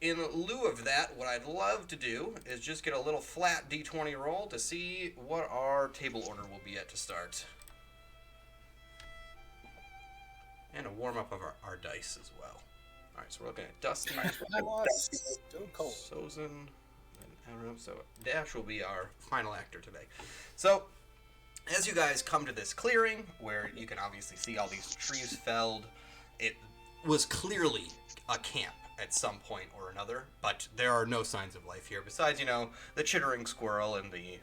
in lieu of that, what I'd love to do is just get a little flat d20 roll to see what our table order will be at to start. And a warm-up of our dice as well. Alright, so we're looking at Dusty, Still cold. Sozin, and Aram. So Dash will be our final actor today. So, as you guys come to this clearing, where you can obviously see all these trees felled, it was clearly a camp at some point or another, but there are no signs of life here, besides, the chittering squirrel and the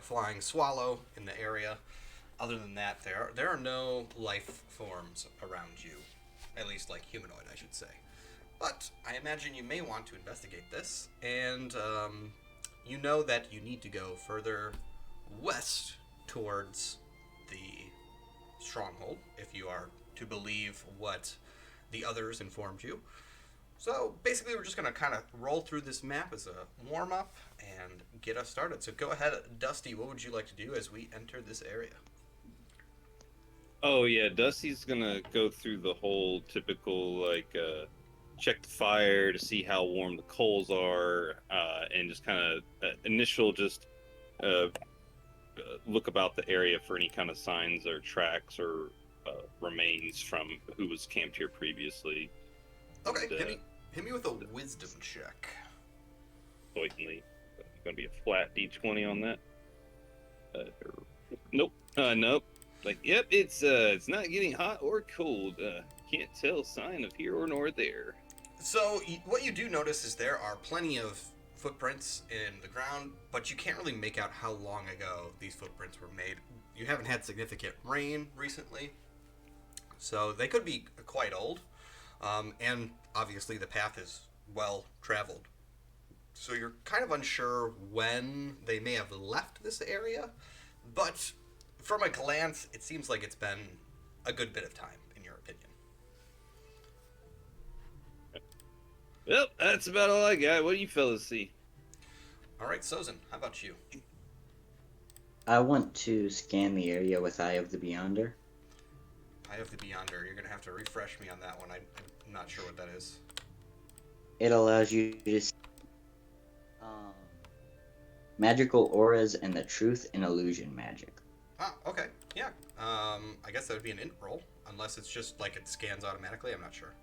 flying swallow in the area. Other than that, there are no life forms around you. At least, like, humanoid, I should say. But I imagine you may want to investigate this, and you know that you need to go further west towards the stronghold, if you are to believe what the others informed you. So basically, we're just going to kind of roll through this map as a warm-up and get us started. So go ahead, Dusty, what would you like to do as we enter this area? Oh yeah, Dusty's gonna go through the whole typical check the fire to see how warm the coals are, and just kind of initial look about the area for any kind of signs or tracks or remains from who was camped here previously. Okay, and, hit me with a wisdom check. Blatantly, gonna be a flat d20 on that. Nope. Nope. Like, yep, it's not getting hot or cold. Can't tell sign of here or nor there. So what you do notice is there are plenty of footprints in the ground, but you can't really make out how long ago these footprints were made. You haven't had significant rain recently, so they could be quite old. And obviously the path is well traveled. So you're kind of unsure when they may have left this area, but from a glance, it seems like it's been a good bit of time, in your opinion. Well, that's about all I got. What do you fellas see? All right, Sozin, how about you? I want to scan the area with Eye of the Beyonder. Eye of the Beyonder. You're going to have to refresh me on that one. I'm not sure what that is. It allows you to see magical auras and the truth in illusion magic. Ah, okay. Yeah. I guess that would be an int roll, unless it's just like it scans automatically. I'm not sure.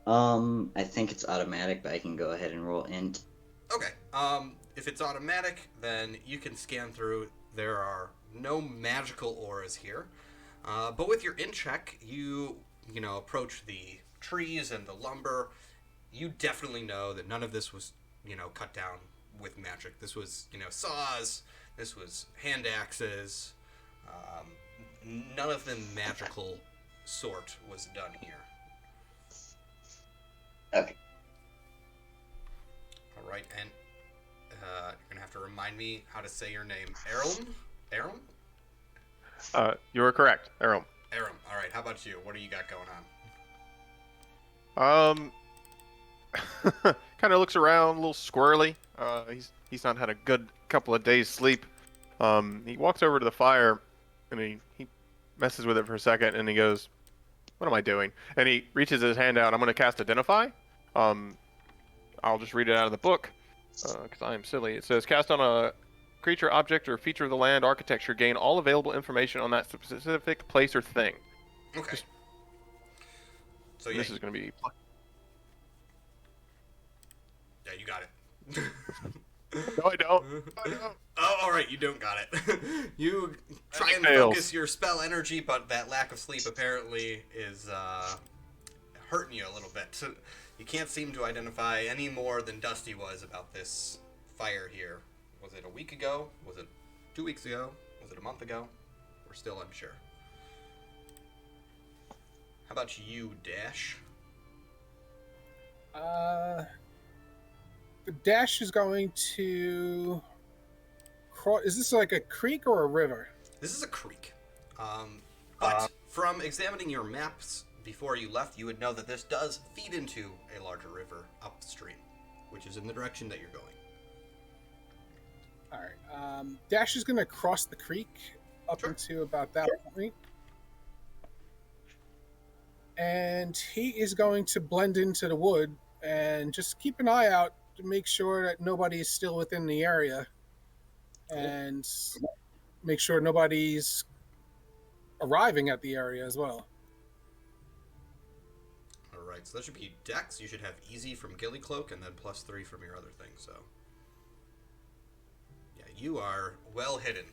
I think it's automatic, but I can go ahead and roll int. Okay. If it's automatic, then you can scan through. There are no magical auras here. But with your int check, you approach the trees and the lumber. You definitely know that none of this was, cut down with magic. This was, saws. This was hand axes. None of the magical sort was done here. Okay. All right, and you're gonna have to remind me how to say your name. Aram? You are correct, Aram. Aram. All right. How about you? What do you got going on? Kind of looks around, a little squirrely. He's not had a good couple of days sleep. He walks over to the fire, and he messes with it for a second, and he goes, "What am I doing?" And he reaches his hand out. I'm going to cast Identify. I'll just read it out of the book, because I am silly. It says, cast on a creature, object, or feature of the land, architecture, gain all available information on that specific place or thing. Okay. So this is going to be... Yeah, you got it. No, I don't. Oh, all right, you don't got it. You try and focus your spell energy, but that lack of sleep apparently is hurting you a little bit. So you can't seem to identify any more than Dusty was about this fire here. Was it a week ago? Was it 2 weeks ago? Was it a month ago? We're still unsure. How about you, Dash? Dash is going to cross. Is this like a creek or a river? This is a creek. But from examining your maps before you left, you would know that this does feed into a larger river upstream, which is in the direction that you're going. All right. Dash is going to cross the creek up into about that point. and he is going to blend into the wood and just keep an eye out to make sure that nobody is still within the area, and make sure nobody's arriving at the area as well. Alright, so that should be Dex. You should have easy from Ghillie Cloak and then +3 from your other thing, so. Yeah, you are well hidden.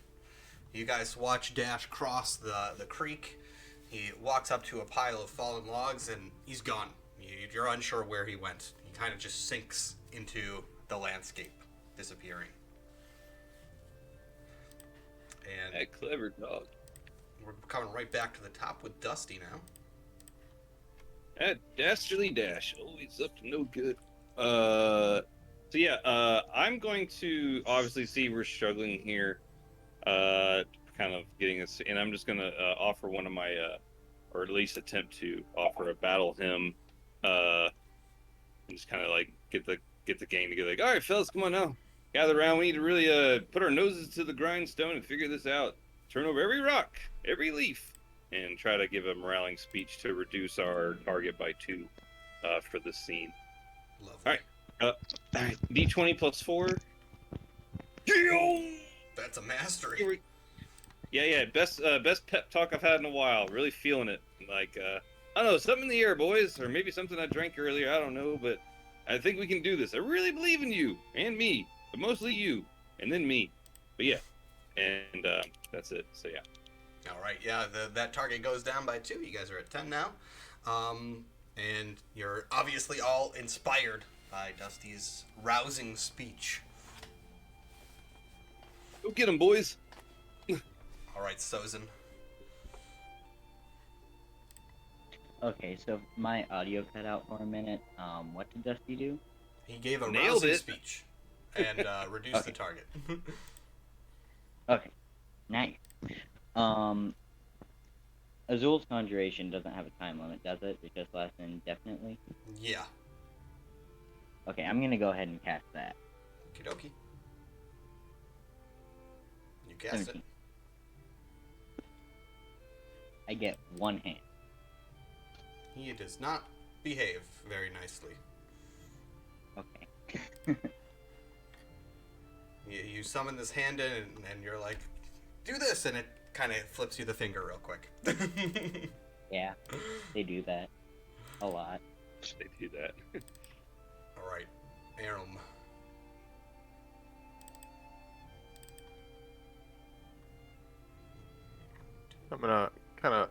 You guys watch Dash cross the creek. He walks up to a pile of fallen logs and he's gone. You're unsure where he went. He kind of just sinks into the landscape, disappearing. And That clever dog. we're coming right back to the top with Dusty now. That dastardly Dash, always up to no good. So yeah, I'm going to obviously see we're struggling here, kind of getting this, and I'm just gonna offer one of my, or at least attempt to offer a battle hymn, and just kind of like get the gang together. Like, all right, fellas, come on now, gather around. We need to really put our noses to the grindstone and figure this out. Turn over every rock, every leaf, and try to give a moraling speech to reduce our target by 2 for this scene. Lovely. All right, D20 plus 4. That's a mastery. Yeah, best pep talk I've had in a while. Really feeling it. Like, I don't know, something in the air, boys, or maybe something I drank earlier. I don't know, but I think we can do this. I really believe in you and me, but mostly you, and then me. But yeah, and that's it. So yeah. All right, yeah, that target goes down by 2. You guys are at 10 now. And you're obviously all inspired by Dusty's rousing speech. Go get him, boys. All right, Sozin. Okay, so my audio cut out for a minute. What did Dusty do? He gave a Nailed rousing it. speech and reduced the target. Okay, nice. Azul's Conjuration doesn't have a time limit, does it? It just lasts indefinitely? Yeah. Okay, I'm gonna go ahead and cast that. Okie dokie. You cast 17. it. I get 1 hand. He does not behave very nicely. Okay. You summon this hand in, and you're like, do this, and it kind of flips you the finger real quick. Yeah, they do that a lot. They do that. All right, Aram. I'm gonna kind of.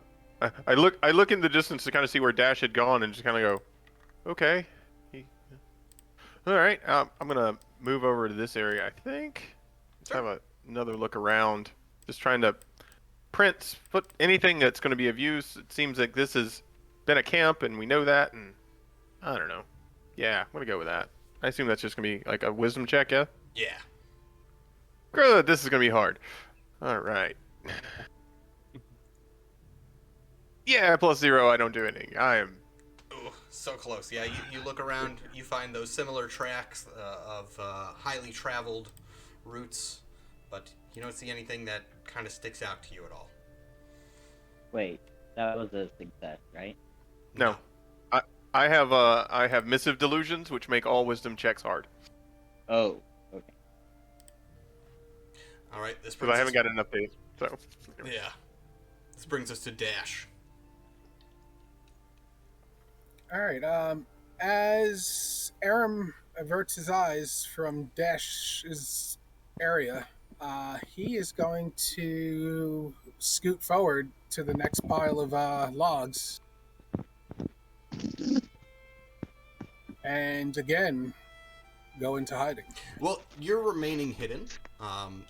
I look in the distance to kind of see where Dash had gone, and just kind of go, okay. All right, I'm gonna move over to this area. I think. Let's have another look around. Just trying to put anything that's going to be of use. It seems like this has been a camp, and we know that, and I don't know. Yeah, I'm gonna go with that. I assume that's just gonna be like a wisdom check, yeah? Yeah. Good. This is gonna be hard. All right. Yeah, +0. I don't do anything. I am. Ooh, so close. Yeah, you look around, you find those similar tracks of highly traveled routes, but you don't see anything that kind of sticks out to you at all. Wait, that was a success, right? No. I have missive delusions, which make all wisdom checks hard. Oh, okay. All right, this Because brings I haven't us, got enough days. So. yeah. This brings us to Dash. All right. As Aram averts his eyes from Dash's area, he is going to scoot forward to the next pile of logs, and again go into hiding. Well, you're remaining hidden,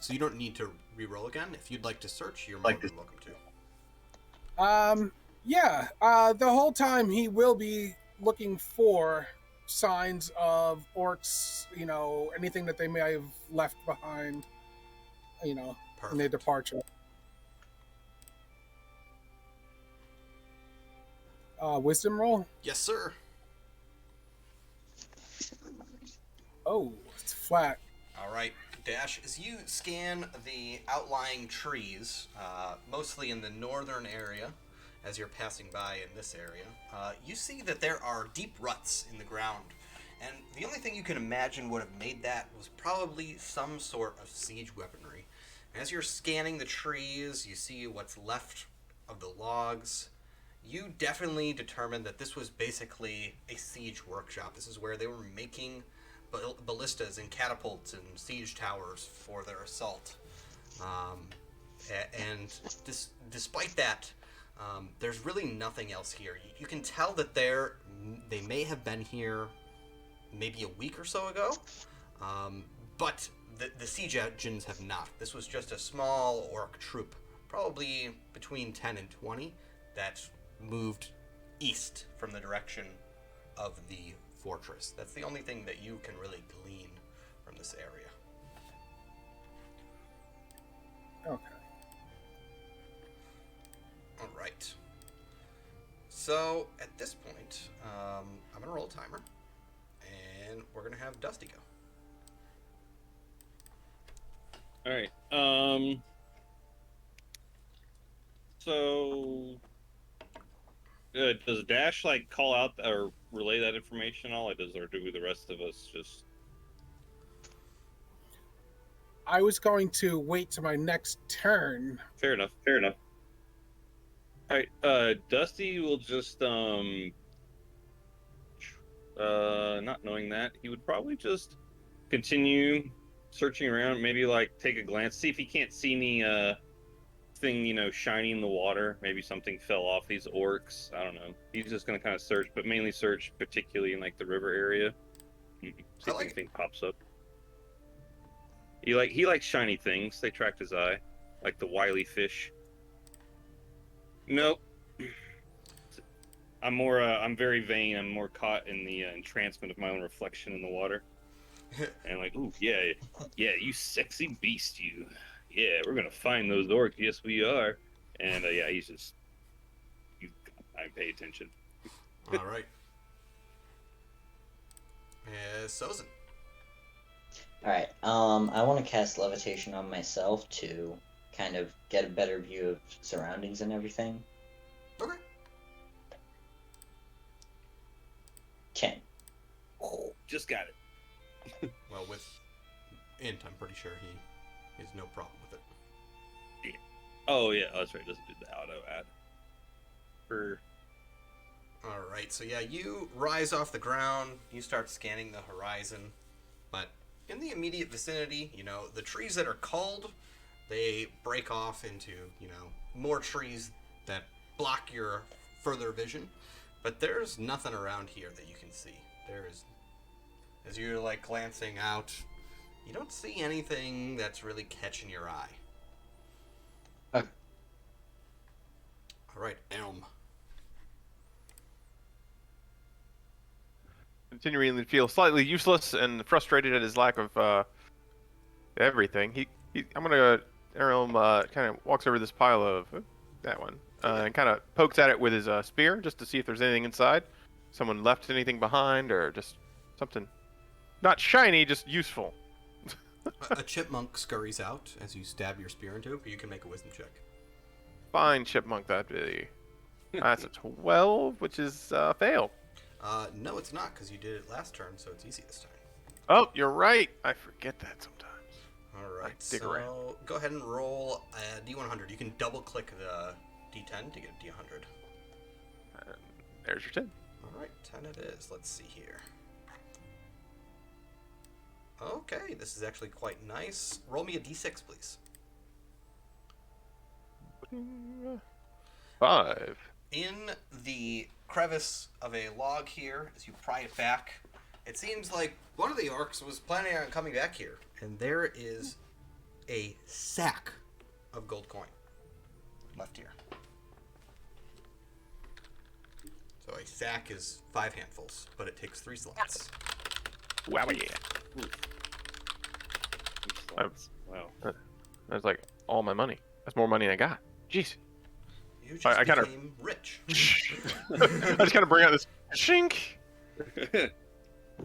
so you don't need to re-roll again. If you'd like to search, you're more than welcome to. Yeah. The whole time he will be looking for signs of orcs, anything that they may have left behind, in their Perfect. departure. Wisdom roll? Yes, sir. Oh, it's flat. All right, Dash, as you scan the outlying trees, mostly in the northern area, as you're passing by in this area, you see that there are deep ruts in the ground. And the only thing you can imagine would have made that was probably some sort of siege weaponry. And as you're scanning the trees, you see what's left of the logs. You definitely determined that this was basically a siege workshop. This is where they were making ballistas and catapults and siege towers for their assault. Despite that, there's really nothing else here. You can tell that they may have been here maybe a week or so ago, but the siege engines have not. This was just a small orc troop, probably between 10 and 20, that moved east from the direction of the fortress. That's the only thing that you can really glean from this area. Okay. All right. So at this point, I'm gonna roll a timer, and we're gonna have Dusty go. All right. So, does Dash like call out or relay that information at all? Like, or do the rest of us just? I was going to wait to my next turn. Fair enough. Fair enough. All right. Dusty will just not knowing that, he would probably just continue searching around. Maybe like take a glance, see if he can't see any thing, shiny in the water. Maybe something fell off these orcs. I don't know. He's just gonna kind of search, but mainly search particularly in like the river area. See if anything pops up. He likes shiny things. They attract his eye, like the wily fish. Nope. I'm very vain. I'm more caught in the entrancement of my own reflection in the water. And like, ooh, yeah, you sexy beast, you. Yeah, we're gonna find those orcs. Yes, we are. And yeah, he's just. I pay attention. All right. Sozin. Alright, I want to cast Levitation on myself to kind of get a better view of surroundings and everything. Okay. 10. Oh, just got it. Well, with int, I'm pretty sure he has no problem with it. Yeah. Oh yeah, that's right. Doesn't do the auto add. All right. So yeah, you rise off the ground. You start scanning the horizon, but in the immediate vicinity, the trees that are culled, they break off into, more trees that block your further vision. But there's nothing around here that you can see. As you're like glancing out, you don't see anything that's really catching your eye. Okay. All right, Elm. Continuing to feel slightly useless and frustrated at his lack of everything. I'm gonna Elm kind of walks over this pile of that one and kind of pokes at it with his spear just to see if there's anything inside. Someone left anything behind, or just something not shiny, just useful. A chipmunk scurries out as you stab your spear into it, but you can make a wisdom check. Fine, chipmunk, that'd be. That's a 12, which is fail. No, it's not, because you did it last turn, so it's easy this time. Oh, you're right. I forget that sometimes. All right, dig so around. go ahead and roll a D100. You can double-click the D10 to get a D100. And there's your 10. All right, 10 it is. Let's see here. Okay, this is actually quite nice. Roll me a D6, please. 5. In the crevice of a log here, as you pry it back, it seems like one of the orcs was planning on coming back here, and there is a sack of gold coin left here. So a sack is 5 handfuls, but it takes 3 slots. Wow, yeah. Wow. That's like all my money. That's more money than I got. Jeez. You just I kinda- became rich. I just kind of bring out this shink.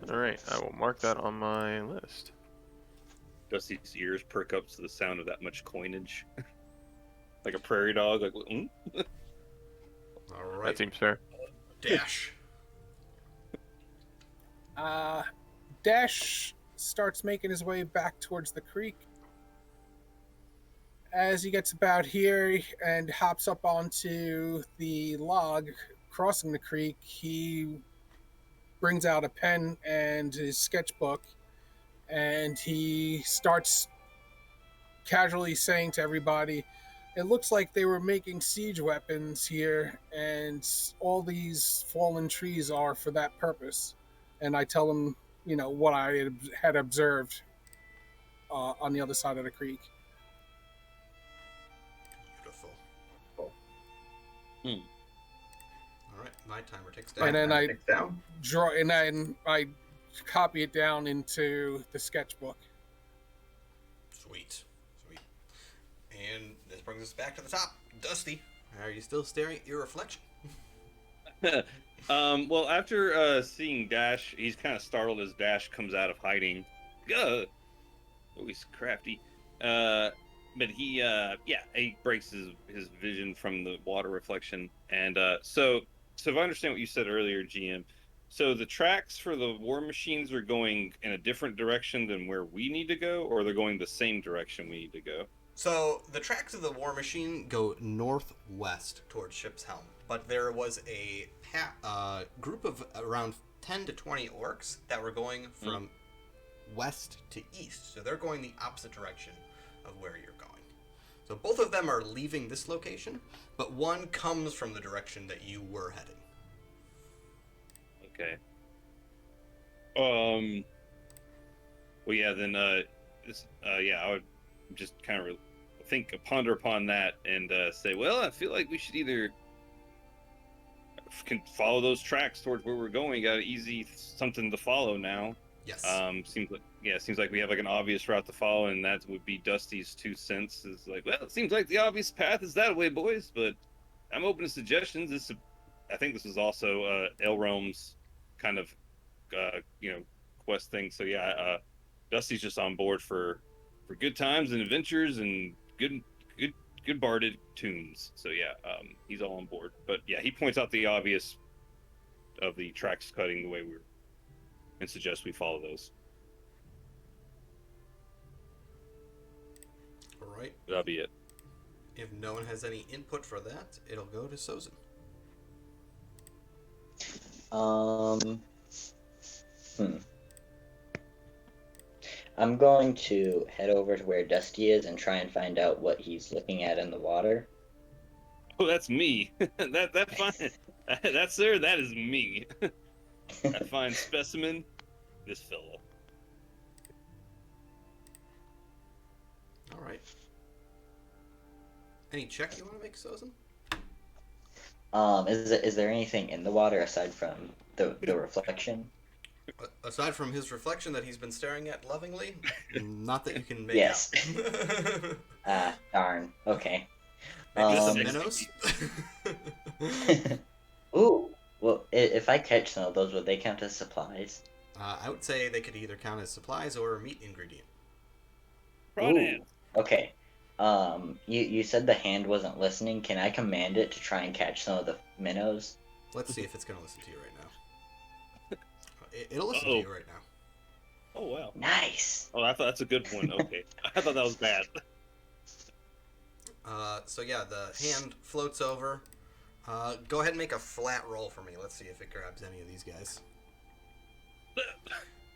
All right, I will mark that on my list. Dusty's ears perk up to the sound of that much coinage. Like a prairie dog, like, All right. That seems fair. Dash. Dash starts making his way back towards the creek. As he gets about here and hops up onto the log crossing the creek, he brings out a pen and his sketchbook, and he starts casually saying to everybody, it looks like they were making siege weapons here, and all these fallen trees are for that purpose. And I tell them, what I had observed on the other side of the creek. Beautiful. Hmm. All right, my timer ticks down. And then I Ticks down. I copy it down into the sketchbook. Sweet. And this brings us back to the top. Dusty, are you still staring at your reflection? Well, after seeing Dash, he's kind of startled as Dash comes out of hiding. Oh, he's crafty. But he breaks his vision from the water reflection. And so if I understand what you said earlier, GM, so the tracks for the war machines are going in a different direction than where we need to go, or they're going the same direction we need to go? So the tracks of the war machine go northwest towards Shipshelm, but there was a group of around 10 to 20 orcs that were going from west to east. So they're going the opposite direction of where you're going. So both of them are leaving this location, but one comes from the direction that you were heading. Okay. Well, yeah. Then, I would just kind of ponder upon that and say, well, I feel like we should either can follow those tracks towards where we're going. Got an easy something to follow now. Yes. Seems like we have like an obvious route to follow, and that would be Dusty's 2 cents. Is like, well, it seems like the obvious path is that way, boys. But I'm open to suggestions. I think this is also Elrom's kind of quest thing. So yeah, Dusty's just on board for good times and adventures and good barded tunes. So yeah, he's all on board. But yeah, he points out the obvious of the tracks cutting the way we were, and suggests we follow those. All right. That'll be it. If no one has any input for that, it'll go to Sozin. I'm going to head over to where Dusty is and try and find out what he's looking at in the water. Oh, that's me. That fine. That sir, that is me. That fine specimen, this fellow. All right. Any check you want to make, Sozin? Is there anything in the water aside from the reflection? Aside from his reflection that he's been staring at lovingly, not that you can make Yes. out. Darn. Okay. Maybe some minnows? Ooh. Well, if I catch some of those, would they count as supplies? I would say they could either count as supplies or a meat ingredient. Ooh. Okay. You said the hand wasn't listening. Can I command it to try and catch some of the minnows? Let's see if it's going to listen to you right now. It'll listen to you right now. Oh, wow. Nice. Oh, I thought that's a good one. Okay. I thought that was bad. So yeah, the hand floats over. Go ahead and make a flat roll for me. Let's see if it grabs any of these guys.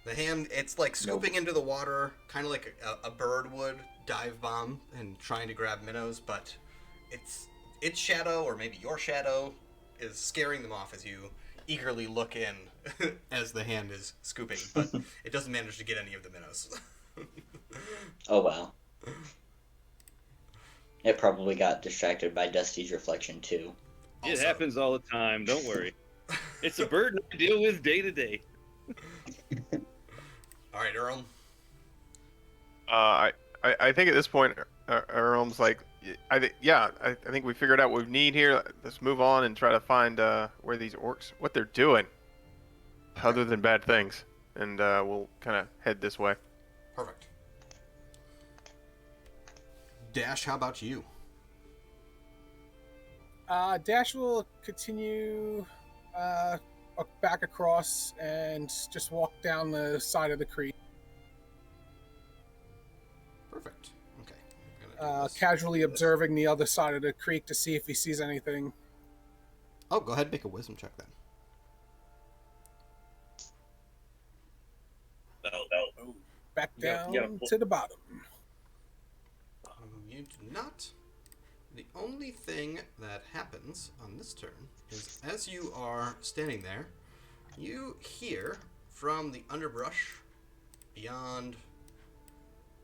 The hand, it's like scooping into the water, kind of like a bird would dive bomb and trying to grab minnows, but its shadow, or maybe your shadow, is scaring them off as you eagerly look in as the hand is scooping, but it doesn't manage to get any of the minnows. Oh, wow. It probably got distracted by Dusty's reflection, too. It happens all the time. Don't worry. It's a burden I deal with day to day. All right, Earl. I think at this point, Erlm's like, I think we figured out what we need here. Let's move on and try to find where these orcs, what they're doing, other than bad things, and we'll kind of head this way. Perfect. Dash, how about you? Dash will continue back across and just walk down the side of the creek, Perfect. Okay. I'm gonna do this. casually observing the other side of the creek to see if he sees anything. Oh, go ahead, make a wisdom check then. Back Yeah, down to the bottom. You do not. The only thing that happens on this turn is as you are standing there, you hear from the underbrush beyond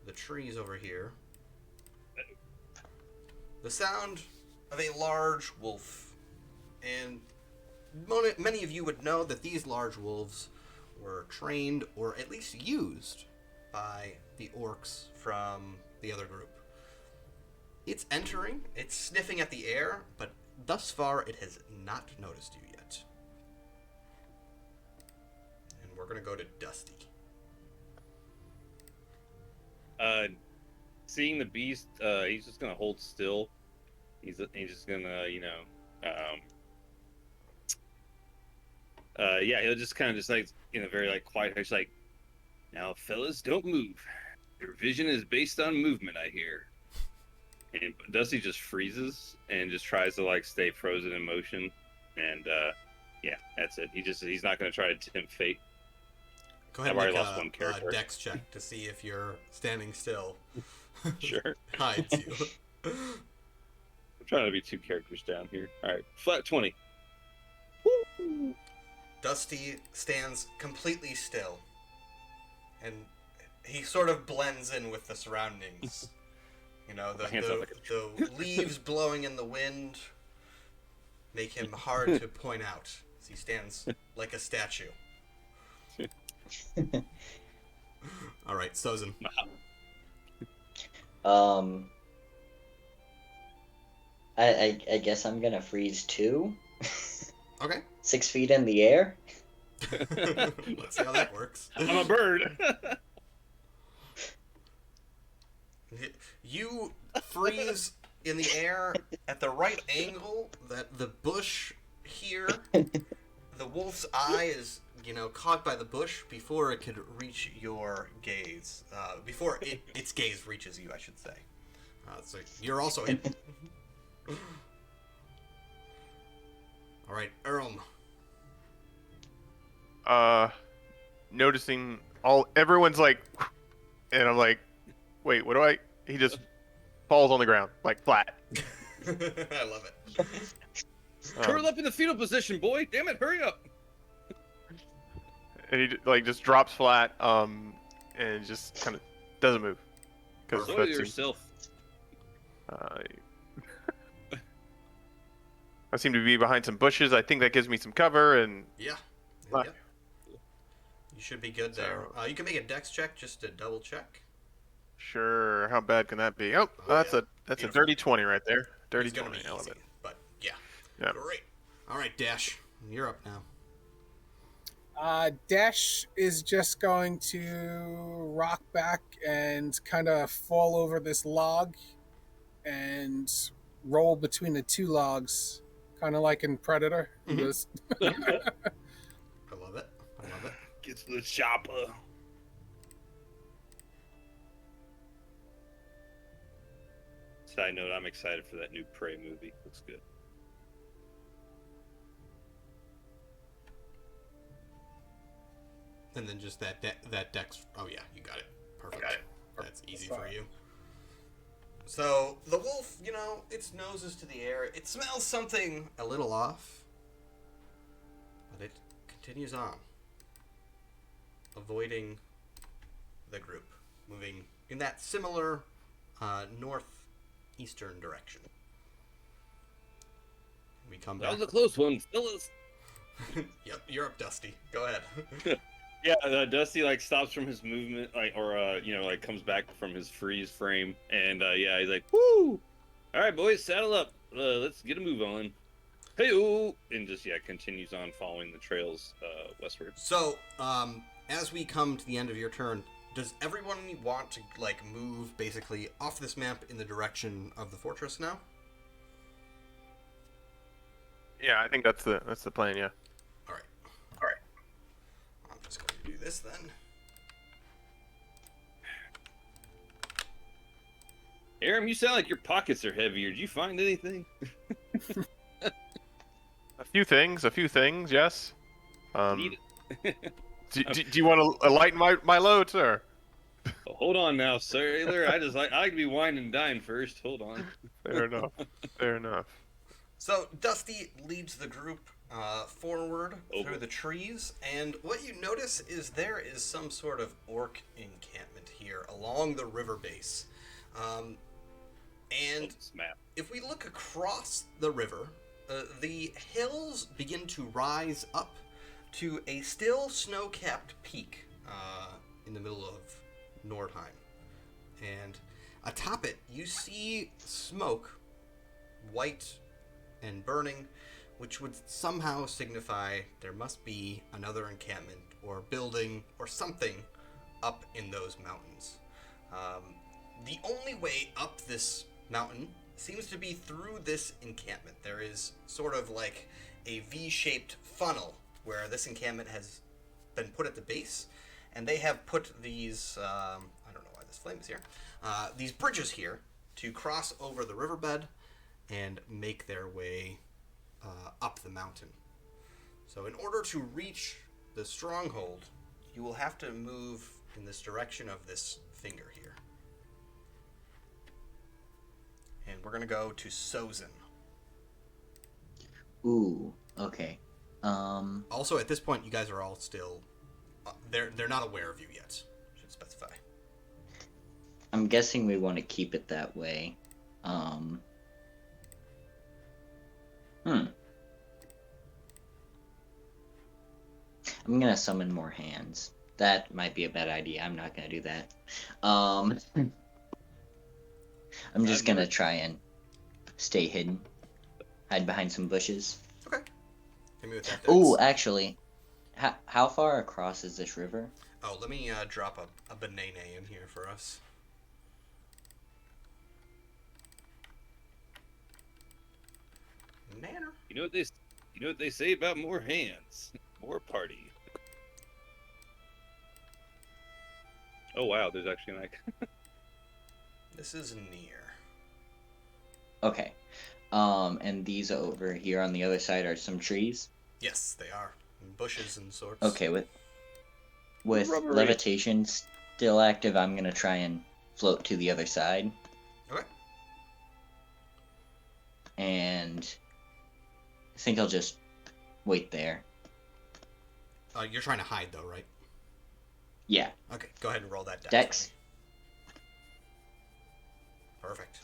the trees over here the sound of a large wolf. And many of you would know that these large wolves were trained or at least used by the orcs from the other group. It's entering, it's sniffing at the air, but thus far it has not noticed you yet. And we're gonna go to Dusty. Seeing the beast, he's just gonna hold still. He's just gonna, yeah, he'll just kind of just like in a very like quiet, just like, now fellas, don't move. Your vision is based on movement, I hear. And Dusty just freezes and just tries to like stay frozen in motion, and yeah, that's it. He's not gonna try to tempt fate. Go ahead I've and already make lost one a character. dex check to see if you're standing still. Sure. Hides you. I'm trying to be 2 characters down here. All right, flat 20. Woo! Dusty stands completely still, and he sort of blends in with the surroundings. You know, My hands up like the leaves blowing in the wind make him hard to point out as he stands like a statue. All right, Sozin. I guess I'm gonna freeze too. Okay. 6 feet in the air. Let's see how that works. I'm a bird. You freeze in the air at the right angle that the bush here, the wolf's eye is, caught by the bush before it could reach your gaze. Before its gaze reaches you, I should say. So you're also hit. All right, Erm. Noticing everyone's like, and I'm like, wait, what do I? He just falls on the ground, like flat. I love it. Curl up in the fetal position, boy. Damn it, hurry up. And he just drops flat, and just kind of doesn't move. Enjoy yourself. I seem to be behind some bushes. I think that gives me some cover, and Yeah. Right. Yep. You should be good there. You can make a dex check just to double check. sure, how bad can that be? Oh, Oh, that's yeah. a Beautiful. dirty 20 right there. Dirty It's gonna 20. be I love easy, it. but yeah. Yeah. Great. All right, Dash, you're up now. Dash is just going to rock back and kind of fall over this log and roll between the 2 logs, kind of like in Predator. He Mhm. goes, I love it. I love it. Gets the chopper. Side note, I'm excited for that new Prey movie. Looks good. And then just that dex. Oh yeah, you got it. Perfect. That's easy for you. So the wolf, its nose is to the air. It smells something a little off, but it continues on, avoiding the group, moving in that similar northeastern direction. We come That back. was a close one, fellas. Yep, you're up, Dusty. Go ahead. Yeah, Dusty like stops from his movement, or comes back from his freeze frame, and yeah, he's like, "Woo! All right, boys, saddle up. Let's get a move on." Hey-o! And just continues on following the trails westward. So, as we come to the end of your turn, does everyone want to move basically off this map in the direction of the fortress now? Yeah, I think that's the plan. Yeah. All right. I'm just going to do this then. Aram, you sound like your pockets are heavier. Did you find anything? A few things. Yes. Need Do you want to lighten my load, sir? Oh, hold on now, sailor. I like to be wine and dine first. Hold on. Fair enough. Fair enough. So Dusty leads the group forward Oh, through boy. the trees, and what you notice is there is some sort of orc encampment here along the river base. And Snap. if we look across the river, the hills begin to rise up to a still snow-capped peak in the middle of Nordheim. And atop it, you see smoke, white and burning, which would somehow signify there must be another encampment or building or something up in those mountains. The only way up this mountain seems to be through this encampment. There is sort of like a V-shaped funnel where this encampment has been put at the base, and they have put these, I don't know why this flame is here, these bridges here to cross over the riverbed and make their way up the mountain. So in order to reach the stronghold, you will have to move in this direction of this finger here. And we're going to go to Sozin. Ooh, okay. Also, at this point, you guys are all still... they're not aware of you yet. Should specify. I'm guessing we want to keep it that way. I'm gonna summon more hands. That might be a bad idea. I'm not gonna do that. I'm just gonna try and stay hidden. Hide behind some bushes. Okay. Hit me with that. Ooh, Dex. actually, how far across is this river? Oh, let me drop a banana in here for us. Banana. You know what they say about more hands, more party. Oh wow, there's actually like This is near. Okay. And these over here on the other side are some trees. Yes, they are. Bushes and sorts. Okay, with Rubbery. levitation still active, I'm gonna try and float to the other side. Okay. And I think I'll just wait there. You're trying to hide, though, right? Yeah. Okay, go ahead and roll that dex. Dex. Perfect.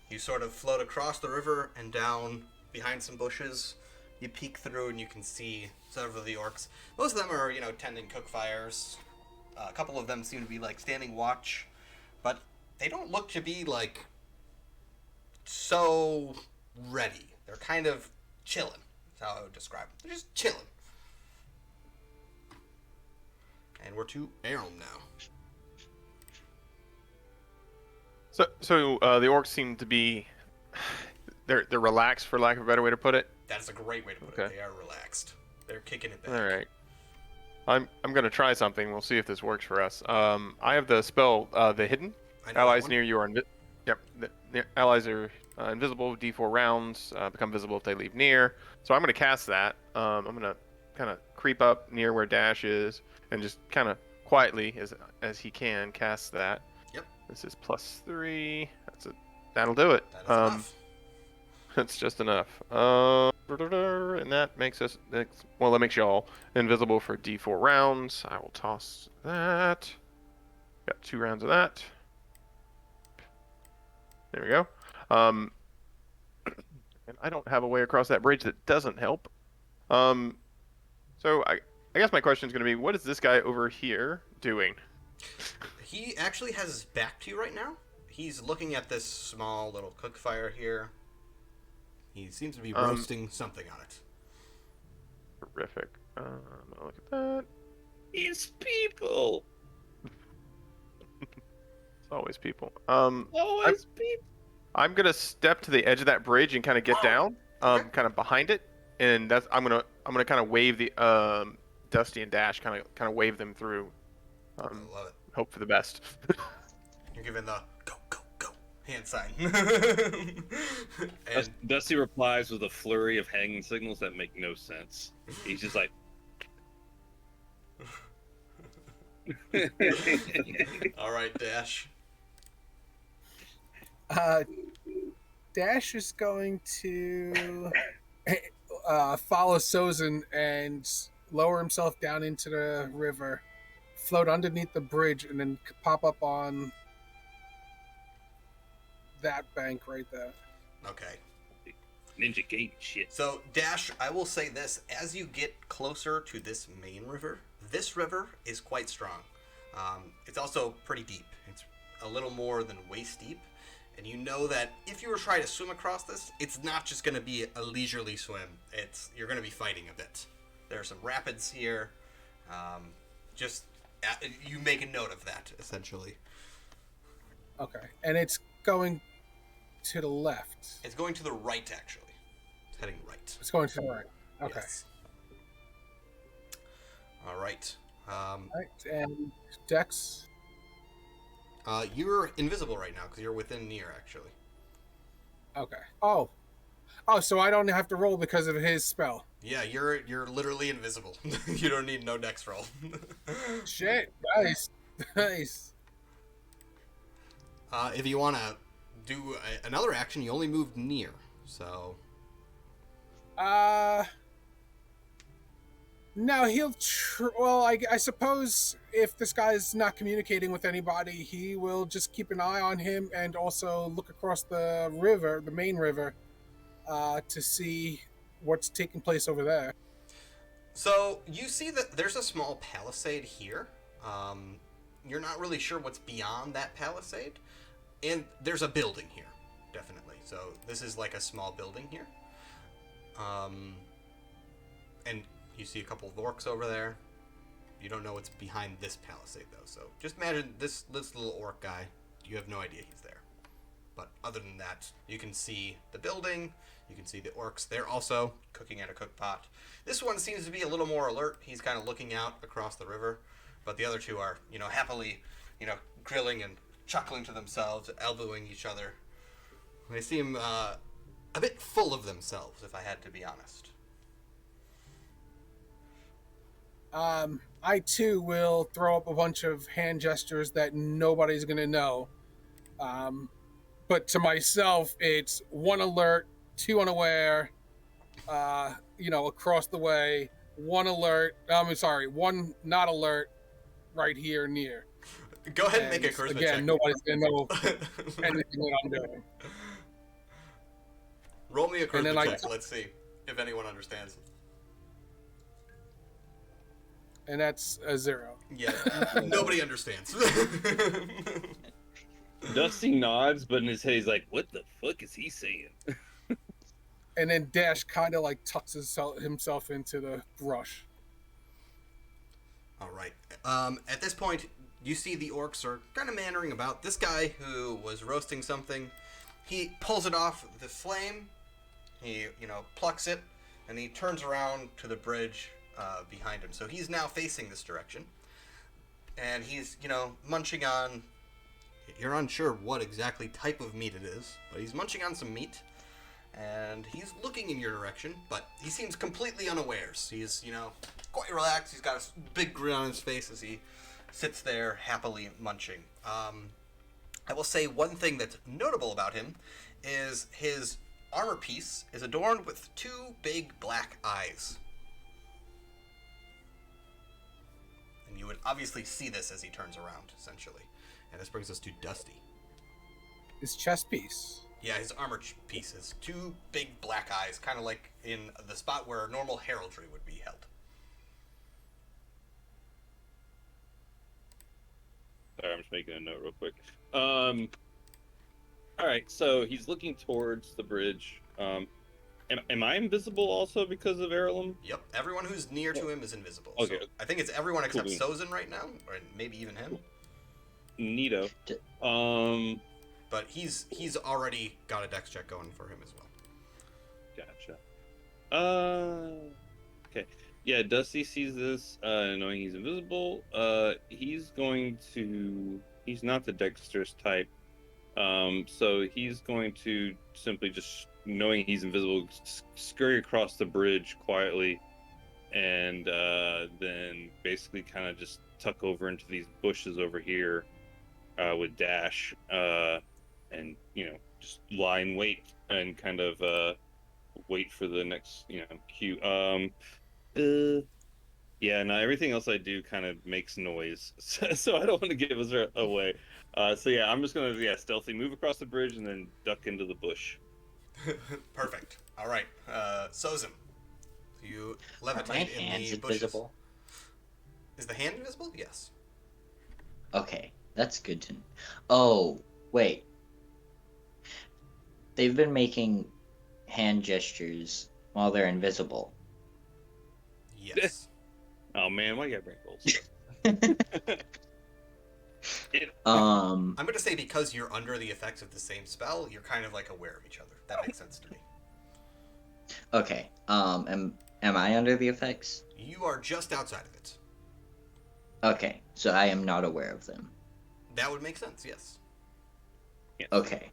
You sort of float across the river and down behind some bushes. You peek through and you can see several of the orcs. Most of them are, tending cook fires. A couple of them seem to be, standing watch. But they don't look to be, so ready. They're kind of chilling. That's how I would describe them. They're just chilling. And we're to Aram now. So the orcs seem to be they're relaxed, for lack of a better way to put it. That's a great way to put it. Okay. They are relaxed. They're kicking it back. All right. I'm gonna try something. We'll see if this works for us. I have the spell the hidden. I know Allies that one. near you are yep. The allies are invisible. D4 rounds become visible if they leave near. So I'm gonna cast that. I'm gonna kind of creep up near where Dash is and just kind of quietly as he can cast that. Yep. This is +3. That'll do it. That is enough. That's just enough. And that makes that makes y'all invisible for D4 rounds. I will toss that. Got 2 rounds of that. There we go. And I don't have a way across that bridge that doesn't help. So I guess my question is going to be, what is this guy over here doing? He actually has his back to you right now. He's looking at this small little cook fire here. He seems to be roasting something on it. Terrific. I'm gonna look at that. it's people. It's always people. Always people. I'm gonna step to the edge of that bridge and kind of get down. Okay. kind of behind it, and that's I'm gonna kind of wave the Dusty and Dash, kind of wave them through. I love it. Hope for the best. You're giving the go, go, go hand sign. and Dusty replies with a flurry of hanging signals that make no sense. He's just like, all right, Dash. Dash is going to follow Sozin and lower himself down into the river, float underneath the bridge, and then pop up on that bank right there. Okay. Ninja Gate shit. So, Dash, I will say this. As you get closer to this main river, this river is quite strong. It's also pretty deep. It's a little more than waist deep. And you know that if you were trying to swim across this, it's not just going to be a leisurely swim. You're going to be fighting a bit. There are some rapids here. You make a note of that, essentially. Okay. And it's going to the left. It's going to the right, actually. It's heading right. It's going to the right. Okay. Yes. All right. All right. And Dex? You're invisible right now because you're within near, actually. Okay. Oh, so I don't have to roll because of his spell. Yeah, you're literally invisible. You don't need no dex roll. Shit. Nice. If you want to do another action, you only moved near, so... No, he'll... well, I suppose if this guy's not communicating with anybody, he will just keep an eye on him and also look across the river, the main river, to see what's taking place over there. So, you see that there's a small palisade here. You're not really sure what's beyond that palisade. And there's a building here, definitely. So, this is like a small building here. And you see a couple of orcs over there. You don't know what's behind this palisade, though. So, just imagine this little orc guy. You have no idea he's there. But other than that, you can see the building. You can see the orcs. They're also cooking at a cook pot. This one seems to be a little more alert. He's kind of looking out across the river. But the other two are, happily, grilling and chuckling to themselves, elbowing each other. They seem a bit full of themselves, if I had to be honest. I too will throw up a bunch of hand gestures that nobody's gonna know. But to myself, it's 1 alert, 2 unaware, across the way, 1 alert, 1 not alert, right here near. Go ahead and make a charisma check. Again, nobody's gonna know anything that I'm doing. Roll me a charisma check. Let's see if anyone understands. And that's a 0. Yeah, nobody understands. Dusty nods, but in his head he's like, what the fuck is he saying? And then Dash kind of like tucks himself into the brush. All right. At this point, you see the orcs are kind of mannering about. This guy who was roasting something, he pulls it off the flame. He, plucks it, and he turns around to the bridge behind him. So he's now facing this direction. And he's, munching on... You're unsure what exactly type of meat it is, but he's munching on some meat. And he's looking in your direction, but he seems completely unawares. He's, quite relaxed. He's got a big grin on his face as he sits there happily munching. I will say one thing that's notable about him is his armor piece is adorned with 2 big black eyes. And you would obviously see this as he turns around, essentially. And this brings us to Dusty. His chest piece. Yeah, his armor piece is 2 big black eyes, kind of like in the spot where normal heraldry would be held. Sorry, I'm just making a note real quick. Alright, so he's looking towards the bridge. Am I invisible also because of Erelum? Yep, everyone who's near to him is invisible. Okay. So I think it's everyone except Cool. Sozin right now, or maybe even him. Neato. But he's already got a dex check going for him as well. Gotcha. Okay. Yeah, Dusty sees this, knowing he's invisible. He's going to. He's not the dexterous type. So he's going to simply just, knowing he's invisible, scurry across the bridge quietly, and then basically kind of just tuck over into these bushes over here with Dash, and just lie in wait and kind of wait for the next cue. Yeah, no, everything else I do kind of makes noise, so I don't want to give us away. So yeah, I'm just gonna stealthy move across the bridge and then duck into the bush. Perfect. All right, Sozin, you Are my levitate in hands the bushes. invisible? Is the hand invisible? Yes. Okay, that's good to know. Oh, wait. They've been making hand gestures while they're invisible. Yes. Oh man, why you gotta bring goals? I'm going to say because you're under the effects of the same spell, you're kind of like aware of each other. That makes sense to me. Okay. Am I under the effects? You are just outside of it. Okay, so I am not aware of them. That would make sense, yes. Yes. Okay.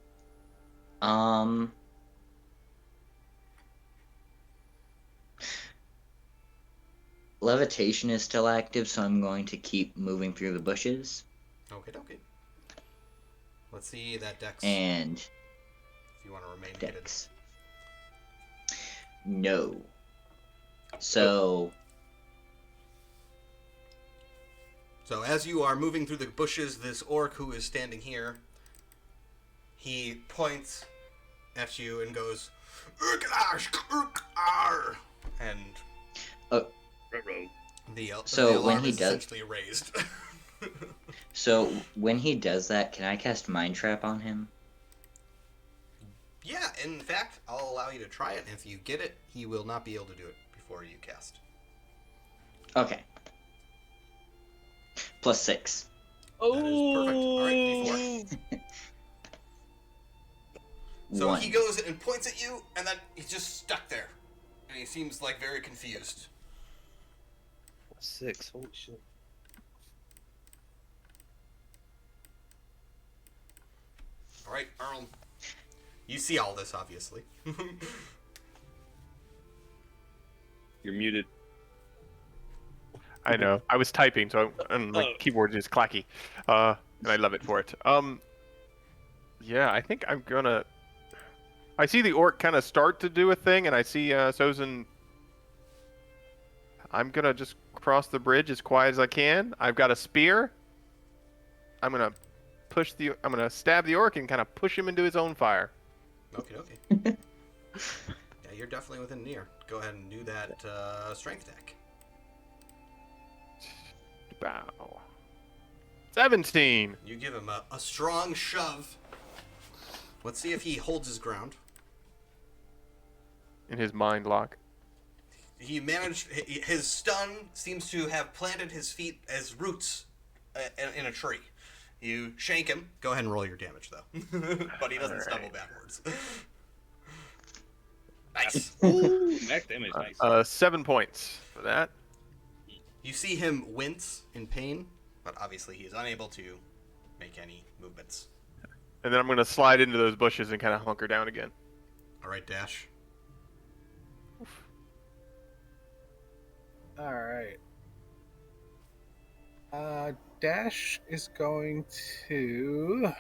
Levitation is still active, so I'm going to keep moving through the bushes. Okay. Let's see that dex. And if you want to remain hidden. Dex. No. So as you are moving through the bushes, this orc who is standing here, he points at you and goes, and the So when alarm he is does- essentially raised. so when he does that, can I cast Mind Trap on him? Yeah, in fact, I'll allow you to try it. If you get it, he will not be able to do it before you cast. Okay. +6. That is perfect. All right, D4. So 1. he goes and points at you, and then he's just stuck there. And he seems like very confused. 6. Holy shit. All right, Earl. You see all this, obviously. You're muted. I know. I was typing, so my keyboard is clacky, and I love it for it. Yeah, I think I'm gonna. I see the orc kind of start to do a thing, and I see Sozin. I'm gonna just cross the bridge as quiet as I can. I've got a spear. I'm gonna stab the orc and kind of push him into his own fire. Okay. Yeah, you're definitely within near. Go ahead and do that strength deck. Bow. 17. You give him a strong shove. Let's see if he holds his ground. In his mind lock. He managed. His stun seems to have planted his feet as roots in a tree. You shank him. Go ahead and roll your damage, though. But he doesn't stumble backwards. Nice. Ooh, max damage, nice. 7 points for that. You see him wince in pain, but obviously he is unable to make any movements. And then I'm going to slide into those bushes and kind of hunker down again. All right, Dash. All right. Dash is going to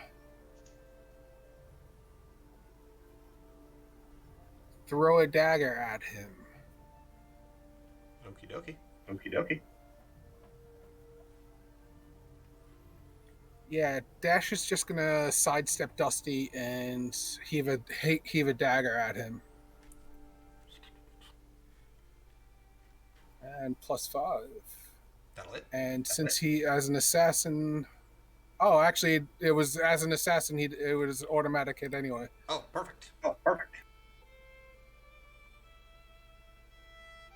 throw a dagger at him. Okie dokie. Yeah, Dash is just gonna sidestep Dusty and heave a dagger at him. And +5. That'll hit. And since he, as an assassin, actually, it was as an assassin. It was automatic hit anyway. Oh, perfect.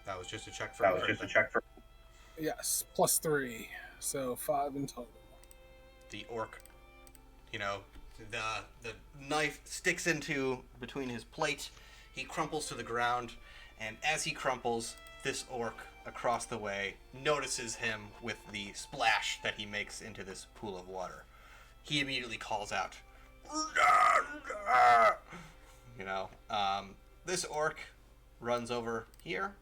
That was just a check for. Yes, +3, so 5 in total. The orc, the knife sticks into between his plate. He crumples to the ground, and as he crumples, this orc across the way notices him with the splash that he makes into this pool of water. He immediately calls out, you know, this orc runs over here.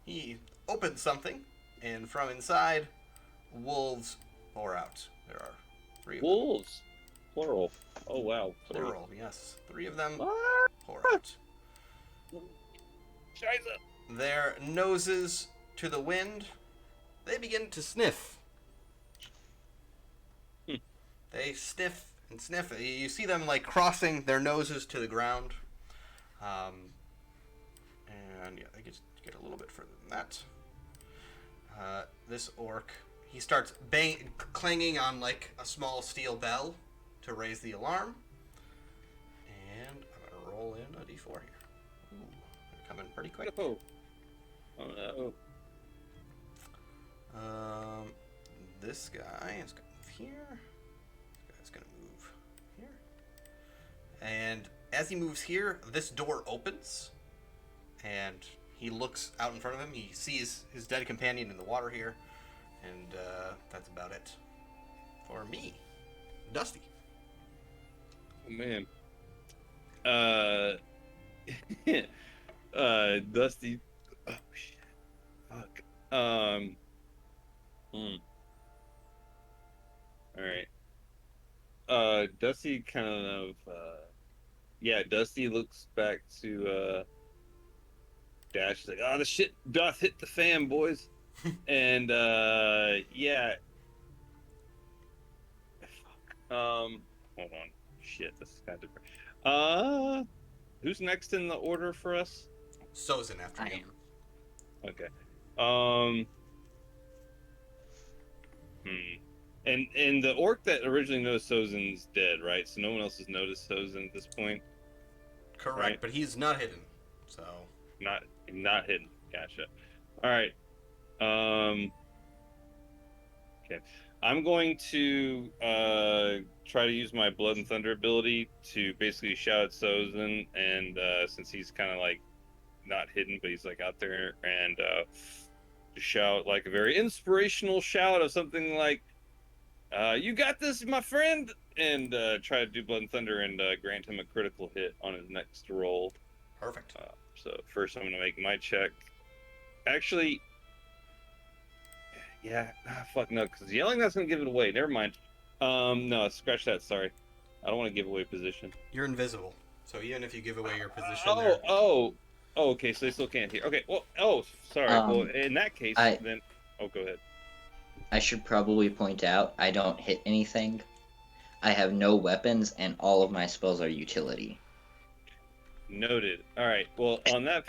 He opens something, and from inside, wolves pour out. There are 3 of them. Wolves, plural. Oh wow, Plural, yes. 3 of them Ah! pour out. Scheiße. Their noses to the wind, they begin to sniff. They sniff and sniff. You see them like crossing their noses to the ground. And yeah, they get a little bit further than that. This orc, he starts clanging on like a small steel bell to raise the alarm. And I'm gonna roll in a d4 here. Ooh, they're coming pretty quick. Oh no. This guy is gonna move here. This guy's gonna move here. And as he moves here, this door opens, and he looks out in front of him. He sees his dead companion in the water here, and that's about it for me, Dusty. Oh man. Dusty. Oh shit. Fuck. Alright. Dusty kind of Dusty looks back to Dash. He's like, oh, the shit doth hit the fan, boys. And yeah. Fuck. Hold on. Shit, this is kind of different. Who's next in the order for us? Sozin after I you. am. Okay. And the orc that originally noticed Sozin's dead, right? So no one else has noticed Sozin at this point. Correct, Right. but he's not hidden, so... Not hidden. Gotcha. All right. Okay. I'm going to try to use my Blood and Thunder ability to basically shout at Sozin, and since he's kind of like not hidden, but he's like out there, and to shout like a very inspirational shout of something like, "You got this, my friend!" and try to do Blood and Thunder and grant him a critical hit on his next roll. Perfect. So first, I'm gonna make my check. Actually, yeah, fuck no, because yelling that's gonna give it away. Never mind. No, scratch that. Sorry, I don't want to give away position. You're invisible, so even if you give away your position Oh, okay, so they still can't hear. Okay, well, sorry. Well, in that case, then, go ahead. I should probably point out I don't hit anything. I have no weapons, and all of my spells are utility. Noted. All right. Well, on that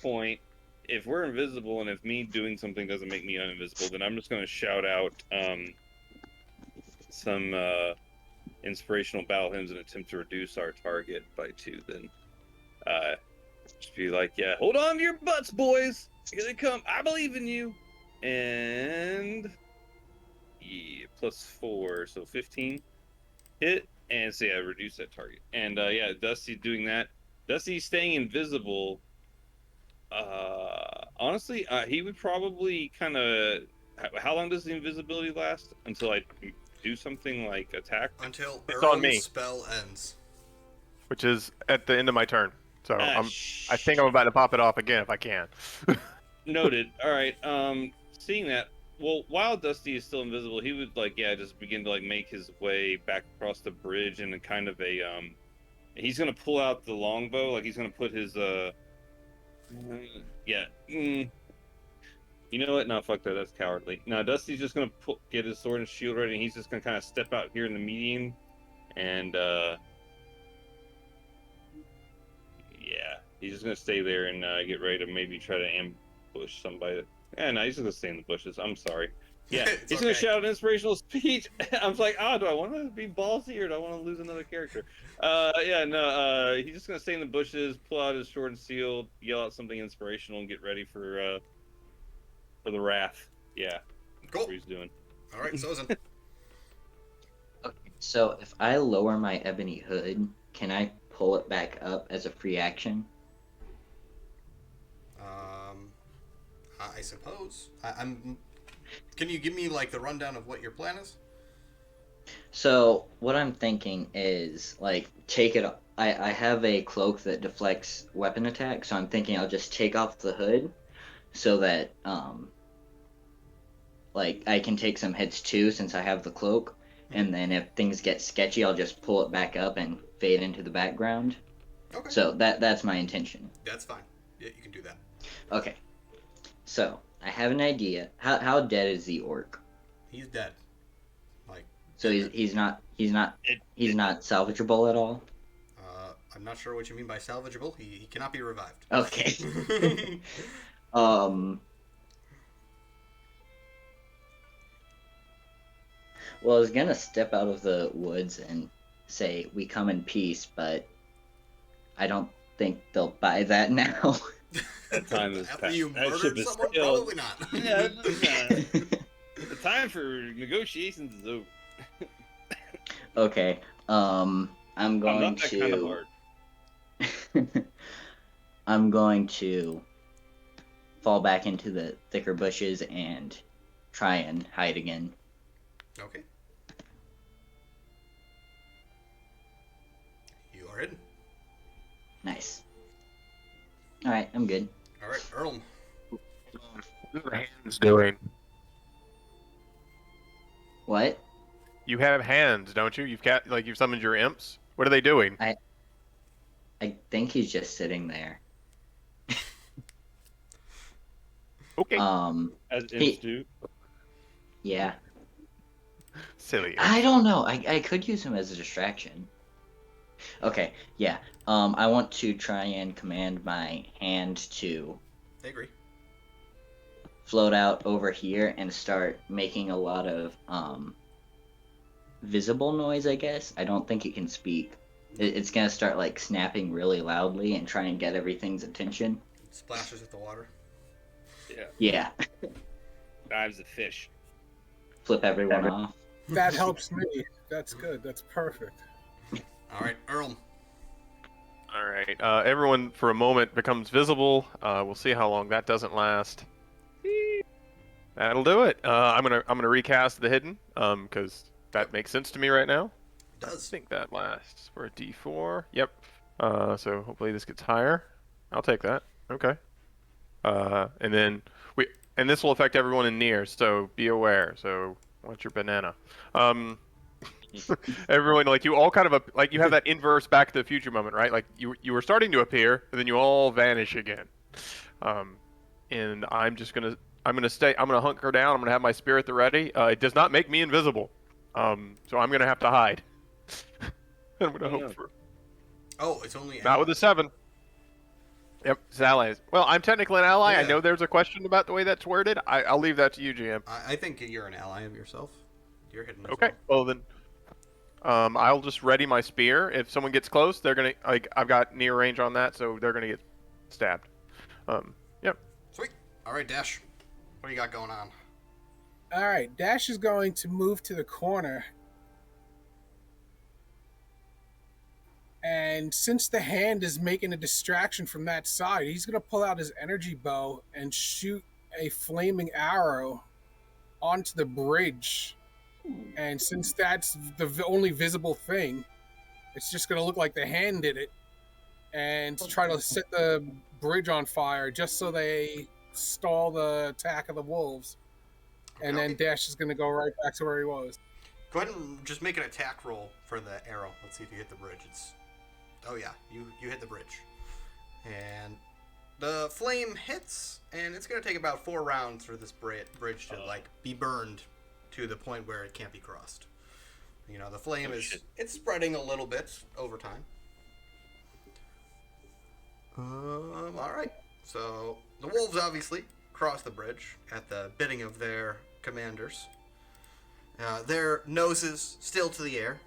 point, if we're invisible and if me doing something doesn't make me uninvisible, then I'm just going to shout out some inspirational battle hymns and attempt to reduce our target by 2. Then just be like, yeah, hold on to your butts, boys. Here they come. I believe in you. And yeah, +4, so 15 hit, and so yeah, reduce that target. And yeah, Dusty doing that. Dusty staying invisible. Honestly, he would probably kind of. How long does the invisibility last? Until I do something like attack? until It's on Erwin's me. spell ends. Which is at the end of my turn. So I think Shit. I'm about to pop it off again if I can. Noted. All right. Seeing that, well, while Dusty is still invisible, he would just begin to make his way back across the bridge in a kind of a He's gonna pull out the longbow, like he's gonna put his You know what? No, fuck that. That's cowardly. No, Dusty's just gonna get his sword and shield ready, and he's just gonna kind of step out here in the median, and yeah, he's just gonna stay there and get ready to maybe try to ambush somebody. Yeah, no, he's just gonna stay in the bushes. I'm sorry. Yeah, It's he's gonna okay. shout an inspirational speech. I'm like, do I want to be ballsy or do I want to lose another character? Yeah, no, he's just gonna stay in the bushes, pull out his sword and shield, yell out something inspirational, and get ready for the wrath. Yeah, that's Cool. what he's doing. All right, Sozin. Okay, so if I lower my ebony hood, can I pull it back up as a free action? I suppose. I'm. Can you give me like the rundown of what your plan is? So what I'm thinking is like take it. I have a cloak that deflects weapon attack, so I'm thinking I'll just take off the hood so that like I can take some hits too since I have the cloak, and then if things get sketchy, I'll just pull it back up and fade into the background. Okay. So that's my intention. That's fine. Yeah, you can do that. Okay. So I have an idea. How dead is the orc? He's dead. Like. So he's not salvageable at all. I'm not sure what you mean by salvageable. He cannot be revived. Okay. Well, I was gonna step out of the woods and say we come in peace, but I don't think they'll buy that now. That time is After you that murdered ship is someone, sailed. probably not. Yeah, the time for negotiations is over. Okay. I'm I'm going not that kind of to. hard. I'm going to fall back into the thicker bushes and try and hide again. Okay. You are hidden. Nice. All right, I'm good. All right, Earl. What are the hands doing? What? You have hands, don't you? You've summoned your imps. What are they doing? I think he's just sitting there. Okay. As imps do. Yeah. Silly. I don't know. I could use him as a distraction. Okay, yeah. I want to try and command my hand to I agree. float out over here and start making a lot of visible noise, I guess. I don't think it can speak. It's gonna start like snapping really loudly and try and get everything's attention. It splashes with the water. Yeah. Yeah. Dives the fish. Flip everyone off. That helps me. That's good. That's perfect. All right, Earl. All right. Everyone, for a moment, becomes visible. We'll see how long that doesn't last. That'll do it. I'm gonna recast the hidden, because that makes sense to me right now. It I does. think that lasts for a D4. Yep. So hopefully this gets higher. I'll take that. Okay. And then and this will affect everyone in near, so be aware. So watch your banana. Everyone, like you all kind of like you have that inverse Back to the Future moment, right? Like you were starting to appear, and then you all vanish again. And I'm gonna hunker down. I'm gonna have my spirit at the ready. It does not make me invisible. So I'm gonna have to hide. I'm gonna hope for. Oh, it's only Not with a 7. Yep, it's allies. Well, I'm technically an ally. Yeah. I know there's a question about the way that's worded. I'll leave that to you, GM. I think you're an ally of yourself. You're hidden as Okay. Well then, I'll just ready my spear. If someone gets close, they're gonna I've got near range on that, so they're gonna get stabbed. Yep. Sweet. All right, Dash. What do you got going on? All right, Dash is going to move to the corner. And since the hand is making a distraction from that side, he's going to pull out his energy bow and shoot a flaming arrow onto the bridge. And since that's the only visible thing, it's just going to look like the hand did it. And try to set the bridge on fire just so they stall the attack of the wolves. And then Dash is going to go right back to where he was. Go ahead and just make an attack roll for the arrow. Let's see if you hit the bridge. Oh yeah, you hit the bridge. And the flame hits, and it's going to take about 4 rounds for this bridge to be burned to the point where it can't be crossed. You know, the flame it's spreading a little bit over time. All right. So the wolves obviously cross the bridge at the bidding of their commanders. Their noses still to the air,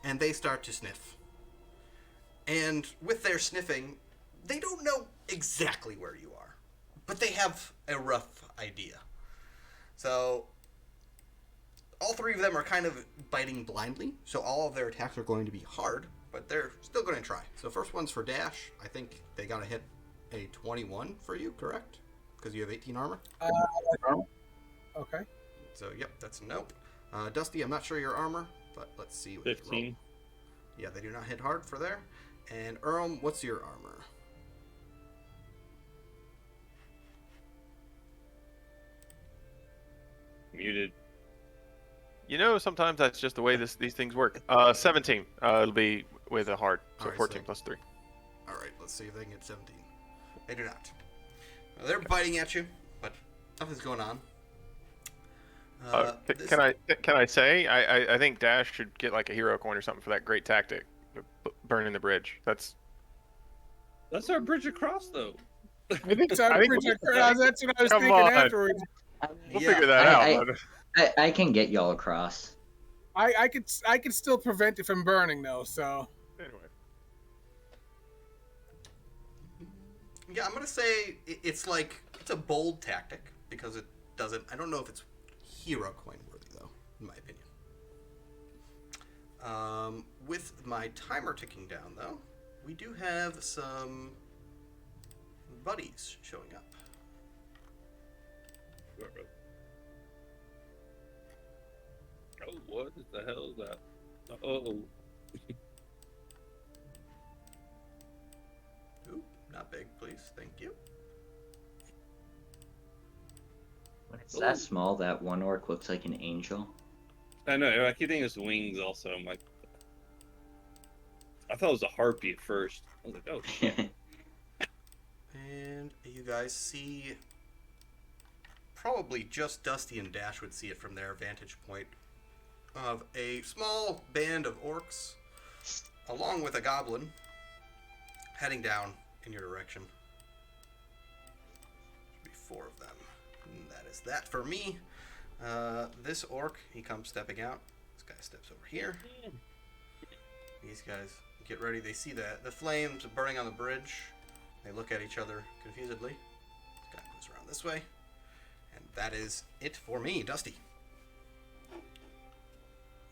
and they start to sniff. And with their sniffing, they don't know exactly where you are, but they have a rough idea. So all 3 of them are kind of biting blindly, so all of their attacks are going to be hard, but they're still going to try. So first one's for Dash. I think they got to hit a 21 for you, correct? because you have 18 armor. Okay. So, yep, that's a no. Dusty, I'm not sure your armor, but let's see what you roll. 15. Yeah, they do not hit hard for there. And what's your armor? Muted. You know, sometimes that's just the way these things work. 17. It'll be with a hard, so Alright, 14 so- plus 3. All right, let's see if they can get 17. They do not. They're biting at you, but nothing's going on. This- Can I say I think Dash should get like a hero coin or something for that great tactic, burning the bridge. That's That's our bridge across, though. I think So that's what I was Come thinking on. afterwards. we'll Yeah, figure that out. But I can get y'all across. I could still prevent it from burning though. So anyway, Yeah, I'm gonna say it's a bold tactic because it doesn't. I don't know if it's hero coin worthy though, in my opinion. With my timer ticking down though, we do have some buddies showing up. Oh, what the hell is that? Oh, Ooh, not big, please. Thank you. When it's that small, that one orc looks like an angel. I know. I keep thinking it's wings. Also, I'm like, I thought it was a harpy at first. I was like, oh, And you guys see, probably just Dusty and Dash would see it from their vantage point, of a small band of orcs, along with a goblin, heading down in your direction. Should be 4 of them. And that is that for me. This orc, he comes stepping out. This guy steps over here. These guys get ready. They see the flames burning on the bridge. They look at each other confusedly. This guy moves around this way. And that is it for me, Dusty.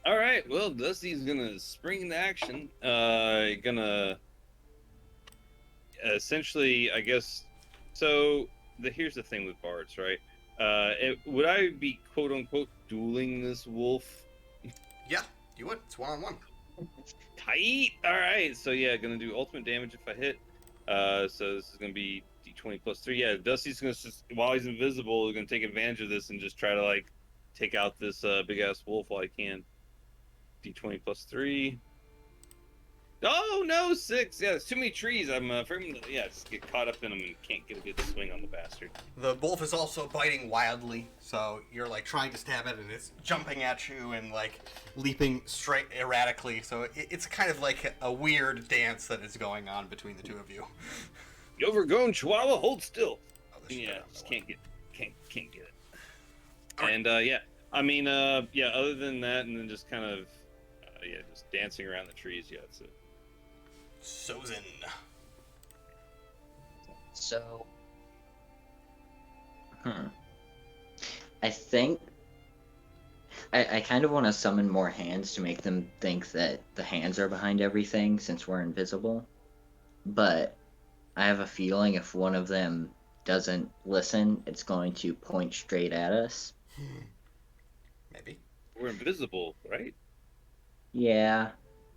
all right. Well, Dusty's gonna spring into action. Gonna essentially, I guess. So here's the thing with bards, right? Would I be quote unquote dueling this wolf? Yeah, you would. It's 1-on-1. Tight. All right. So yeah, gonna do ultimate damage if I hit. So this is gonna be d20 plus 3. Yeah, Dusty's gonna just, while he's invisible, he's gonna take advantage of this and just try to like take out this big ass wolf while I can. d20 plus 3. Oh no, 6. Yeah, there's too many trees. I'm afraid to, just get caught up in them and can't get a good swing on the bastard. The wolf is also biting wildly, so you're like trying to stab it and it's jumping at you and like leaping straight erratically. So it's kind of like a weird dance that is going on between the two of you. You overgrown chihuahua, hold still. Oh, this should Yeah, be just another can't get it. All right. And I mean, other than that, and then just kind of, just dancing around the trees. Yeah, that's it. Sozin. So, I think I kind of want to summon more hands to make them think that the hands are behind everything since we're invisible. But I have a feeling if one of them doesn't listen, it's going to point straight at us. Maybe. We're invisible, right? Yeah,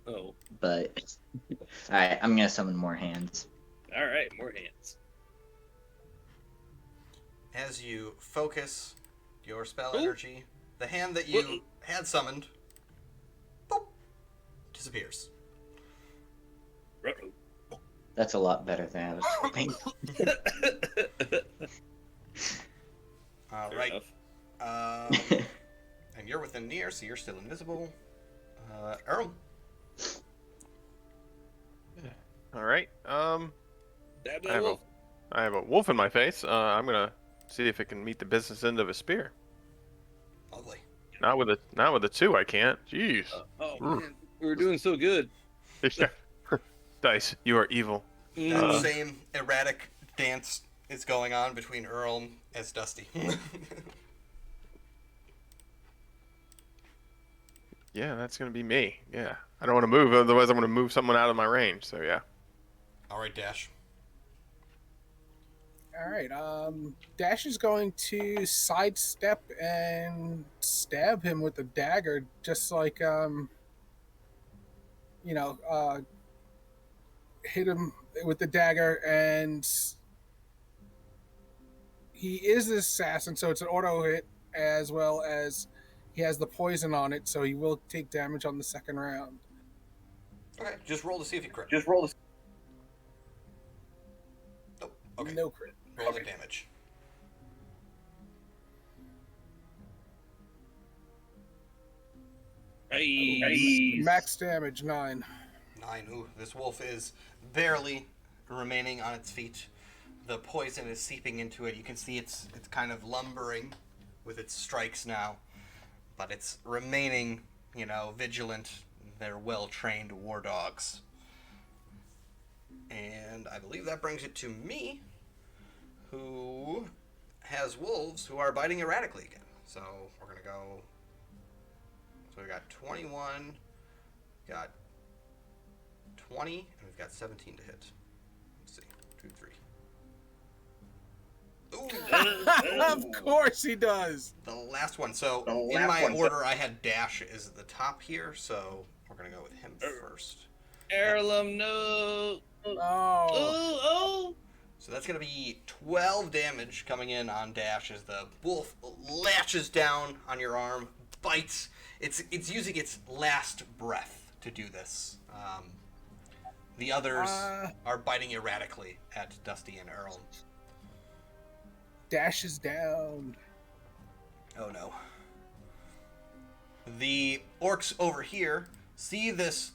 Oh, but alright, I'm gonna summon more hands. all right, more hands. As you focus your spell Ooh. energy, the hand that you had summoned, boop, disappears. Uh-oh. That's a lot better than I was hoping. All Fair right. enough. And you're within near, so you're still invisible. Earl. all right. Stab that wolf. I have a wolf in my face. I'm gonna see if it can meet the business end of a spear. Lovely. Not with a 2, I can't. Jeez. Oh man, we were doing so good. Dice, you are evil. That same erratic dance is going on between Earl as Dusty. Yeah, that's gonna be me. Yeah, I don't want to move, otherwise I'm gonna move someone out of my range. So yeah. All right, Dash. All right. Dash is going to sidestep and stab him with a dagger, just like you know, hit him with the dagger, and he is an assassin, so it's an auto hit as well as he has the poison on it, so he will take damage on the second round. Okay, just roll to see if you crit. Just roll the. Oh, okay. No crit. Roll the damage. Hey. Max damage 9. 9. Ooh, this wolf is barely remaining on its feet. The poison is seeping into it. You can see it's kind of lumbering with its strikes now, but it's remaining, vigilant. They're well-trained war dogs. And I believe that brings it to me, who has wolves who are biting erratically again. So we're going to go... So we got 21, got 20, and we've got 17 to hit. Let's see. 2, 3. Ooh! Of course he does. The last one. So in my order, I had Dash is at the top here, so we're going to go with him first. Heirloom, no. Oh. So that's going to be 12 damage coming in on Dash as the wolf latches down on your arm, bites. It's using its last breath to do this. The others are biting erratically at Dusty and Earl. Dash is down. Oh no. The orcs over here see this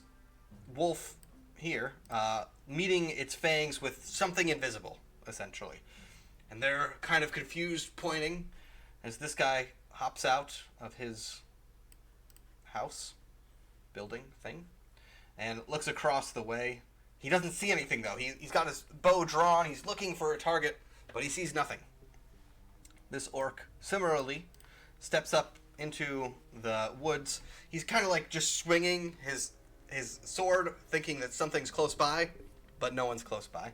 wolf here meeting its fangs with something invisible, essentially. And they're kind of confused, pointing as this guy hops out of his house, building thing, and looks across the way. He doesn't see anything, though. He's got his bow drawn. He's looking for a target, but he sees nothing. This orc, similarly, steps up into the woods. He's kind of like just swinging his sword, thinking that something's close by, but no one's close by.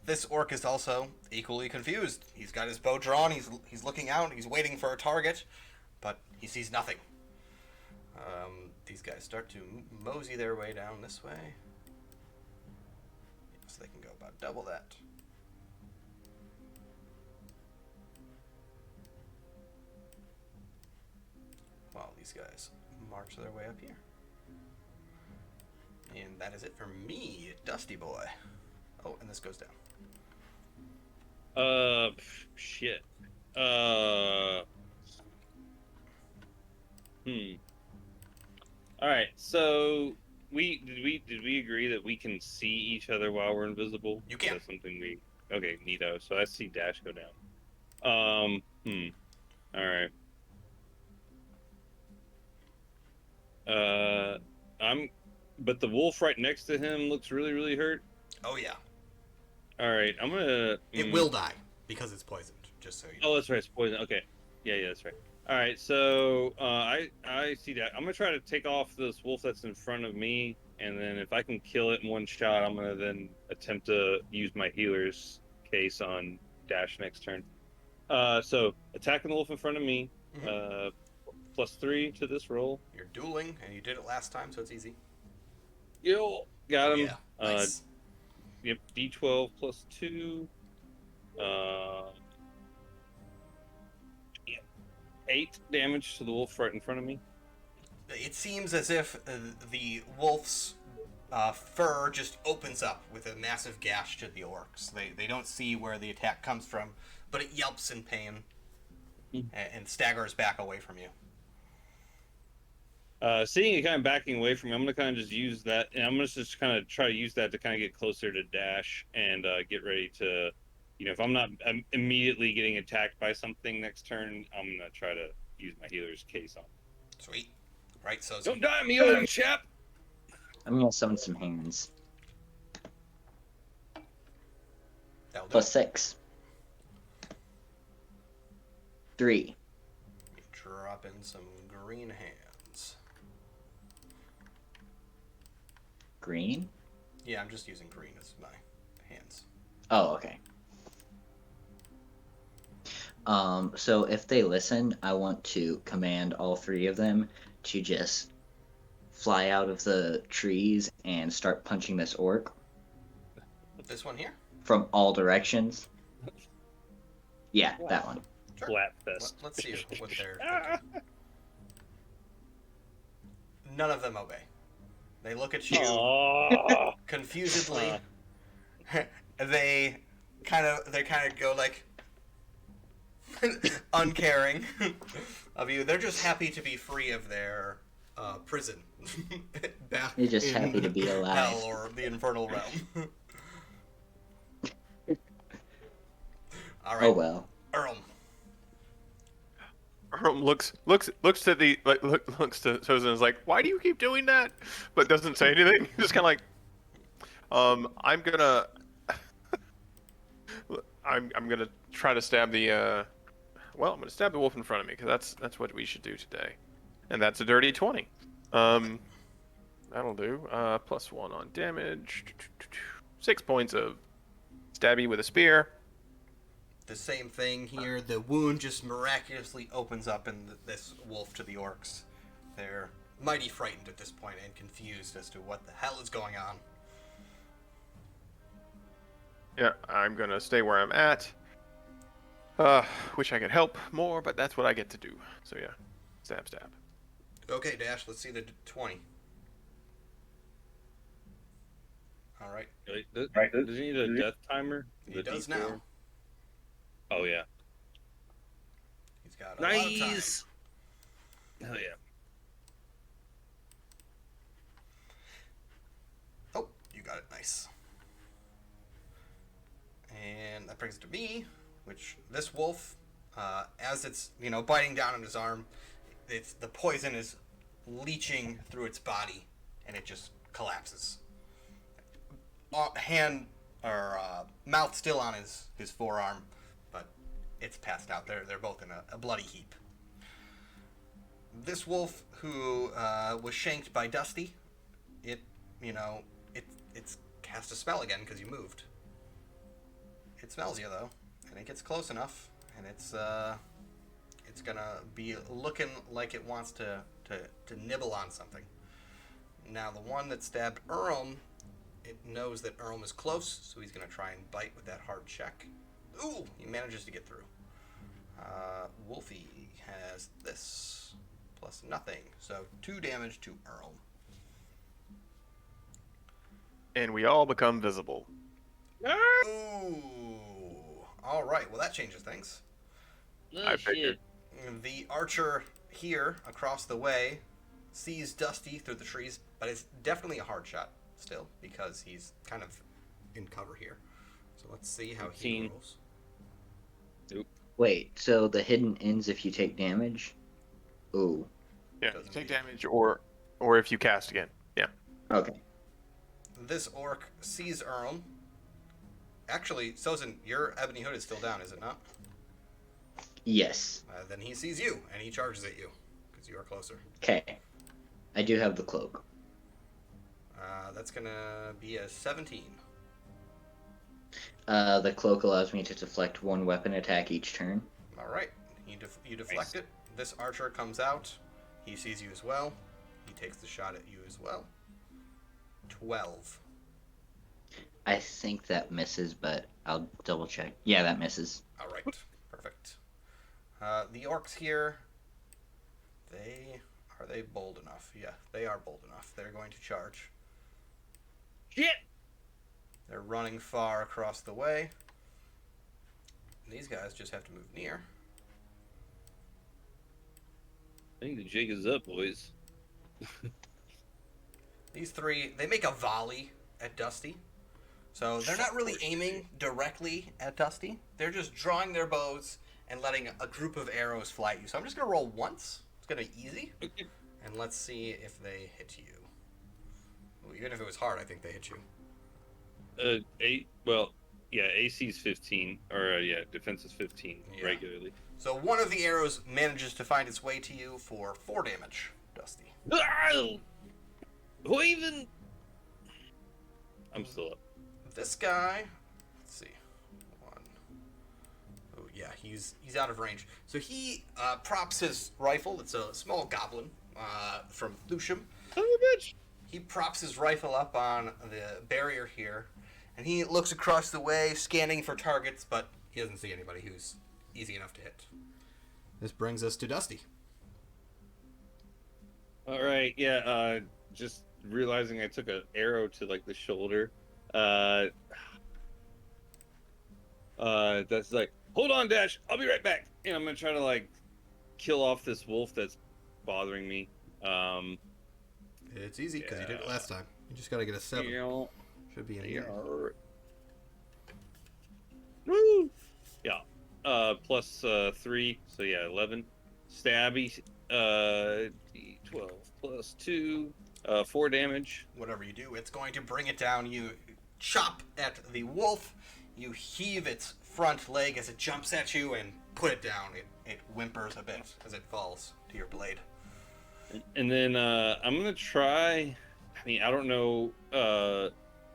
This orc is also equally confused. He's got his bow drawn. He's looking out. He's waiting for a target, but he sees nothing. These guys start to mosey their way down this way. So they can go about double that. While these guys march their way up here. And that is it for me, Dusty Boy. Oh, and this goes down. Shit. All right. So did we agree that we can see each other while we're invisible? You can. That's something we. Okay, neato. So I see Dash go down. All right. But the wolf right next to him looks really, really hurt. Oh yeah. All right, I'm gonna. It will die because it's poisoned. Just so you know. Oh, that's right. It's poison. Okay. Yeah, that's right. All right, so I see that. I'm gonna try to take off this wolf that's in front of me, and then if I can kill it in one shot, I'm gonna then attempt to use my healer's case on Dash next turn. So attacking the wolf in front of me, +3 to this roll. You're dueling, and you did it last time, so it's easy. Yo, got him. Yeah, nice. Yep, D12 +2. 8 damage to the wolf right in front of me. It seems as if the wolf's fur just opens up with a massive gash to the orcs. They don't see where the attack comes from, but it yelps in pain and staggers back away from you. Seeing it kind of backing away from me, I'm going to kind of just use that, and I'm going to just kind of try to use that to kind of get closer to Dash and get ready to, if I'm not immediately getting attacked by something next turn, I'm going to try to use my healer's case on. Sweet. Right, so... Don't die on me, young chap! I'm going to summon some hands. That'll do. +6. 3. Drop in some green hands. Green? Yeah, I'm just using green as my hands. Oh, okay. So if they listen, I want to command all three of them to just fly out of the trees and start punching this orc This one here? from all directions. Yeah, that one. Sure. Splatfest. Let's see what they're thinking. None of them obey. They look at you Aww. confusedly. They kind of go like uncaring of you. They're just happy to be free of their prison. Back They're just in happy to be alive. hell or the infernal realm. All right. Oh well. Earl. Looks to the looks to Sozin and is like, why do you keep doing that? But doesn't say anything. Just kind of like, I'm gonna I'm gonna try to stab the well, I'm gonna stab the wolf in front of me because that's what we should do today, and that's a dirty 20. That'll do. +1 on damage. 6 points of stabby with a spear. The same thing here. The wound just miraculously opens up in this wolf to the orcs. They're mighty frightened at this point and confused as to what the hell is going on. Yeah, I'm gonna stay where I'm at. Wish I could help more, but that's what I get to do. So yeah, stab. Okay, Dash, let's see the 20. All right. Does he need a death timer? He does now. Oh yeah. He's got a lot of time. Nice. Hell yeah. Oh, you got it. Nice. And that brings it to me, which this wolf, as it's, biting down on his arm, the poison is leaching through its body, and it just collapses. Hand or mouth still on his forearm, but it's passed out. They're both in a bloody heap. This wolf who was shanked by Dusty, it's cast a spell again because you moved. It smells you though, and it gets close enough, and it's gonna be looking like it wants to nibble on something. Now the one that stabbed Erlm, it knows that Erlm is close, so he's gonna try and bite with that hard check. Ooh, he manages to get through. Wolfie has this plus nothing, so 2 damage to Erlm. And we all become visible. Ooh. All right. Well, that changes things. I figured. The archer here across the way sees Dusty through the trees, but it's definitely a hard shot still because he's kind of in cover here. So let's see how he rolls. Wait, so the hidden ends if you take damage? Ooh. Yeah, you take damage or if you cast again. Yeah. Okay. This orc sees Erlm. Actually, Sozin, your Ebony Hood is still down, is it not? Yes. Then he sees you, and he charges at you, because you are closer. Okay. I do have the cloak. That's going to be a 17. The cloak allows me to deflect 1 weapon attack each turn. All right. You deflect it. This archer comes out. He sees you as well. He takes the shot at you as well. 12. I think that misses, but I'll double check. Yeah, that misses. All right. Perfect. The orcs here, are they bold enough? Yeah, they are bold enough. They're going to charge. Shit! They're running far across the way. These guys just have to move near. I think the jig is up, boys. These 3, they make a volley at Dusty. So they're not really aiming directly at Dusty. They're just drawing their bows and letting a group of arrows fly at you. So I'm just going to roll once. It's going to be easy. And let's see if they hit you. Well, even if it was hard, I think they hit you. AC's 15. Or, defense is 15 regularly. So one of the arrows manages to find its way to you for 4 damage, Dusty. Who even... I'm still up. This guy, let's see. 1. Oh, yeah, he's out of range. So he props his rifle. It's a small goblin from Lucium. Oh, bitch! He props his rifle up on the barrier here, and he looks across the way, scanning for targets, but he doesn't see anybody who's easy enough to hit. This brings us to Dusty. All right, yeah. Just realizing I took an arrow to like the shoulder. That's like, hold on, Dash. I'll be right back. And I'm gonna try to like kill off this wolf that's bothering me. It's easy because you did it last time. You just gotta get a 7. Yeah. Should be in here. Woo! Yeah. Plus 3, so yeah, 11. Stabby. D12 plus 2. 4 damage. Whatever you do, it's going to bring it down. You chop at the wolf. You heave its front leg as it jumps at you and put it down. It whimpers a bit as it falls to your blade. And then I'm gonna try. I mean, I don't know.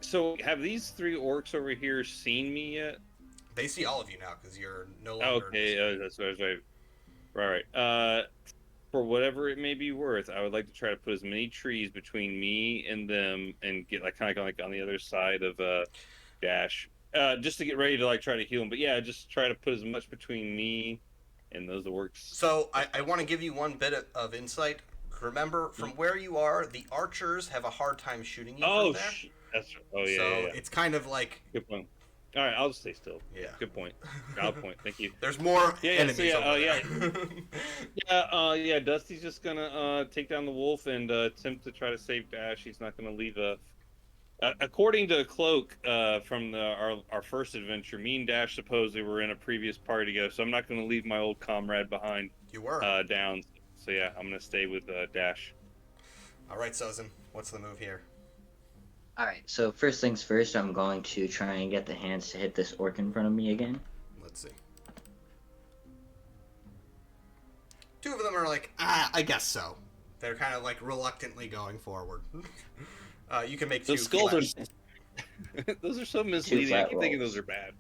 So have these 3 orcs over here seen me yet? They see all of you now because you're no longer. Okay, that's what I was right. Right. For whatever it may be worth, I would like to try to put as many trees between me and them, and get like kind of like on the other side of Dash, just to get ready to like try to heal him. But yeah, just try to put as much between me and those orcs. So I want to give you one bit of insight. Remember, from where you are, the archers have a hard time shooting you from there. That's oh yeah. So yeah. it's kind of like. Good point. All right, I'll just stay still. Yeah. Good point. Valid point. Thank you. There's more enemies over there. Yeah. Dusty's just gonna take down the wolf and attempt to try to save Dash. He's not gonna leave a. According to Cloak from our first adventure, me and Dash supposedly were in a previous party together, so I'm not gonna leave my old comrade behind. You were down. So yeah, I'm gonna stay with Dash. All right, Sozin, what's the move here? Alright, so first things first, I'm going to try and get the hands to hit this orc in front of me again. Let's see. 2 of them are like, I guess so. They're kind of like reluctantly going forward. You can make 2 Those skulls flat. are. Those are so misleading. I keep thinking those are bad.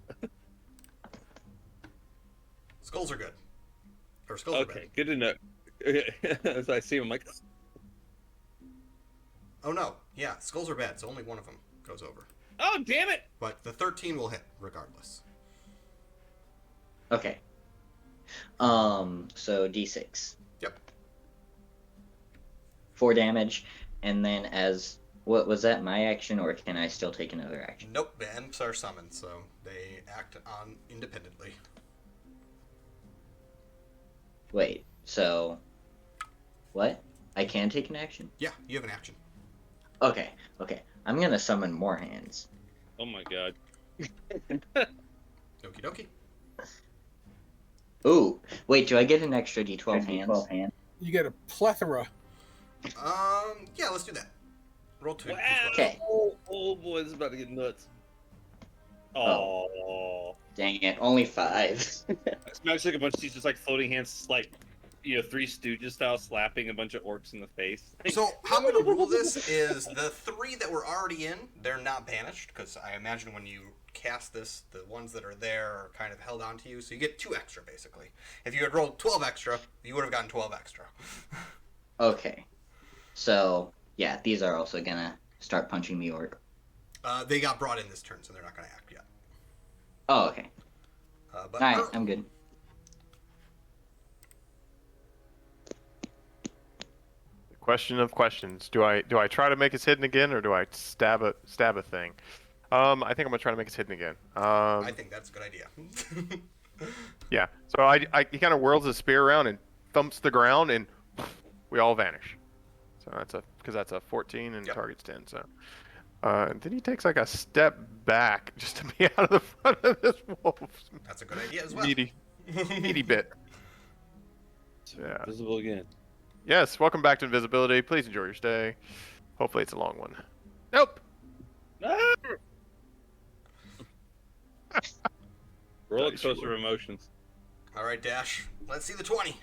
Skulls are good. Or skulls are bad. Okay, good to know. As I see them, I'm like. Oh no, yeah, skulls are bad, so only one of them goes over. Oh, damn it! But the 13 will hit, regardless. Okay. So D6. Yep. 4 damage, and then as... What was that, my action, or can I still take another action? Nope, the imps are summoned, so they act on independently. Wait, so... What? I can take an action? Yeah, you have an action. Okay. I'm gonna summon more hands. Oh my god. Okie dokie. Ooh, wait, do I get an extra D12 hands? You get a plethora. Yeah, let's do that. Roll 2. Wow. Okay. Oh boy, this is about to get nuts. Oh. Dang it, only 5. Imagine like a bunch of these just like floating hands, like, Three Stooges style, slapping a bunch of orcs in the face. So how I'm going to rule this is the 3 that were already in, they're not banished, because I imagine when you cast this, the ones that are there are kind of held onto you, so you get 2 extra, basically. If you had rolled 12 extra, you would have gotten 12 extra. Okay. So, yeah, these are also gonna start punching the orc. They got brought in this turn, so they're not going to act yet. Oh, okay. But Alright, I'm good. Question of questions: Do I try to make us hidden again, or do I stab a thing? I think I'm gonna try to make us hidden again. I think that's a good idea. Yeah. So he kind of whirls his spear around and thumps the ground, and we all vanish. So that's a 14 and target's 10. So and then he takes like a step back just to be out of the front of this wolf. That's a good idea as well. Meaty bit. Yeah. Visible again. Yes, welcome back to Invisibility. Please enjoy your stay. Hopefully it's a long one. Nope. Roller coaster of emotions. All right, Dash. Let's see the 20.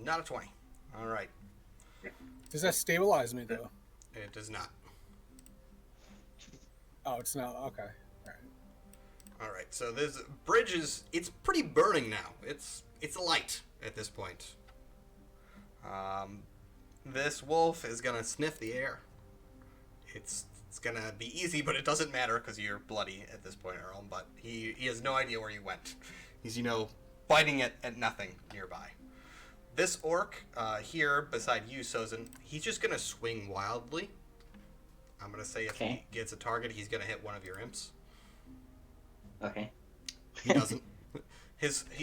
Not a 20. All right. Does that stabilize me, though? It does not. Oh, it's not. Okay. All right. So this bridge it's pretty burning now. It's light at this point. This wolf is gonna sniff the air. It's gonna be easy, but it doesn't matter because you're bloody at this point, Earl. But he has no idea where you went. He's biting at nothing nearby. This orc here beside you, Sozin, he's just gonna swing wildly. I'm gonna say if he gets a target, he's gonna hit one of your imps. Okay. He doesn't.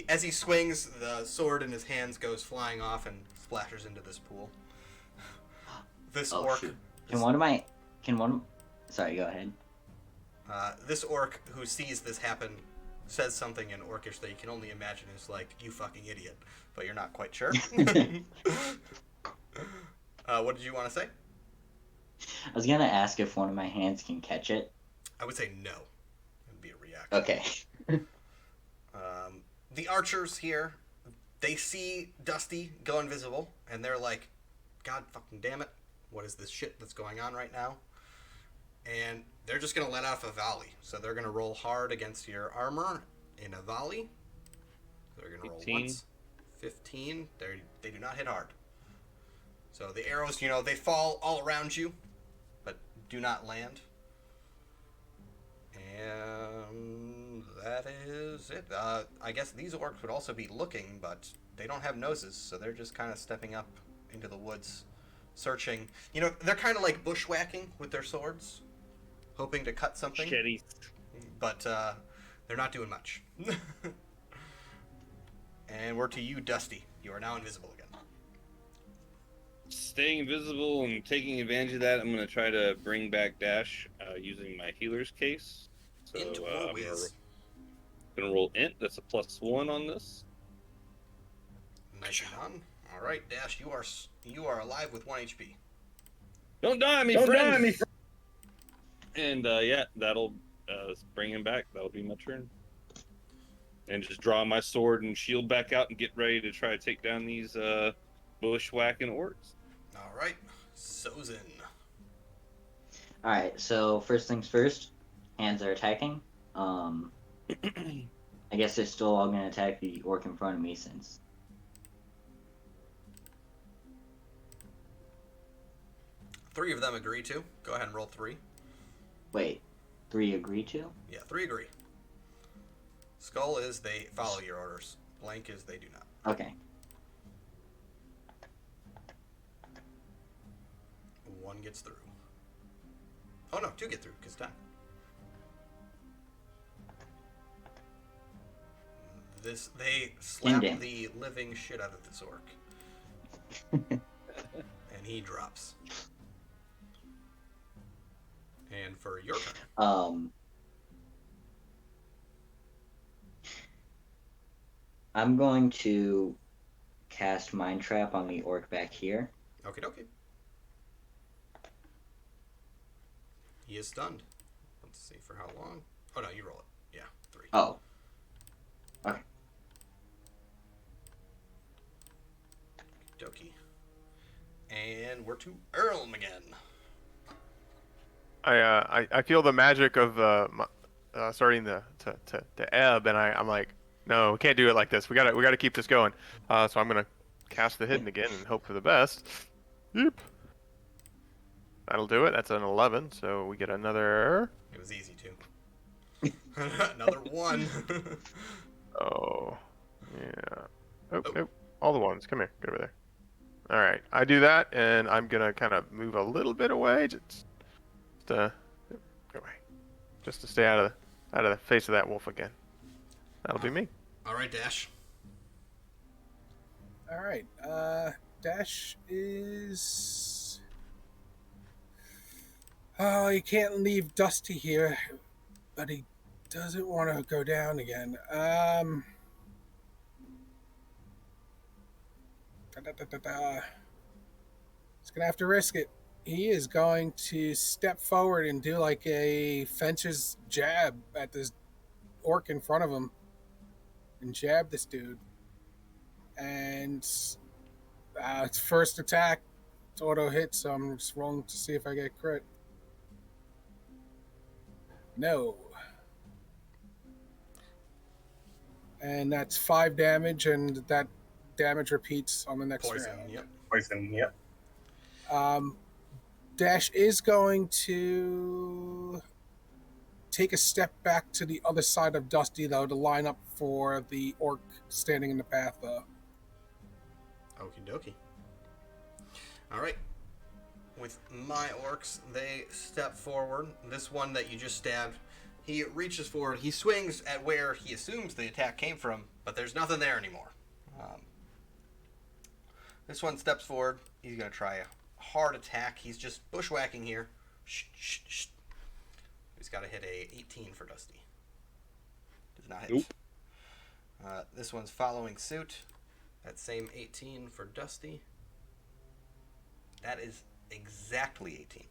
As he swings, the sword in his hands goes flying off and splashes into this pool. This orc. Shoot. Sorry, go ahead. This orc who sees this happen says something in Orcish that you can only imagine is like, "You fucking idiot," but you're not quite sure. What did you want to say? I was gonna ask if one of my hands can catch it. I would say no. It'd be a reaction. Okay. The archers here, they see Dusty go invisible, and they're like, "God fucking damn it. What is this shit that's going on right now?" And they're just going to let off a volley. So they're going to roll hard against your armor in a volley. They're going to roll 15. once. 15. They do not hit hard. So the arrows, they fall all around you, but do not land. And that is it. I guess these orcs would also be looking, but they don't have noses, so they're just kind of stepping up into the woods, searching. They're kind of like bushwhacking with their swords, hoping to cut something. Shitty. But they're not doing much. And we're to you, Dusty. You are now invisible again. Staying invisible and taking advantage of that, I'm going to try to bring back Dash using my healer's case. So Into I'm whiz. going to roll int. That's a +1 on this. Nicely done. All right, Dash, you are alive with 1 HP. Don't die on me, friend! And yeah, that'll bring him back. That'll be my turn. And just draw my sword and shield back out and get ready to try to take down these bushwhacking orcs. All right, Sozin. Alright, so first things first, hands are attacking. I guess they're still all gonna attack the orc in front of me since... Three of them agree to. Go ahead and roll 3. Wait, 3 agree to? Yeah, 3 agree. Skull is they follow your orders. Blank is they do not. Okay. 1 gets through. Oh no, 2 get through, because time. They slap Damn. the living shit out of this orc. And he drops. And for your turn. I'm going to cast Mind Trap on the orc back here. Okie dokie. He is stunned. Let's see for how long. Oh no, you roll it. Yeah, 3. Oh. Okay. Dokie. And we're to Earlm again. I feel the magic of starting to ebb, and I'm like, no, we can't do it like this. We gotta keep this going. So I'm gonna cast the hidden again and hope for the best. Yep. That'll do it. That's an 11, so we get another. It was easy too. Another 1. Oh, yeah. Oh, nope. All the ones. Come here. Get over there. All right. I do that, and I'm gonna kind of move a little bit away, just go away, just to stay out of the face of that wolf again. That'll be me. All right, Dash. All right. Dash is. Oh, he can't leave Dusty here, but he doesn't want to go down again. He's gonna have to risk it. He is going to step forward and do like a fencer's jab at this orc in front of him, and jab this dude. And it's first attack. It's auto hit, so I'm just rolling to see if I get crit. No. And that's 5 damage, and that damage repeats on the next Poison. round. Yep. Poison, yep. Dash is going to take a step back to the other side of Dusty, though, to line up for the orc standing in the path, though. Okie dokie. All right. With my orcs, they step forward. This one that you just stabbed, he reaches forward. He swings at where he assumes the attack came from, but there's nothing there anymore. This one steps forward. He's going to try a hard attack. He's just bushwhacking here. Shh, shh, shh. He's got to hit a 18 for Dusty. Does not hit. Nope. This one's following suit. That same 18 for Dusty. That is exactly 18.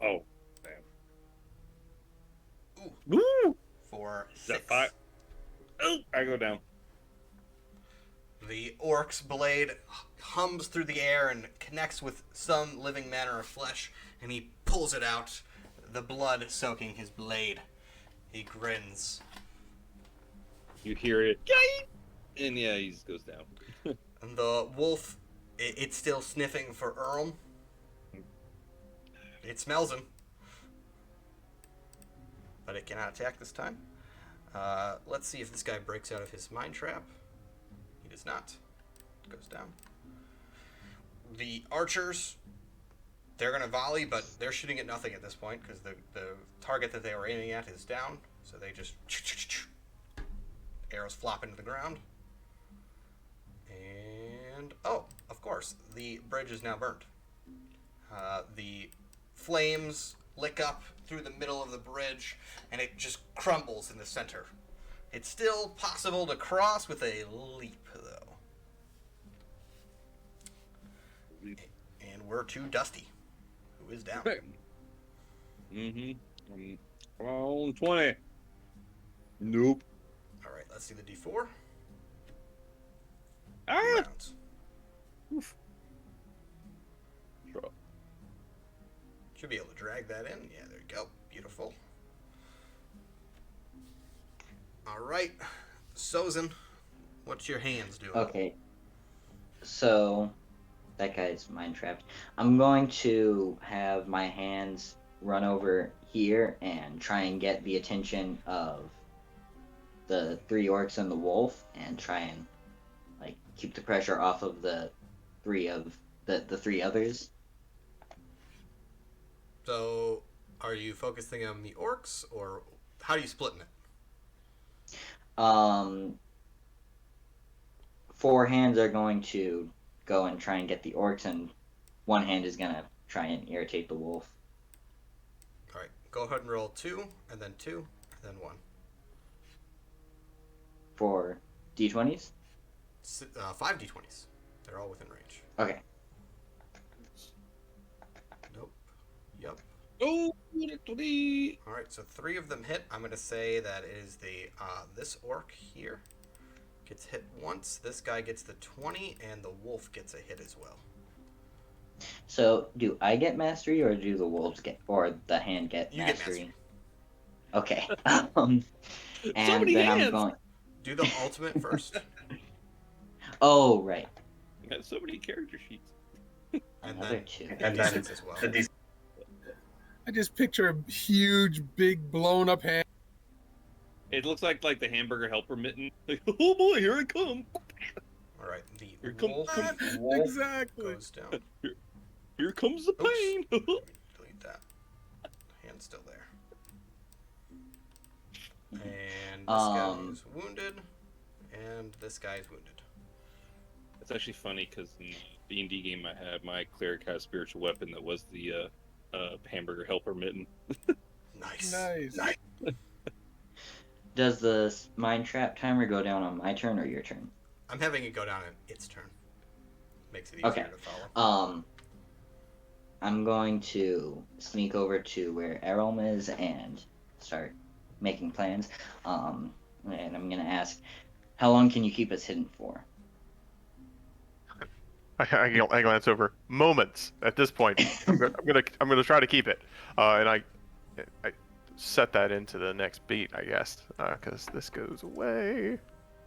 Oh, damn. Ooh. Woo! For Is that 6. 5? Oh, I go down. The orc's blade hums through the air and connects with some living matter of flesh, and he pulls it out, the blood soaking his blade. He grins. You hear it, yay! And yeah, he just goes down. And the wolf, it's still sniffing for Earl. It smells him. But it cannot attack this time. Let's see if this guy breaks out of his mind trap. He does not. It goes down. The archers, they're going to volley, but they're shooting at nothing at this point because the target that they were aiming at is down. So they just... Arrows flop into the ground. And... oh, of course. The bridge is now burned. The flames lick up through the middle of the bridge, and it just crumbles in the center. It's still possible to cross with a leap, though. And we're to Dusty, who is down. Mm-hmm. Come on, 20. Nope. All right, let's see the D4. Ah! Rounds. Oof. Sure. Should be able to drag that in. Yeah, there you go. Beautiful. All right, Sozin, what's your hands doing? Okay. So, that guy's mind trapped. I'm going to have my hands run over here and try and get the attention of the 3 orcs and the wolf and try and like keep the pressure off of the 3 others. So, are you focusing on the orcs, or how are you splitting it? 4 hands are going to go and try and get the orcs, and 1 hand is gonna try and irritate the wolf. All right, go ahead and roll 2, and then 2, and then 1. For d20s? 5 d20s. They're all within range. Okay. Nope. Yup. Oh, 20. All right, so 3 of them hit. I'm gonna say that is the this orc here gets hit once. This guy gets the 20, and the wolf gets a hit as well. So, do I get mastery, or do the wolves get, or the hand get You get mastery? mastery. Okay. And many then hands. I'm going. Do the ultimate first, Oh, right. I got so many character sheets. and Another then 2. And d6 then as well. the D6. I just picture a huge, big, blown up hand. It looks like the hamburger helper mitten. Like, oh boy, here I come. All right, the Here come- wolf Exactly. goes down. Here comes the Oops. pain. Delete that. Hand's still there. And this guy is wounded, and this guy is wounded. It's actually funny because in the D&D game I had, my cleric had a spiritual weapon that was the hamburger helper mitten. Nice. Nice. Does the mind trap timer go down on my turn or your turn? I'm having it go down in its turn. Makes it easier Okay. to follow. I'm going to sneak over to where Errolm is and start making plans. And I'm gonna ask, how long can you keep us hidden for? I glance over. Moments at this point. I'm gonna try to keep it. And set that into the next beat, I guess, because this goes away.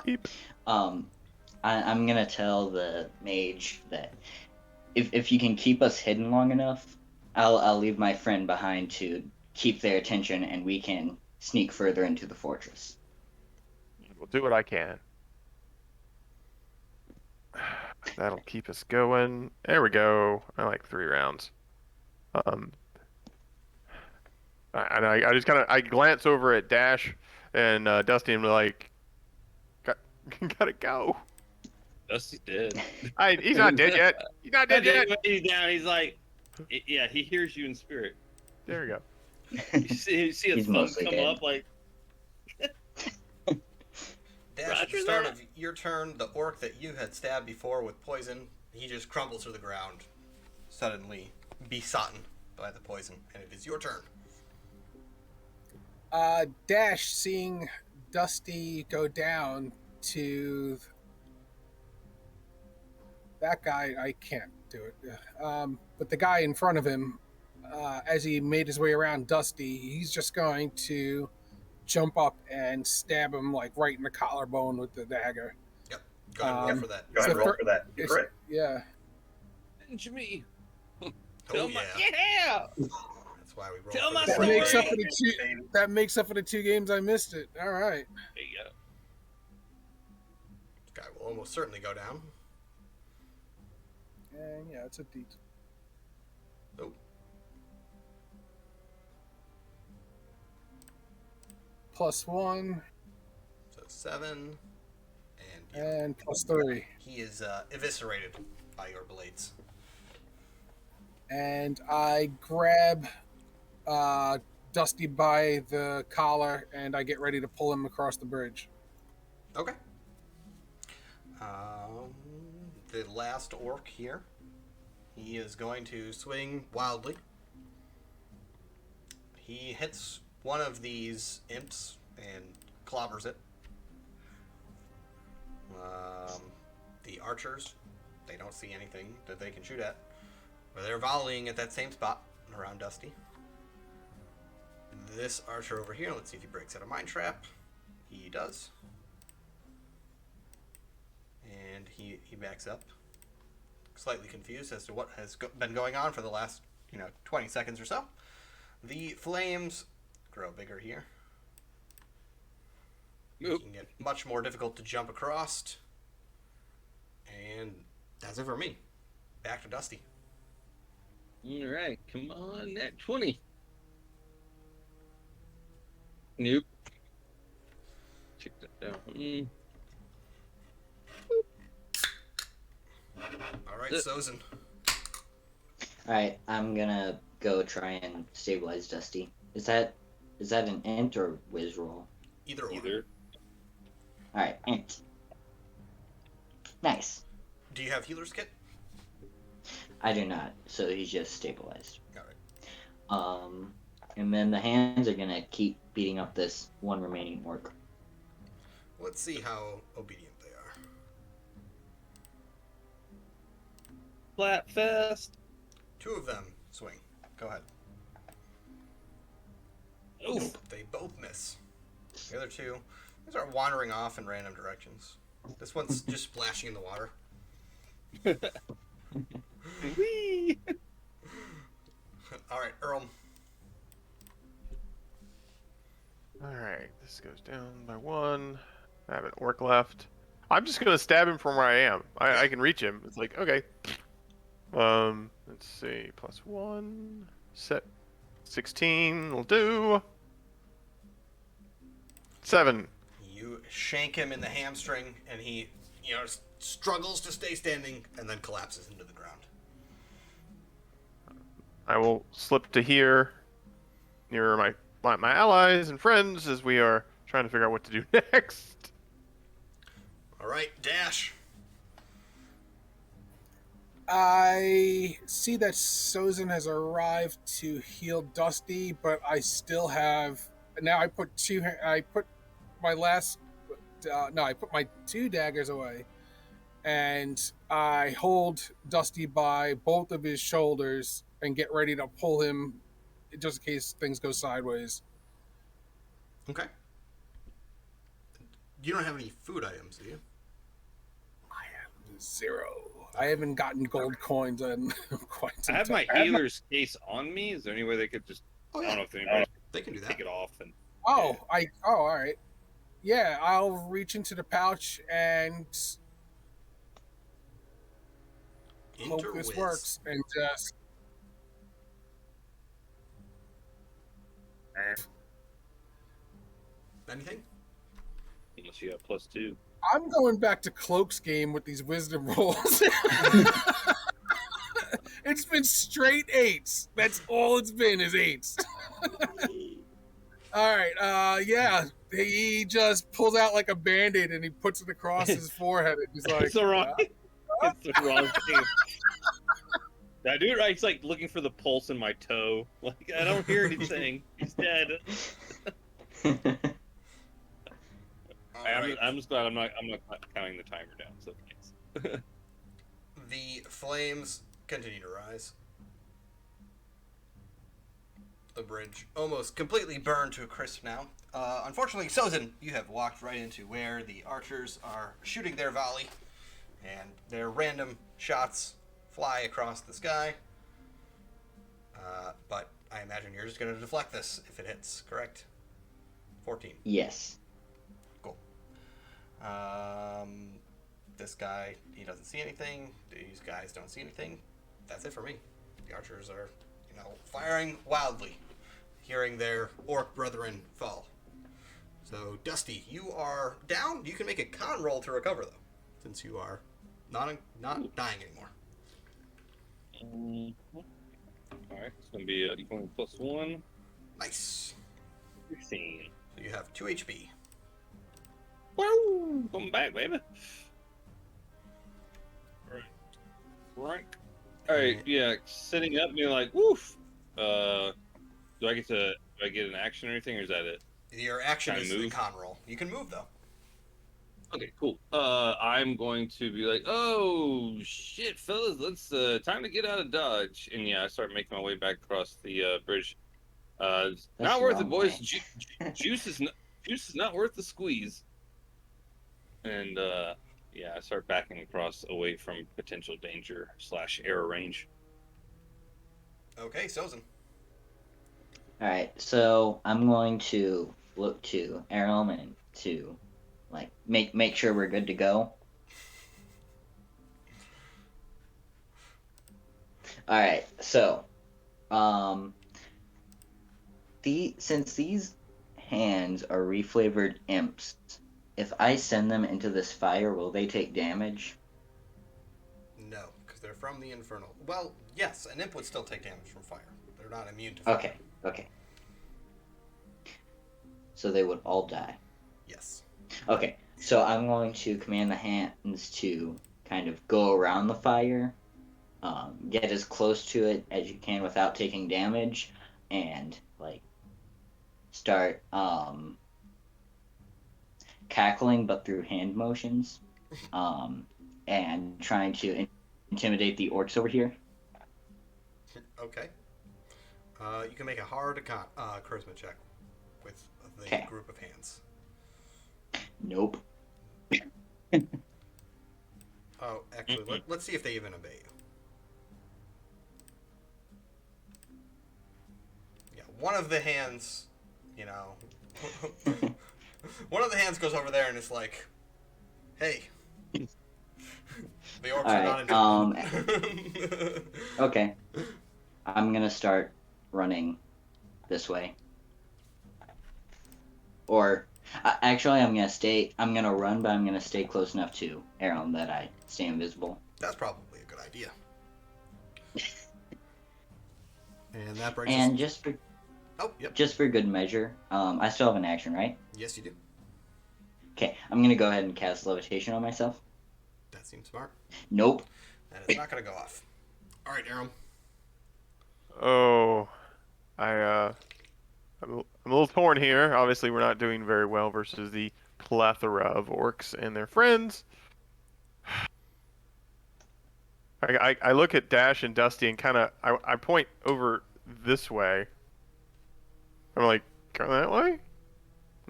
Beep. I'm gonna tell the mage that if you can keep us hidden long enough, I'll leave my friend behind to keep their attention, and we can sneak further into the fortress. We'll do what I can. That'll keep us going. There we go. I like 3 rounds. And I just kind of I glance over at Dash and Dusty and be like, gotta go. Dusty's dead. He's not dead yet. He's not dead yet. He's down. He's like, yeah, he hears you in spirit. There we go. You see his He's thumb mostly come dead. up like. Dash, at the start of your turn, the orc that you had stabbed before with poison, he just crumbles to the ground, suddenly besotten by the poison, and it is your turn. Dash, seeing Dusty go down to that guy, I can't do it. But the guy in front of him, as he made his way around Dusty, he's just going to jump up and stab him like right in the collarbone with the dagger. Yep. Go ahead and roll for that. Go ahead and roll for that. Crit. Yeah. Jimmy. Oh, Yeah. That's why we roll Tell for my the That makes story. up for the that makes up for the 2 games I missed it. All right. There you go. This guy will almost certainly go down. And yeah, it's a D. Oh. +1 So 7. And and +3. he is eviscerated by your blades. And I grab Dusty by the collar and I get ready to pull him across the bridge. Okay. The last orc here. He is going to swing wildly. He hits one of these imps and clobbers it. The archers, they don't see anything that they can shoot at. But they're volleying at that same spot around Dusty. This archer over here, let's see if he breaks out a mine trap. He does. And he backs up. Slightly confused as to what has been going on for the last, 20 seconds or so. The flames grow bigger here. Nope. Making it much more difficult to jump across. And that's it for me. Back to Dusty. All right, come on, that 20. Nope. Check that down. All right, Sozin. Alright, I'm gonna go try and stabilize Dusty. Is that an int or whiz roll? Either or. Either. Alright, int. Nice. Do you have healer's kit? I do not, so he's just stabilized. All right. And then the hands are gonna keep beating up this one remaining orc. Let's see how obedient they are. Flatfest. 2 of them swing. Go ahead. Oof. They both miss. The other 2, they start wandering off in random directions. This one's just splashing in the water. Whee! All right, Earl. Alright, this goes down by 1. I have an orc left. I'm just gonna stab him from where I am. I can reach him. It's like, okay. Let's see. +1. Set 16 will do. 7. You shank him in the hamstring, and he, struggles to stay standing, and then collapses into the ground. I will slip to here, near my allies and friends, as we are trying to figure out what to do next. All right, Dash. I see that Sozin has arrived to heal Dusty, but I still have. Now I put my 2 daggers away, and I hold Dusty by both of his shoulders and get ready to pull him, just in case things go sideways. Okay. You don't have any food items, do you? I have 0. I haven't gotten gold coins in quite I some have time. my healer's case on me. Is there any way they could just? Oh I yeah, don't know if anybody they can do could that. take it off and. Oh, all right. Yeah, I'll reach into the pouch and hope this Interwiz. works and just Anything? Unless you have +2. I'm going back to Cloak's game with these wisdom rolls. It's been straight 8s. That's all it's been is 8s. All right. Yeah. He just pulls out like a band-aid and he puts it across his forehead and he's like, It's the wrong. It's the wrong thing. That dude, right? He's like looking for the pulse in my toe. Like I don't hear anything. He's dead. All right. I'm just glad I'm not counting the timer down. So thanks. The flames continue to rise. The bridge almost completely burned to a crisp now. Unfortunately, Sozin, you have walked right into where the archers are shooting their volley, and their random shots fly across the sky. But I imagine you're just going to deflect this if it hits, correct? 14. Yes. Cool. This guy, he doesn't see anything. These guys don't see anything. That's it for me. The archers are, firing wildly, hearing their orc brethren fall. So, Dusty, you are down. You can make a con roll to recover, though, since you are not dying anymore. Alright, it's gonna be equaling +1. Nice. 16. So you have 2 HP. Woo! Come back, baby. Right. Alright, yeah, sitting up, being like, woof. Do I get an action or anything, or is that it? Your action Can I is the move? con roll. You can move, though. Okay, cool. I'm going to be like, oh shit, fellas, let's time to get out of Dodge, and yeah, I start making my way back across the bridge. Not the worth it, wrong boys. way. Juice is not worth the squeeze. And yeah, I start backing across away from potential danger / error range. Okay, Sozin. All right, so I'm going to look to Aram and to make sure we're good to go. All right, so since these hands are reflavored imps, if I send them into this fire, will they take damage? No, because they're from the infernal. Well, yes, an imp would still take damage from fire. They're not immune to fire. Okay. So they would all die. Yes. Okay, so I'm going to command the hands to kind of go around the fire, get as close to it as you can without taking damage, and start cackling but through hand motions, and trying to intimidate the orcs over here. Okay. You can make a hard charisma check with the Okay. group of hands. Nope. Oh, actually, let's see if they even obey you. Yeah, one of the hands, one of the hands goes over there and it's like, hey. The orcs are not interested. Okay. I'm gonna start running this way. Or, actually, I'm gonna run, but I'm gonna stay close enough to Aaron that I stay invisible. That's probably a good idea. And that brings And us... just for Oh, yep. just for good measure, I still have an action, right? Yes, you do. Okay, I'm gonna go ahead and cast levitation on myself. That seems smart. Nope. That is not going to go off. All right, Aram. Oh, I'm a little torn here. Obviously, we're not doing very well versus the plethora of orcs and their friends. I look at Dash and Dusty and kind of I point over this way. I'm like, go that way?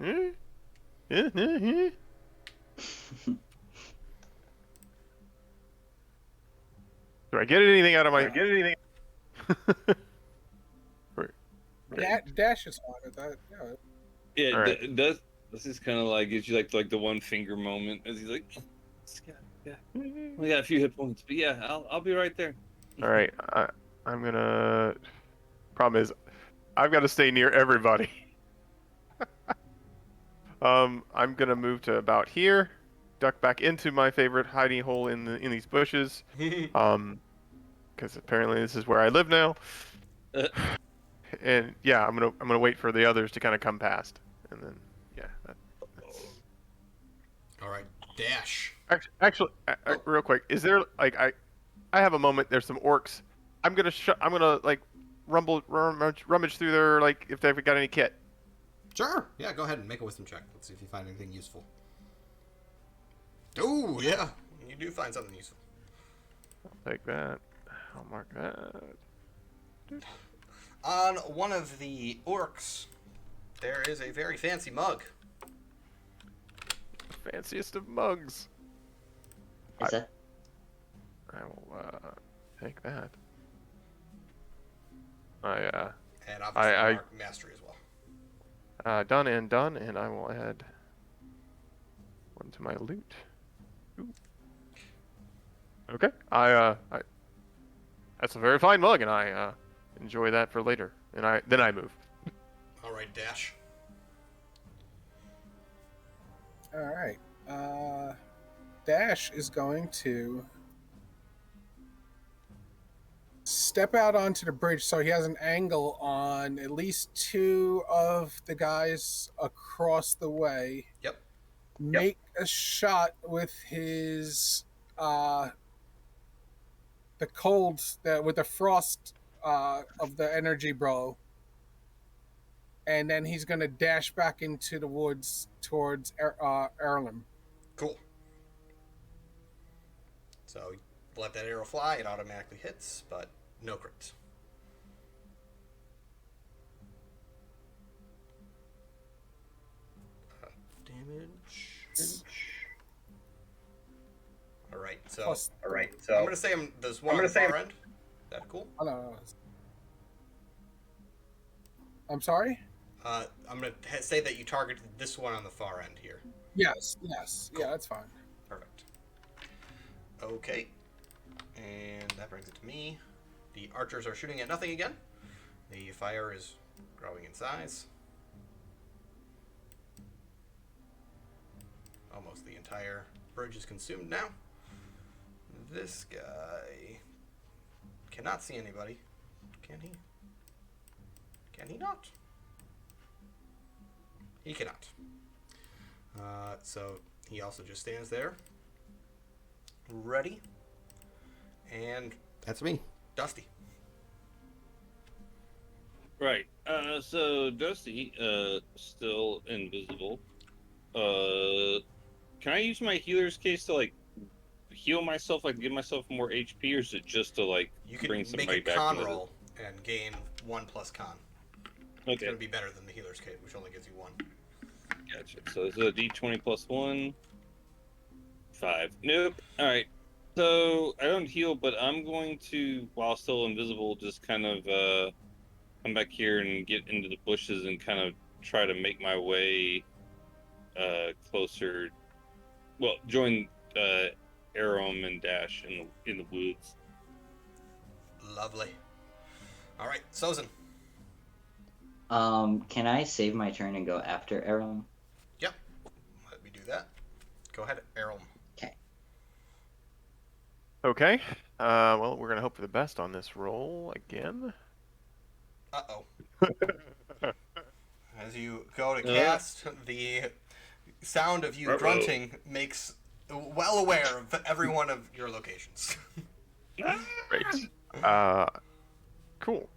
Eh? Eh, eh, eh. Do I get anything out of my? Get anything? Dash is fine with that. Yeah. Yeah, All right. this is kind of like gives you like the one finger moment as he's like, yeah, we got a few hit points, but yeah, I'll be right there. All right. I'm gonna. Problem is, I've got to stay near everybody. I'm gonna move to about here, duck back into my favorite hiding hole in these bushes. Because apparently this is where I live now. And yeah, I'm gonna wait for the others to kind of come past, and then yeah. That's... All right, dash. Actually, real quick, is there like I have a moment. There's some orcs. I'm gonna like rummage through there, like if they've got any kit. Sure. Yeah, go ahead and make a wisdom check. Let's see if you find anything useful. Oh, yeah. You do find something useful. I'll take that. I'll mark that. On one of the orcs, there is a very fancy mug. The fanciest of mugs. Is that? I will take that. And obviously mark mastery as well. Done, and I will add one to my loot. Ooh. Okay, that's a very fine mug, and I enjoy that for later. And then I move. All right, dash. All right. Dash is going to step out onto the bridge so he has an angle on at least two of the guys across the way. Yep. Make a shot with his the cold with the frost of the energy blow, and then he's gonna dash back into the woods towards Erlem. Cool. So let that arrow fly. It automatically hits, but no crits. Damage. All right. So I'm gonna say there's one on the far end. Is that cool? Oh, no. I'm sorry? I'm gonna say that you targeted this one on the far end here. Yes. Cool. Yeah, that's fine. Perfect. Okay. And that brings it to me. The archers are shooting at nothing again. The fire is growing in size. Almost the entire bridge is consumed now. This guy cannot see anybody. Can he? Can he not? He cannot. So he also just stands there, ready. And that's me, Dusty. Right. So Dusty, still invisible. Can I use my healer's case to like heal myself, like give myself more HP, or is it just to like You can bring make somebody a back? con roll and gain 1+ con. Okay. It's gonna be better than the healer's kit, which only gives you 1. Gotcha. So it's a D20 plus 1. 5. Nope. All right. So I don't heal, but I'm going to, while still invisible, just kind of come back here and get into the bushes and kind of try to make my way closer. Well, join Aram and Dash in the woods. Lovely. All right, Sozin. Can I save my turn and go after Errol? Yep. Let me do that. Go ahead, Errol. Okay. Okay. Well, we're gonna hope for the best on this roll again. Uh-oh. As you go to cast, the sound of you grunting makes well aware of every one of your locations. Great. Cool.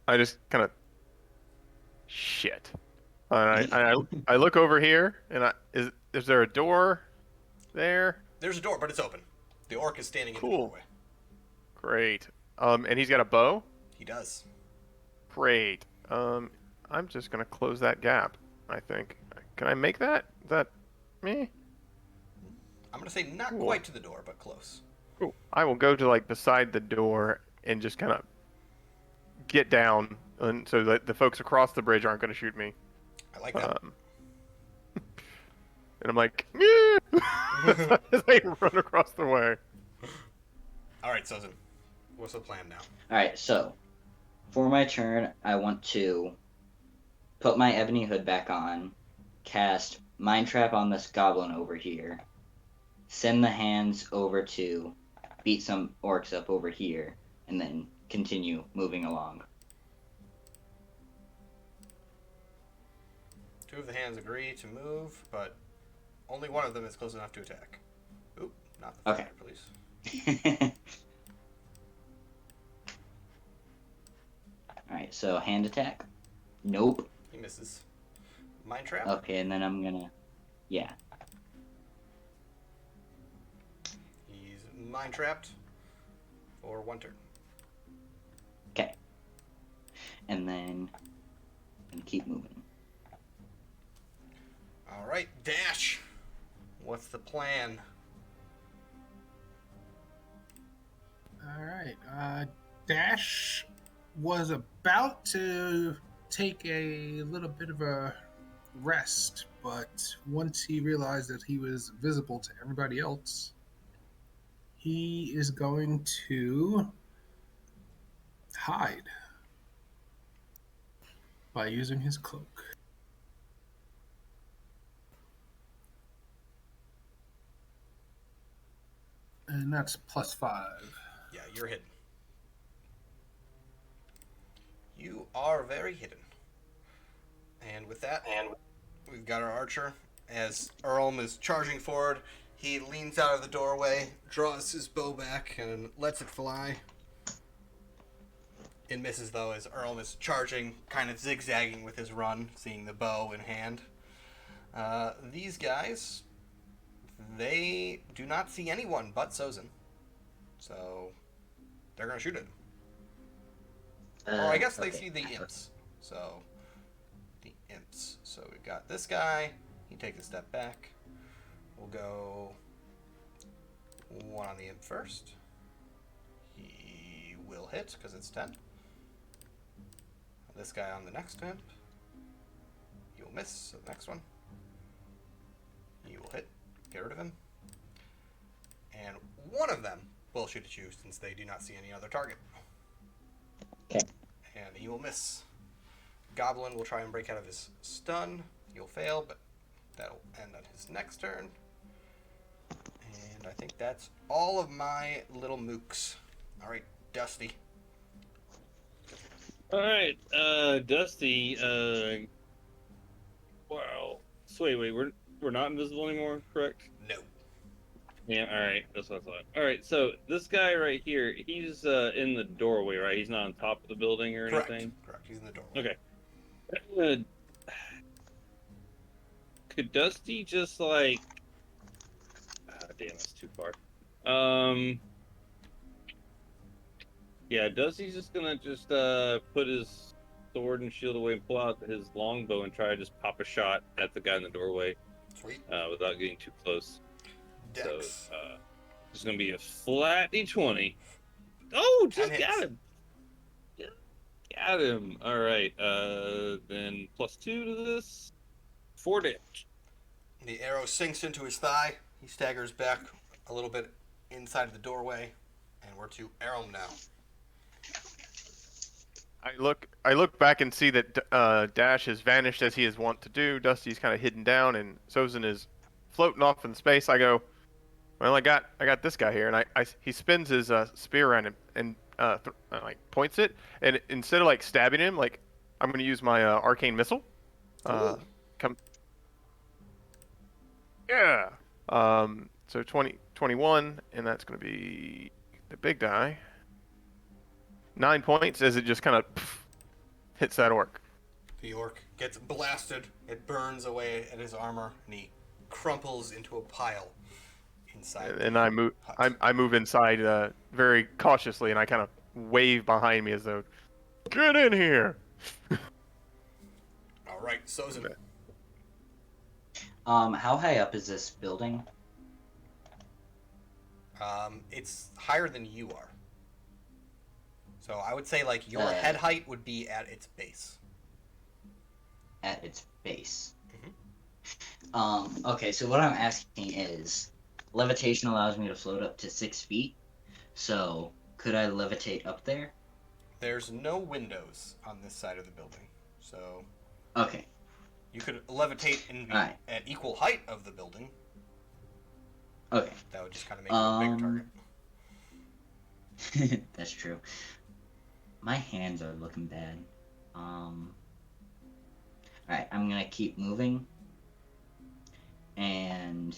I just kind of shit. I look over here, and is there a door there? There's a door, but it's open. The orc is standing in the doorway. Great. And he's got a bow? He does. Great. I'm just gonna close that gap, I think, Can I make that? Is that me? I'm gonna say not Cool. quite to the door, but close. Cool. I will go to like beside the door and just kind of get down, and so that the folks across the bridge aren't going to shoot me. I like that. And I'm like, yeah! As I run across the way. All right, Sozin. What's the plan now? Alright, so for my turn, I want to put my ebony hood back on, cast Mind Trap on this goblin over here, send the hands over to beat some orcs up over here, and then continue moving along. Two of the hands agree to move, but only one of them is close enough to attack. Oop, not the Okay. fire, please. Alright, so hand attack. Nope. He misses. Mind trap? Okay, and then I'm gonna... Yeah. He's mind trapped for 1 turn. Okay. And then... and keep moving. All right, Dash. What's the plan? All right. Dash was about to take a little bit of a rest, but once he realized that he was visible to everybody else, he is going to hide by using his cloak. And that's +5. Yeah, you're hidden. You are very hidden. And with that, we've got our archer. As Earlm is charging forward, he leans out of the doorway, draws his bow back, and lets it fly. It misses, though, as Earlm is charging, kind of zigzagging with his run, seeing the bow in hand. These guys, they do not see anyone but Sozin. So, they're going to shoot at him. Or I guess they okay. see the imps. So, the imps. So we've got this guy. He takes a step back. We'll go 1 on the imp first. He will hit because it's 10. This guy on the next imp. He will miss. So the next one. He will hit. Get rid of him. And one of them will shoot at you since they do not see any other target. Okay. And he will miss. Goblin will try and break out of his stun. He'll fail, but that'll end on his next turn. And I think that's all of my little mooks. Alright, Dusty. Alright, Dusty, wow. So wait, we're not invisible anymore, correct? No. Yeah, alright, that's what I thought. Alright, so this guy right here, he's in the doorway, right? He's not on top of the building or Correct. anything? Correct. He's in the doorway. Okay. Could Dusty just like... damn, that's too far. Yeah, Dusty's just gonna put his sword and shield away and pull out his longbow and try to just pop a shot at the guy in the doorway. Sweet. Without getting too close. Dex. So, it's gonna be a flat D20. Oh, just That got hits. him. Yeah, got him. All right. Then +2 to this. 4 damage. The arrow sinks into his thigh. He staggers back a little bit inside of the doorway. And we're to Aram now. I look back and see that Dash has vanished as he is wont to do. Dusty's kind of hidden down, and Sozin is floating off in space. I go, well, I got this guy here, and he spins his spear around and like points it, and instead of like stabbing him, like I'm gonna use my arcane missile. Cool. Come. Yeah. So 21, and that's gonna be the big die. 9 points as it just kind of hits that orc. The orc gets blasted. It burns away at his armor, and he crumples into a pile inside. And I move. hut. I move inside very cautiously, and I kind of wave behind me as though, "Get in here!" All right, Sozin. How high up is this building? It's higher than you are. So I would say like your Uh, head height would be at its base. At its base. Mm-hmm. Okay, so what I'm asking is, levitation allows me to float up to 6 feet. So could I levitate up there? There's no windows on this side of the building, so Okay. you could levitate and be Alright. at equal height of the building. Okay. That would just kind of make you a bigger target. That's true. My hands are looking bad. Alright, I'm gonna keep moving and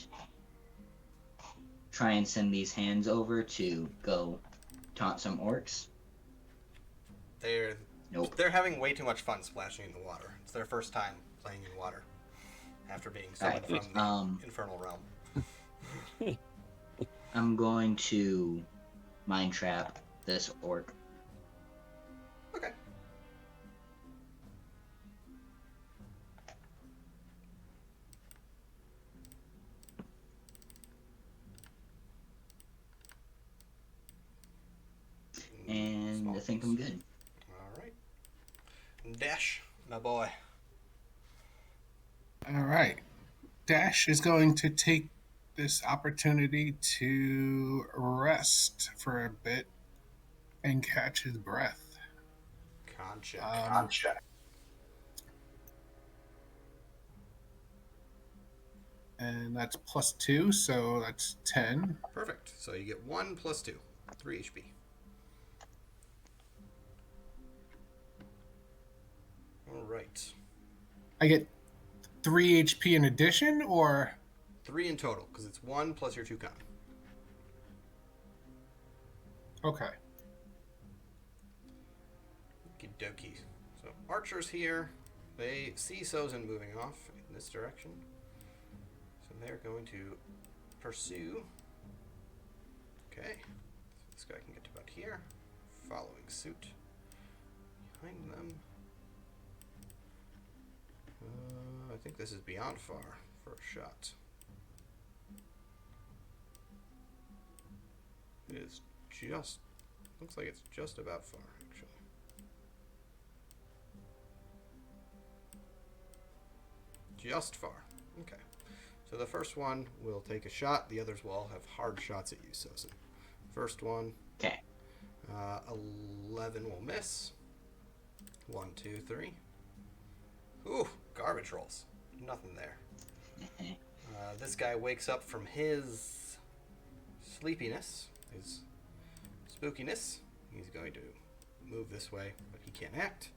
try and send these hands over to go taunt some orcs. They're having way too much fun splashing in the water. It's their first time playing in water after being summoned Right, from the infernal realm. I'm going to mind trap this orc. Okay. And Small I think piece. I'm good. All right. Dash, my boy. All right. Dash is going to take this opportunity to rest for a bit and catch his breath. Con check. And that's +2, so that's 10. Perfect. So you get 1 plus 2. 3 HP. All right. I get 3 HP in addition, or 3 in total, because it's 1 plus your 2 con. okay. Okie dokie. So archers here, they see Sozin moving off in this direction. So they're going to pursue. Okay. So this guy can get to about here. Following suit. Behind them. I think this is beyond far for a shot. It is just, looks like it's just about far, actually. Just far. Okay. So the first one will take a shot. The others will all have hard shots at you, Sosa. First one. Okay. 11 will miss. 1, 2, 3. Ooh, garbage rolls. Nothing there. This guy wakes up from his sleepiness, his spookiness. He's going to move this way, but he can't act.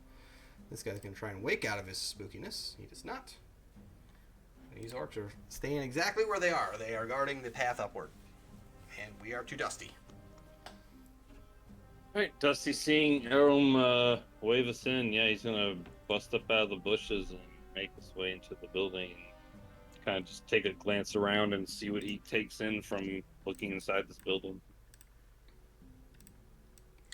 This guy's going to try and wake out of his spookiness. He does not. These orcs are staying exactly where they are. They are guarding the path upward. And we are too dusty. Alright, Dusty seeing Aram wave us in. Yeah, he's gonna bust up out of the bushes and make his way into the building and kind of just take a glance around and see what he takes in from looking inside this building.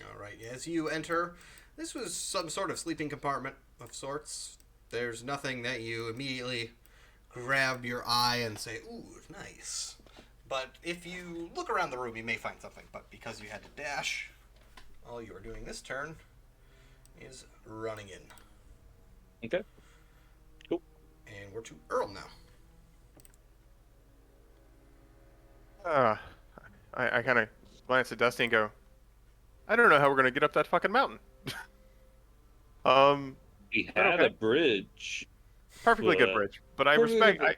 Alright, as you enter, this was some sort of sleeping compartment of sorts. There's nothing that you immediately grab your eye and say, ooh, nice. But if you look around the room, you may find something. But because you had to dash, all you are doing this turn is running in. Okay. Cool. And we're to Earl now. I kind of glance at Dusty and go, I don't know how we're gonna get up that fucking mountain. He had okay. a bridge. Perfectly good bridge, but I Perfectly respect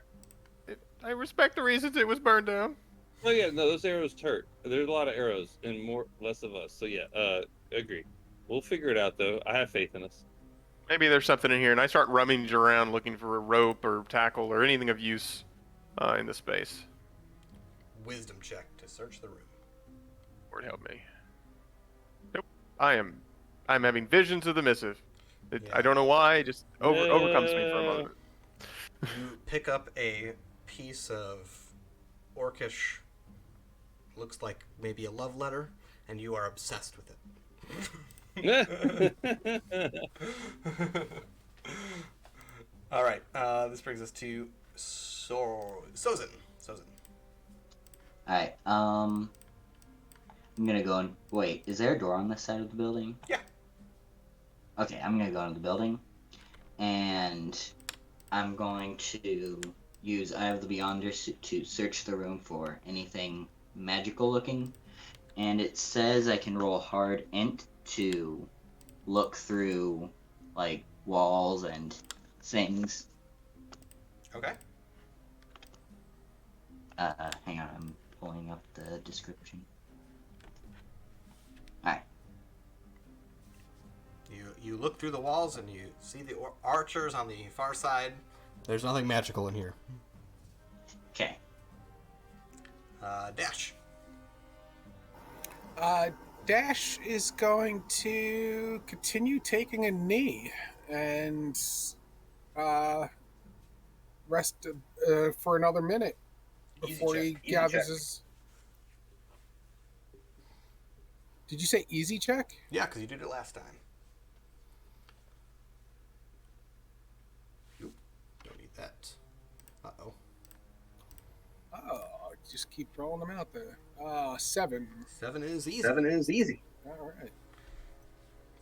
good. I respect the reasons it was burned down. Oh yeah, no, those arrows hurt. There's a lot of arrows and less of us. So yeah, agree. We'll figure it out though. I have faith in us. Maybe there's something in here, and I start rummaging around looking for a rope or tackle or anything of use in the space. Wisdom check to search the room. Lord help me. Nope. I'm having visions of the missive. Yeah. I don't know why, it just overcomes me for a moment. You pick up a piece of orcish, looks like maybe a love letter, and you are obsessed with it. All right, this brings us to Sozin. Alright, I'm gonna go and wait, is there a door on this side of the building? Yeah. Okay, I'm gonna go into the building, and I'm going to use Eye of the Beyonder to search the room for anything magical looking, and it says I can roll hard int to look through, like, walls and things. Okay. Hang on, I'm pulling up the description. Alright. You look through the walls and you see the archers on the far side. There's nothing magical in here. Okay. Dash. Dash is going to continue taking a knee and rest for another minute before he gathers his. Did you say easy check? Yeah, because you did it last time. Oop, don't need that. Uh-oh. Oh, just keep rolling them out there. 7. 7 is easy. 7 is easy. All right.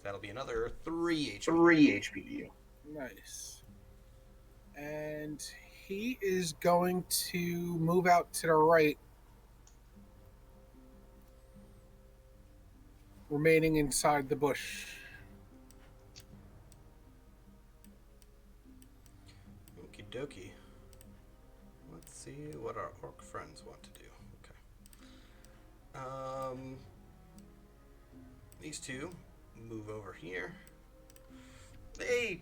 That'll be another 3 HP. 3 HP to you. Nice. And he is going to move out to the right, remaining inside the bush. Okie dokie. Let's see what our orc friends want to do. Okay. These two move over here. They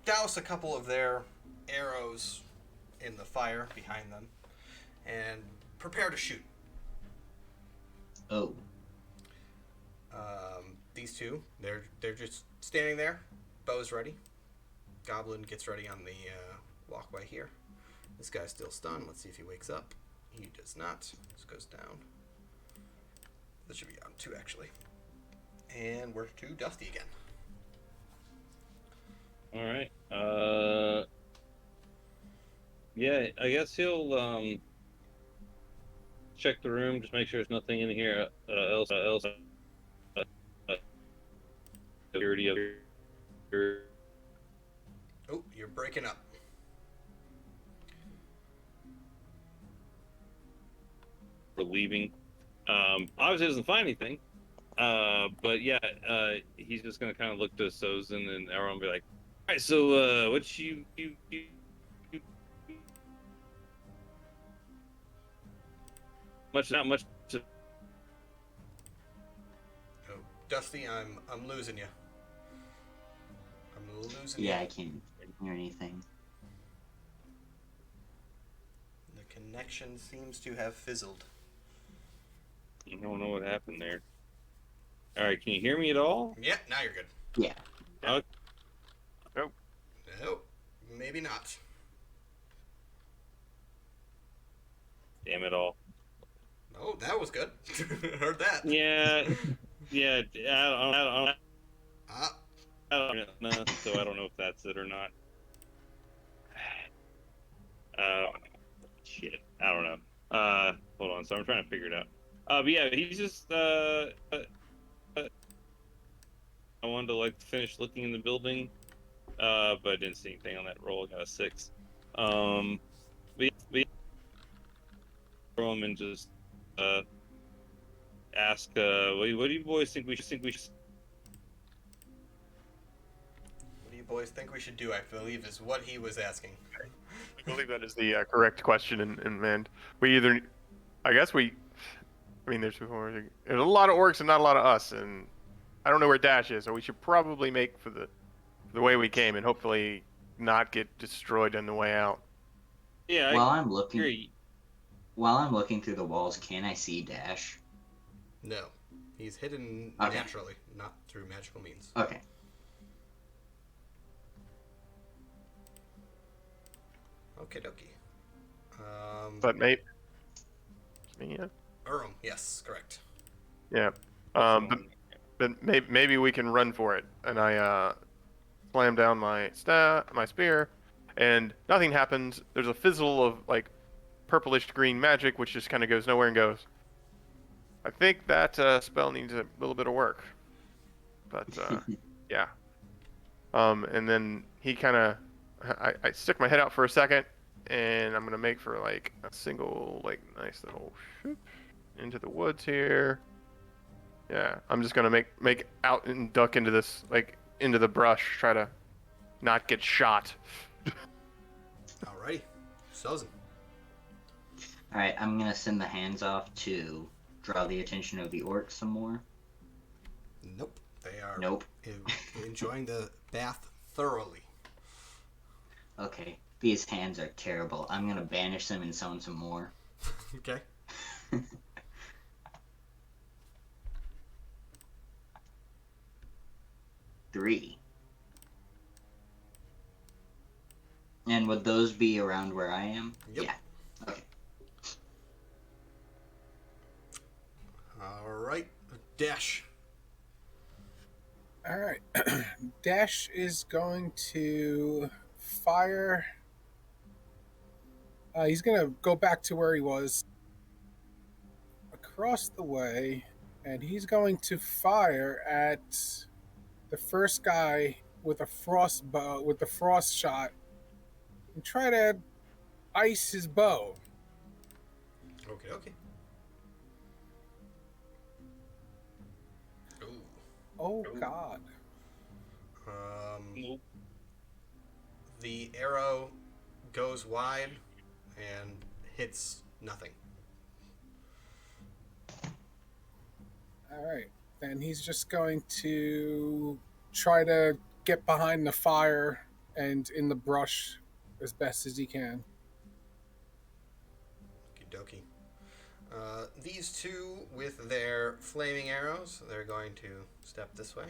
douse a couple of their arrows in the fire behind them and prepare to shoot. Oh. These two, they're just standing there, bows ready. Goblin gets ready on the walkway here. This guy's still stunned. Let's see if he wakes up. He does not. Just goes down. This should be on 2 actually. And we're to Dusty again. All right. Yeah, I guess he'll check the room, just make sure there's nothing in here else. Security of Oh, you're breaking up. for leaving. Obviously doesn't find anything. But yeah, he's just gonna kind of look to Sozin and everyone and be like, "All right, so what you much not much to Oh, Dusty, I'm losing you. I'm losing you. Yeah, I can't hear anything. The connection seems to have fizzled. I don't know what happened there. All right, can you hear me at all? Yeah, now you're good. Yeah. No, maybe not. Damn it all. Oh, that was good. Heard that. Yeah, yeah. I Ah, don't know, so I don't know if that's it or not. Shit. I don't know. Hold on. So I'm trying to figure it out. But yeah, he's just I wanted to like finish looking in the building, but I didn't see anything on that roll. I got a 6. But from and just ask, what do you boys think we should? what do you boys think we should do? I believe is what he was asking. I believe that is the correct question, and we either, I guess I mean, there's a lot of orcs and not a lot of us, and I don't know where Dash is, so we should probably make for the way we came, and hopefully not get destroyed on the way out. Yeah. While I'm looking through the walls, can I see Dash? No, he's hidden Okay. naturally, not through magical means. Okay. Okie dokie. But maybe, yeah, yes, correct. yeah. But maybe we can run for it, and I slam down my spear, and nothing happens. There's a fizzle of like purplish green magic, which just kind of goes nowhere and goes. I think that spell needs a little bit of work, but yeah. And then he kind of, I stick my head out for a second, and I'm gonna make for like a single, like nice little shoot into the woods here. Yeah, I'm just gonna make out and duck into this, like into the brush, try to not get shot. Alrighty. Sozin. Alright, I'm gonna send the hands off to draw the attention of the orcs some more. Nope. They are Nope. enjoying the bath thoroughly. Okay, these hands are terrible. I'm gonna banish them and summon some more. Okay. 3. And would those be around where I am? Yep. Yeah. Okay. Alright. Dash. All right. Dash is going to fire. He's going to go back to where he was across the way, and he's going to fire at the first guy with a frost bow, with the frost shot, and try to ice his bow. Okay, okay. Ooh. Oh, God. Nope. The arrow goes wide and hits nothing. All right. Then he's just going to try to get behind the fire and in the brush as best as he can. Okie dokie. These two, with their flaming arrows, they're going to step this way.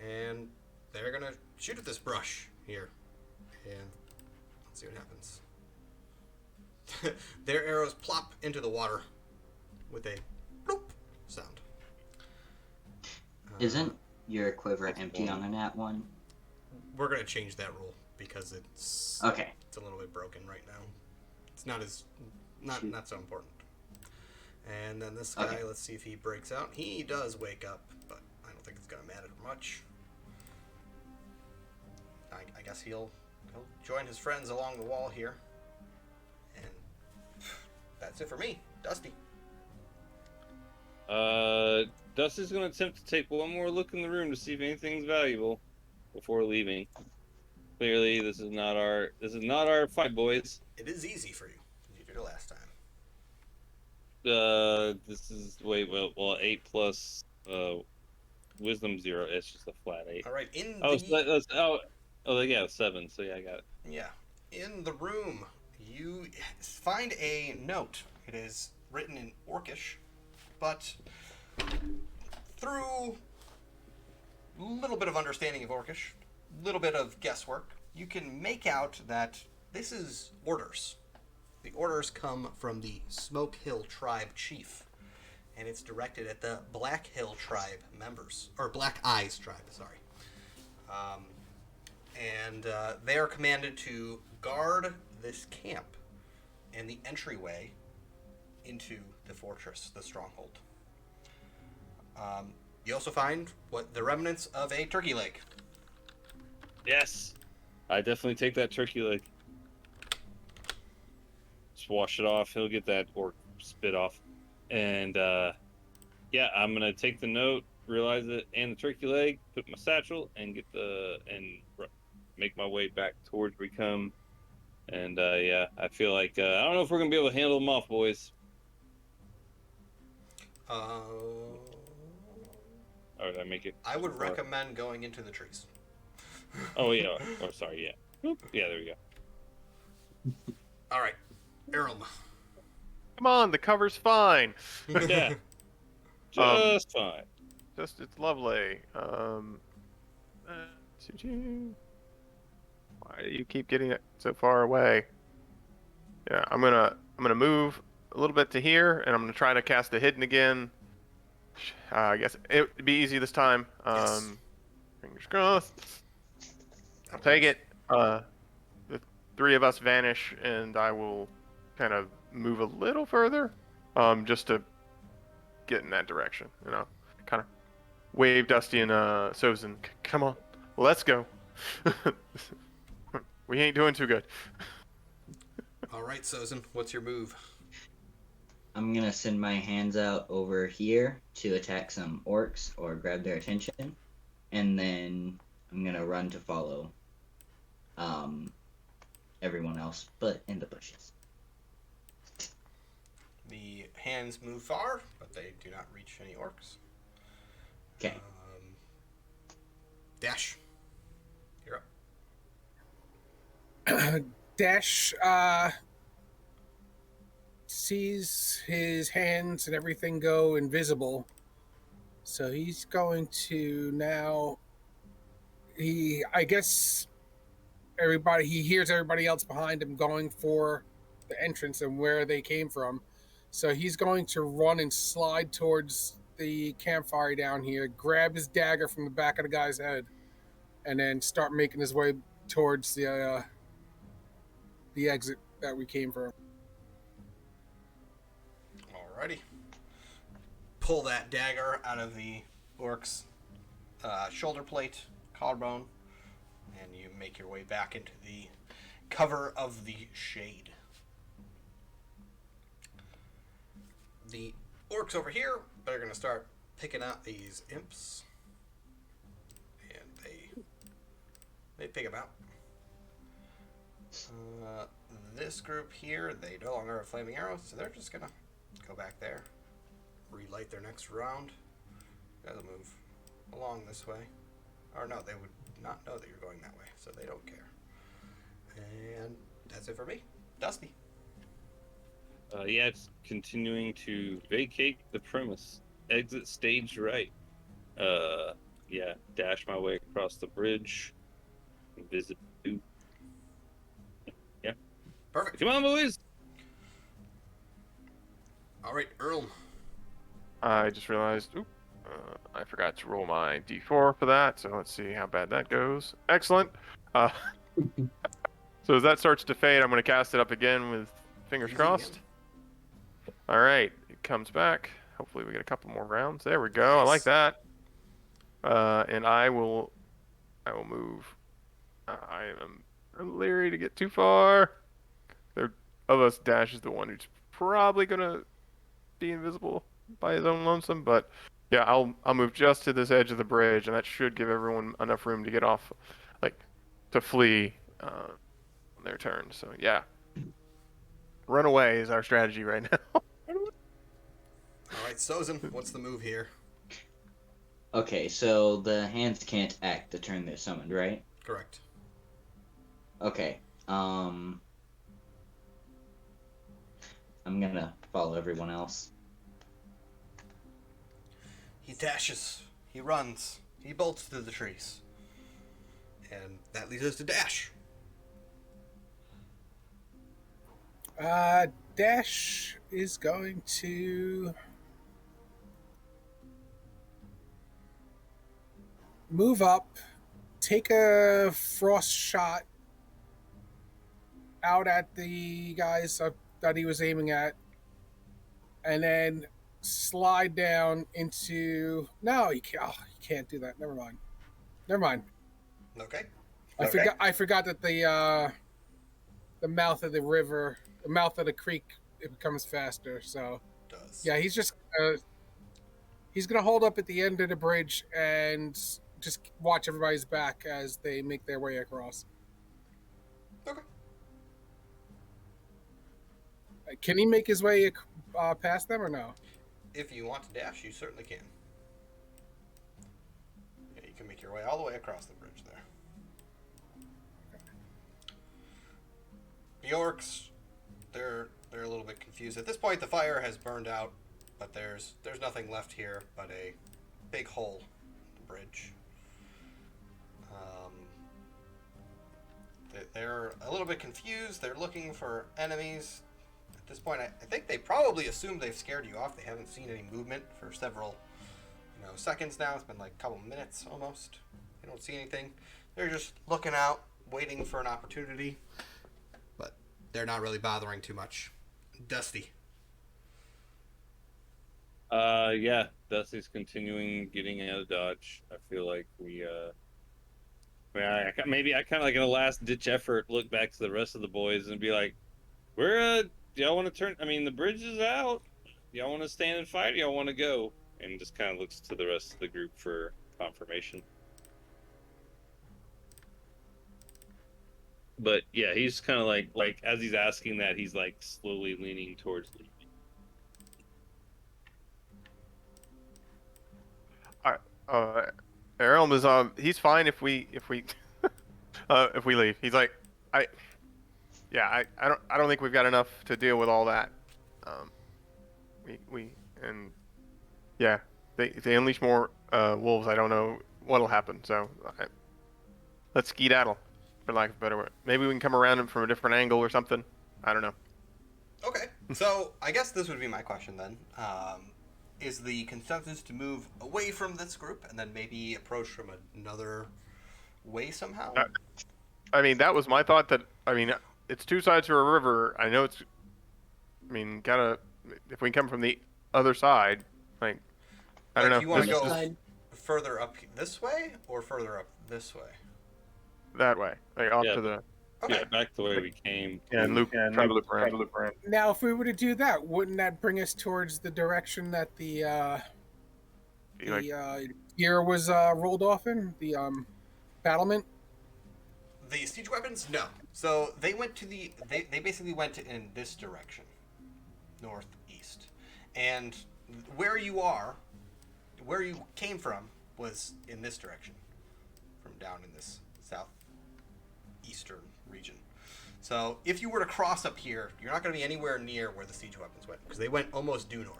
And they're going to shoot at this brush here. And let's see what happens. Their arrows plop into the water with a bloop sound. Isn't your quiver empty on a nat 1? We're going to change that rule because it's Okay. it's a little bit broken right now. It's not so important. And then this guy, Okay. let's see if he breaks out. He does wake up, but I don't think it's going to matter much. I guess he'll join his friends along the wall here. And that's it for me. Dusty. Dusty's gonna attempt to take one more look in the room to see if anything's valuable before leaving. Clearly, this is not our fight, boys. It is easy for you. You did it last time. This is 8 plus wisdom 0. It's just a flat 8. All right. In Oh, the yeah, 7. So yeah, I got it. yeah, in the room, you find a note. It is written in Orcish, but through a little bit of understanding of Orcish, a little bit of guesswork, you can make out that this is orders. The orders come from the Smoke Hill Tribe chief, and it's directed at the Black Hill Tribe members, or Black Eyes Tribe, sorry. They are commanded to guard this camp and the entryway into the fortress, the stronghold. You also find the remnants of a turkey leg. Yes, I definitely take that turkey leg. Just wash it off. He'll get that orc spit off, and yeah, I'm gonna take the note, realize it, and the turkey leg, put it in my satchel, and make my way back towards where we come. And yeah, I feel like I don't know if we're gonna be able to handle them off, boys. Or did I make it? I would recommend going into the trees. Oh yeah. Oh sorry. Yeah. Oop. Yeah. There we go. All right, Errol. Come on, the cover's fine. Yeah. Just fine. Just it's lovely. Why do you keep getting it so far away? Yeah, I'm gonna move a little bit to here, and I'm gonna try to cast the hidden again. I guess it'd be easy this time. Yes. Fingers crossed. I'll take it. The 3 of us vanish, and I will kind of move a little further, just to get in that direction. Kind of wave Dusty and Sozin. Come on, let's go. We ain't doing too good. All right, Sozin, what's your move? I'm gonna send my hands out over here to attack some orcs or grab their attention, and then I'm gonna run to follow everyone else, but in the bushes. The hands move far, but they do not reach any orcs. Okay. Dash, you're up. Dash sees his hands and everything go invisible. So he's going to now. I guess he hears everybody else behind him going for the entrance and where they came from. So he's going to run and slide towards the campfire down here, grab his dagger from the back of the guy's head, and then start making his way towards the exit that we came from. Alrighty. Pull that dagger out of the orc's shoulder plate, collarbone, and you make your way back into the cover of the shade. The orcs over here, they're going to start picking out these imps. And they pick them out. This group here, they no longer have flaming arrows, so they're just going to go back there, relight their next round. You guys will move along this way. Or no, they would not know that you're going that way, so they don't care. And that's it for me. Dusty. Yeah, it's continuing to vacate the premise. Exit stage right. Yeah, dash my way across the bridge. Visit. Yeah. Perfect. Come on, boys! All right, Earl. I just realized, I forgot to roll my d4 for that, so let's see how bad that goes. Excellent. So as that starts to fade, I'm going to cast it up again with fingers crossed. All right, it comes back. Hopefully we get a couple more rounds. There we go. I like that. And I will move. I am leery to get too far. There, of us, Dash is the one who's probably going to be invisible by his own lonesome, but yeah, I'll move just to this edge of the bridge, and that should give everyone enough room to get off, to flee on their turn. So yeah, run away is our strategy right now. All right, Sozin, what's the move here? Okay, so the hands can't act the turn they're summoned, right? Correct. Okay. I'm gonna follow everyone else. He dashes. He runs. He bolts through the trees. And that leads us to Dash. Dash is going to move up, take a frost shot out at the guys that he was aiming at, and then slide down into. No, he can't do that. Never mind. Okay. I forgot that the mouth of the river, the mouth of the creek, it becomes faster. So Does. yeah, he's gonna hold up at the end of the bridge and just watch everybody's back as they make their way across. Okay. Can he make his way past them or no? If you want to dash, you certainly can. Yeah, you can make your way all the way across the bridge there. The orcs, they're a little bit confused. At this point, the fire has burned out, but there's nothing left here but a big hole in the bridge. They're a little bit confused. They're looking for enemies. At this point, I think they probably assume they've scared you off. They haven't seen any movement for several, seconds now. It's been like a couple minutes almost. They don't see anything. They're just looking out, waiting for an opportunity. they're not really bothering too much. Dusty. Yeah, Dusty's continuing getting out of dodge. I feel like maybe I kind of like in a last ditch effort look back to the rest of the boys and be like, "We're do y'all want to turn? I mean, the bridge is out. Y'all want to stand and fight? Or y'all want to go?" And just kind of looks to the rest of the group for confirmation. But yeah, he's kind of like as he's asking that, he's like slowly leaning towards leaving. Aram is he's fine if we if we leave. He's like, I don't think we've got enough to deal with all that. We and yeah, they unleash more wolves. I don't know what'll happen. So let's skedaddle, for lack of a better word. Maybe we can come around him from a different angle or something. I don't know. Okay, so I guess this would be my question then. Is the consensus to move away from this group and then maybe approach from another way somehow? I mean, that was my thought. That I mean, it's two sides to a river. I know it's. I mean, if we come from the other side, like, I don't know. You want to go Side. further up this way or further up this way? That way, like off Yeah. to the Okay. Yeah, back the way we came. and loop try to loop around. Now, if we were to do that, wouldn't that bring us towards the direction that the gear was rolled off in? The battlement? The siege weapons? No. So they went to they basically went in this direction, northeast, and where you came from was in this direction, from down in this southeastern region. So if you were to cross up here, you're not going to be anywhere near where the siege weapons went because they went almost due north.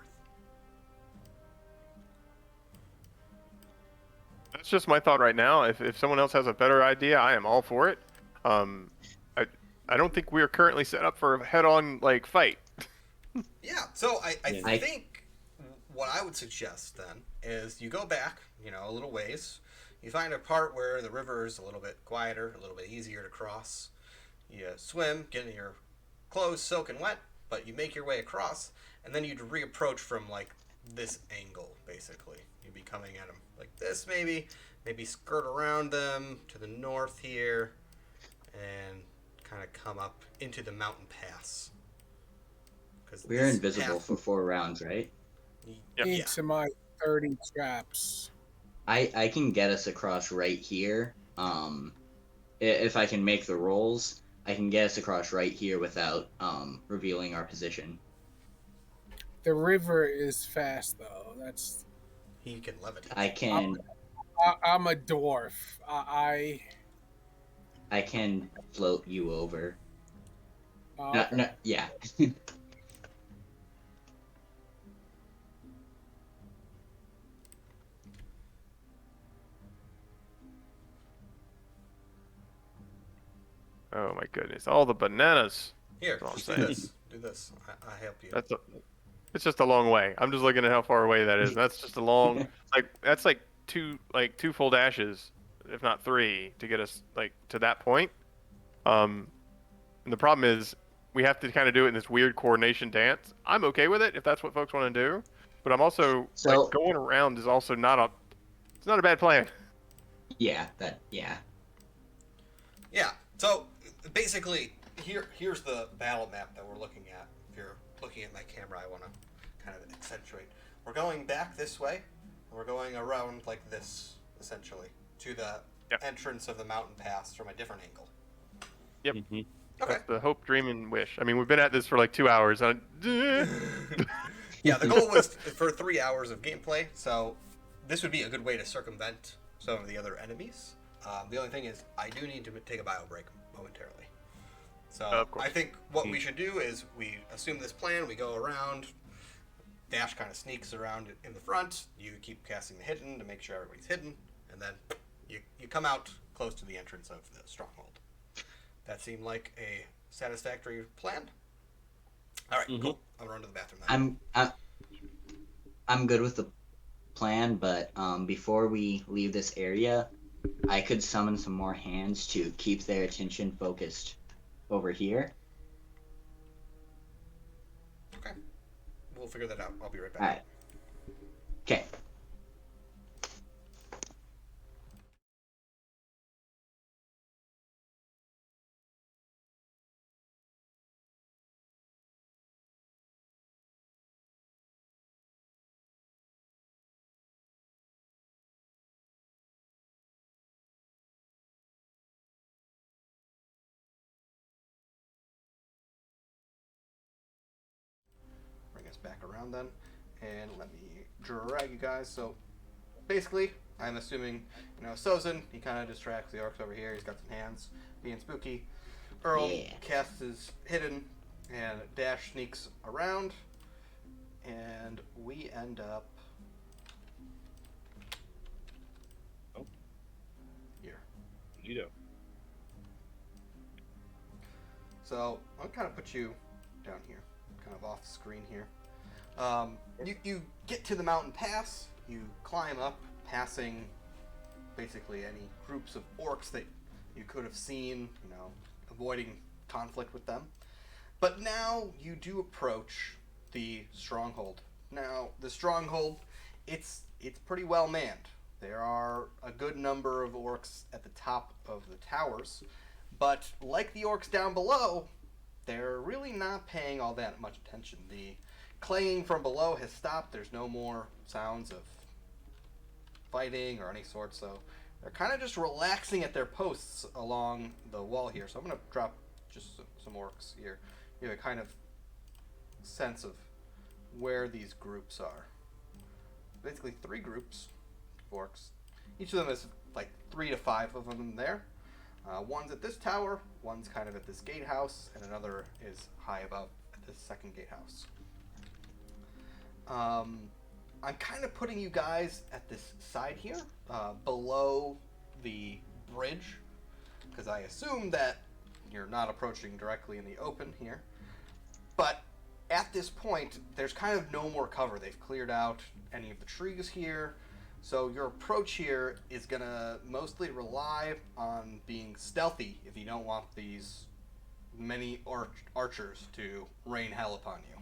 That's just my thought right now. If someone else has a better idea, I am all for it. I don't think we are currently set up for a head-on like fight. Yeah, so I think what I would suggest then is you go back, a little ways. You find a part where the river is a little bit quieter, a little bit easier to cross. You swim, get in your clothes soaking wet, but you make your way across, and then you'd reapproach from like this angle, basically. You'd be coming at them like this, maybe skirt around them to the north here, and kind of come up into the mountain pass. We're invisible for 4 rounds, right? Yep. Into my 30 traps. I can get us across right here. If I can make the rolls, I can get us across right here without revealing our position. The river is fast, though. He can levitate. I can. I'm a dwarf. I can float you over. okay. Yeah. Oh my goodness, all the bananas. Here, That's just all do I'm this. Do this. I help you. It's just a long way. I'm just looking at how far away that is. That's just a long, that's like two full dashes, if not 3, to get us like to that point. And the problem is we have to kind of do it in this weird coordination dance. I'm okay with it if that's what folks want to do, but I'm also like going around is also not a bad plan. Yeah. Yeah. So basically, here's the battle map that we're looking at. If you're looking at my camera, I want to kind of accentuate. We're going back this way, and we're going around like this, essentially, to the entrance of the mountain pass from a different angle. Yep. Mm-hmm. Okay. That's the hope, dream, and wish. I mean, we've been at this for like 2 hours. Yeah, the goal was for 3 hours of gameplay, so this would be a good way to circumvent some of the other enemies. The only thing is, I do need to take a bio break momentarily. So I think what we should do is we assume this plan, we go around, Dash kind of sneaks around in the front, you keep casting the hidden to make sure everybody's hidden, and then you come out close to the entrance of the stronghold. That seemed like a satisfactory plan? Alright, cool. I'll run to the bathroom then. I'm good with the plan, but before we leave this area, I could summon some more hands to keep their attention focused over here. we'll figure that out. I'll be right back. All right. Okay. Bring us back around then, and let me drag you guys. So basically, I'm assuming, Sozin, he kind of distracts the orcs over here. He's got some hands, being spooky. Earl casts his hidden, and Dash sneaks around, and we end up here. Neato. So I'll kind of put you down here, kind of off screen here. You get to the mountain pass. You climb up, passing basically any groups of orcs that you could have seen, avoiding conflict with them. But now you do approach the stronghold. Now, the stronghold, it's pretty well manned. There are a good number of orcs at the top of the towers, but like the orcs down below, they're really not paying all that much attention. The clanging from below has stopped. There's no more sounds of fighting or any sort, so they're kind of just relaxing at their posts along the wall here. So I'm going to drop just some orcs here. You have a kind of sense of where these groups are. Basically 3 groups of orcs. Each of them is like 3 to 5 of them there. One's at this tower, one's kind of at this gatehouse, and another is high above at this second gatehouse. I'm kind of putting you guys at this side here, below the bridge, because I assume that you're not approaching directly in the open here. But at this point, there's kind of no more cover. They've cleared out any of the trees here. So your approach here is going to mostly rely on being stealthy if you don't want these many archers to rain hell upon you.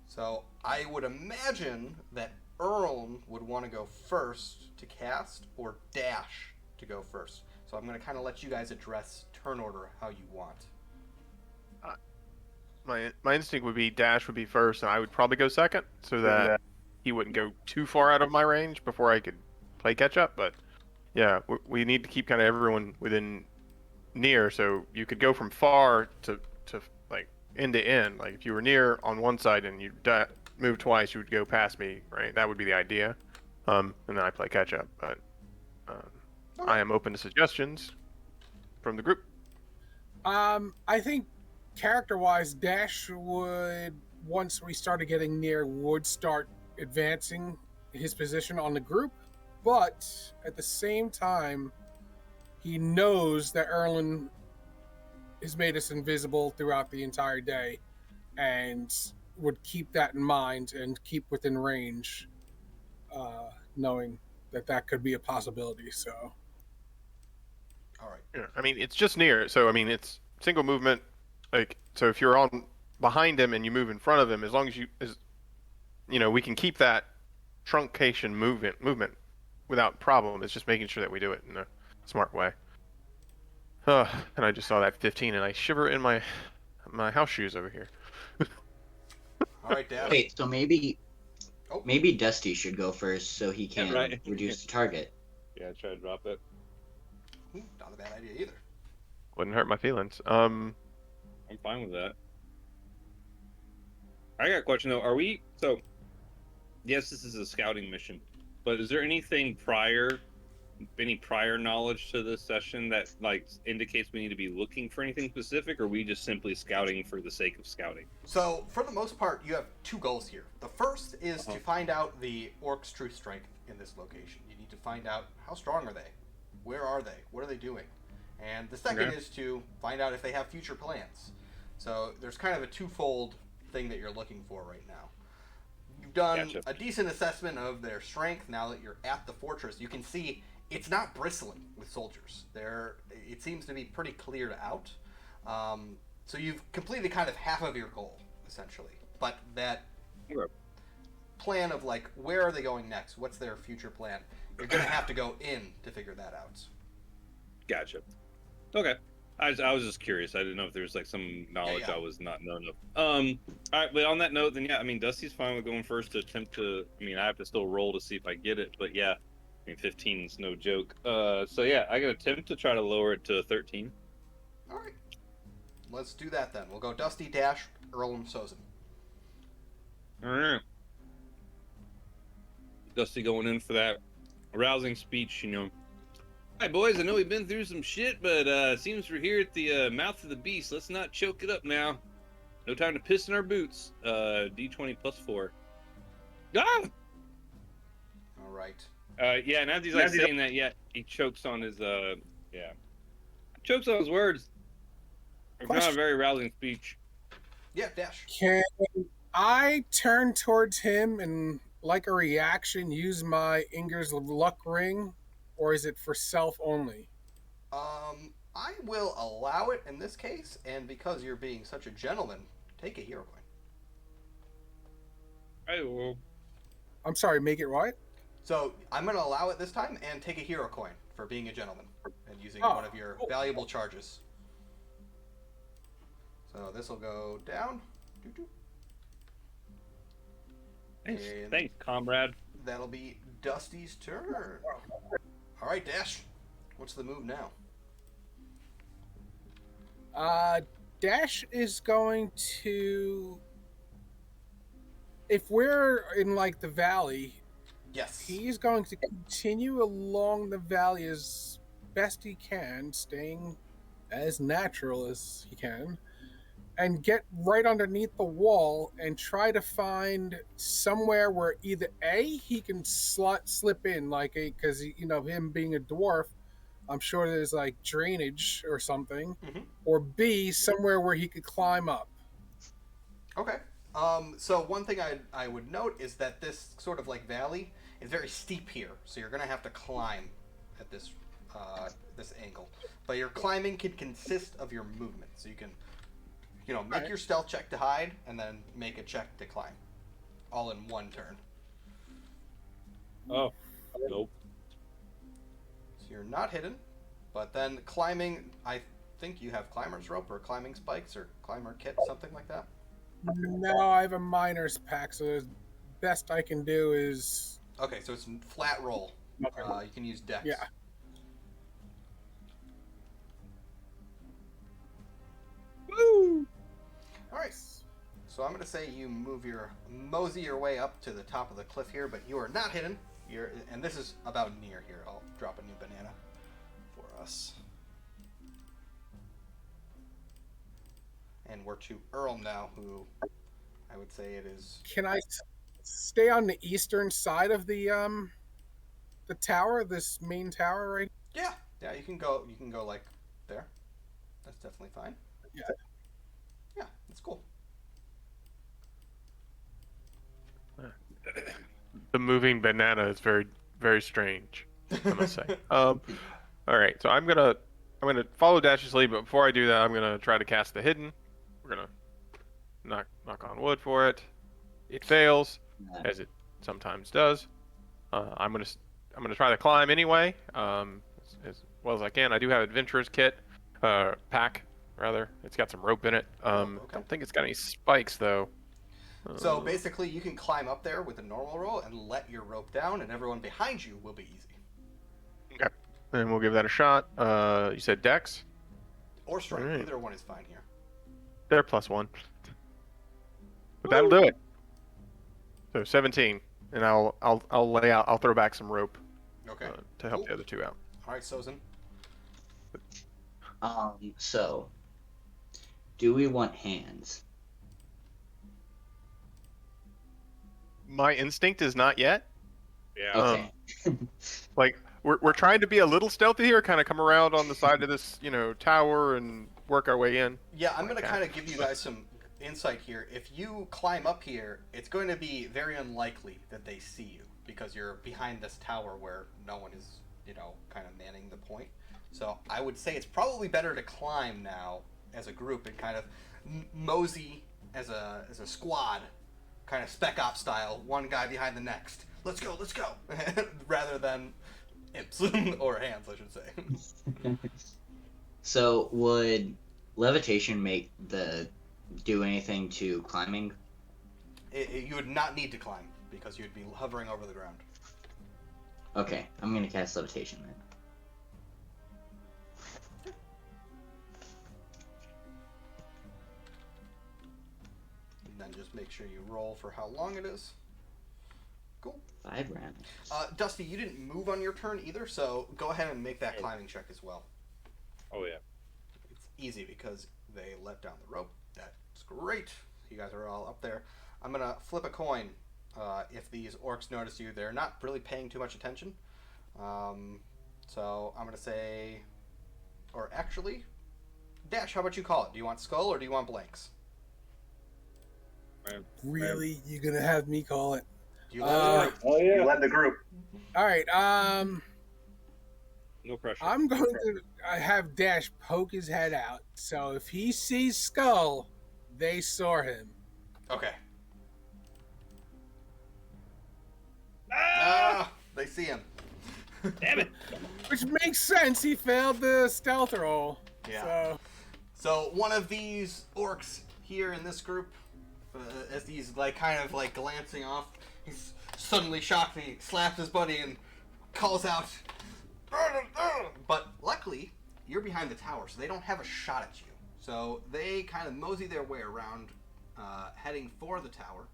So I would imagine that Earl would want to go first to cast, or Dash to go first. So I'm going to kind of let you guys address turn order how you want. My instinct would be Dash would be first, and I would probably go second, so that he wouldn't go too far out of my range before I could play catch up. But yeah, we need to keep kind of everyone within near, so you could go from far to like end to end. Like if you were near on one side and you move twice, you would go past me, right? That would be the idea. And then I play catch up. But I am open to suggestions from the group. I think character-wise, Dash would, once we started getting near, would start advancing his position on the group, but at the same time, he knows that Erlen has made us invisible throughout the entire day, and would keep that in mind and keep within range, knowing that could be a possibility. So, all right. Yeah, I mean, it's just near, so I mean, it's single movement. Like, so if you're on behind him and you move in front of him, as long as we can keep that truncation movement without problem. It's just making sure that we do it in a smart way. And I just saw that 15, and I shiver in my house shoes over here. All right, Dash. Wait, so maybe Dusty should go first so he can reduce the target. Yeah, try to drop it. Not a bad idea either. Wouldn't hurt my feelings. I'm fine with that. I got a question though. Yes, this is a scouting mission, but is there anything any prior knowledge to this session that indicates we need to be looking for anything specific, or are we just simply scouting for the sake of scouting? So for the most part, you have 2 goals here. The first is to find out the orcs' true strength in this location. You need to find out how strong are they, where are they, what are they doing, and the second is to find out if they have future plans. So there's kind of a twofold thing that you're looking for right now. You've done a decent assessment of their strength. Now that you're at the fortress, you can see it's not bristling with soldiers. It seems to be pretty cleared out. So you've completed kind of half of your goal, essentially. but that plan of like where are they going next? What's their future plan? You're gonna have to go in to figure that out. Gotcha. Okay. I was just curious. I didn't know if there was like some knowledge Yeah. I was not known of. All right, but on that note, then yeah, I mean, Dusty's fine with going first to attempt to. I mean, I have to still roll to see if I get it, but yeah, I mean, 15 is no joke. So yeah, I can attempt to try to lower it to 13. All right, let's do that then. We'll go Dusty, Dash, Earl, and Sozin. All right. Dusty going in for that rousing speech, you know. Hi, boys. I know we've been through some shit, but seems we're here at the mouth of the beast. Let's not choke it up now. No time to piss in our boots. D20 plus 4. Ah! All right. Yeah, and as he's like saying that, yeah, he chokes on his, chokes on his words. It's not a very rousing speech. Yeah, Dash. Can I turn towards him and, like a reaction, use my Inger's luck ring, or is it for self only? I will allow it in this case, and because you're being such a gentleman, take a hero coin. I will. I'm sorry, make it what? So I'm going to allow it this time, and take a hero coin for being a gentleman and using one of your valuable charges. So this will go down. Doo-doo. Thanks, comrade. That'll be Dusty's turn. All right, Dash. What's the move now? Dash is going to. If we're in like the valley, Yes. he's going to continue along the valley as best he can, staying as natural as he can, and get right underneath the wall and try to find somewhere where either A, he can slip in, like because you know him being a dwarf, I'm sure there's like drainage or something, or B, somewhere where he could climb up. Okay. So one thing I would note is that this sort of like valley is very steep here, so you're gonna have to climb at this this angle. But your climbing can consist of your movement, so you can, you know, make your stealth check to hide, and then make a check to climb, all in one turn. Oh, nope. So you're not hidden, but then climbing, I think you have climber's rope or climbing spikes or climber kit, something like that. No, I have a miner's pack, so the best I can do is... Okay, so it's flat roll. Okay. You can use dex. Yeah. Woo! All right. So I'm going to say you mosey your way up to the top of the cliff here, but you are not hidden. And this is about near here. I'll drop a new banana for us. And we're to Earl now, who I would say it is. Can I stay on the eastern side of the tower, this main tower, right? Yeah, you can go. You can go like there. That's definitely fine. Yeah, that's cool. The moving banana is very, very strange, I must say. All right, so I'm gonna follow Dash's lead, but before I do that, I'm gonna try to cast the hidden. We're gonna knock on wood for it. It fails, as it sometimes does. I'm gonna try to climb anyway, as well as I can. I do have adventurer's kit, pack rather. It's got some rope in it. Okay. Don't think it's got any spikes though. So basically, you can climb up there with a normal roll and let your rope down, and everyone behind you will be easy. Okay, and we'll give that a shot. You said Dex? Or strength. Right. Either one is fine here. They're +1. But that'll do it. So 17, and I'll throw back some rope. Okay. To help the other two out. All right, Sozin. So, do we want hands? My instinct is not yet. Yeah. Okay. Like we're trying to be a little stealthy here, kind of come around on the side of this, tower and work our way in. Yeah, I'm going to kind of give you guys some insight here. If you climb up here, it's going to be very unlikely that they see you because you're behind this tower where no one is, kind of manning the point. So I would say it's probably better to climb now as a group and kind of mosey as a squad, kind of spec op style, one guy behind the next. Let's go, rather than imps or hands, I should say. So would levitation do anything to climbing? You would not need to climb because you'd be hovering over the ground. Okay, I'm gonna cast levitation then. And then just make sure you roll for how long it is. Cool. 5 rounds. Dusty, you didn't move on your turn either, so go ahead and make that climbing check as well. Oh yeah. It's easy because they let down the rope. That's great. You guys are all up there. I'm gonna flip a coin. If these orcs notice you, they're not really paying too much attention. So I'm gonna say, or actually, Dash, how about you call it? Do you want skull or do you want blanks? Really? You gonna have me call it? Do you led the group? Oh yeah. You led the group. All right. No pressure. I'm going to have Dash poke his head out. So if he sees Skull, they saw him. Okay. They see him. Damn it! Which makes sense. He failed the stealth roll. Yeah. So one of these orcs here in this group, as he's kind of glancing off, he's suddenly shocked and he slaps his buddy and calls out, but luckily you're behind the tower, so they don't have a shot at you. So they kind of mosey their way around, heading for the tower,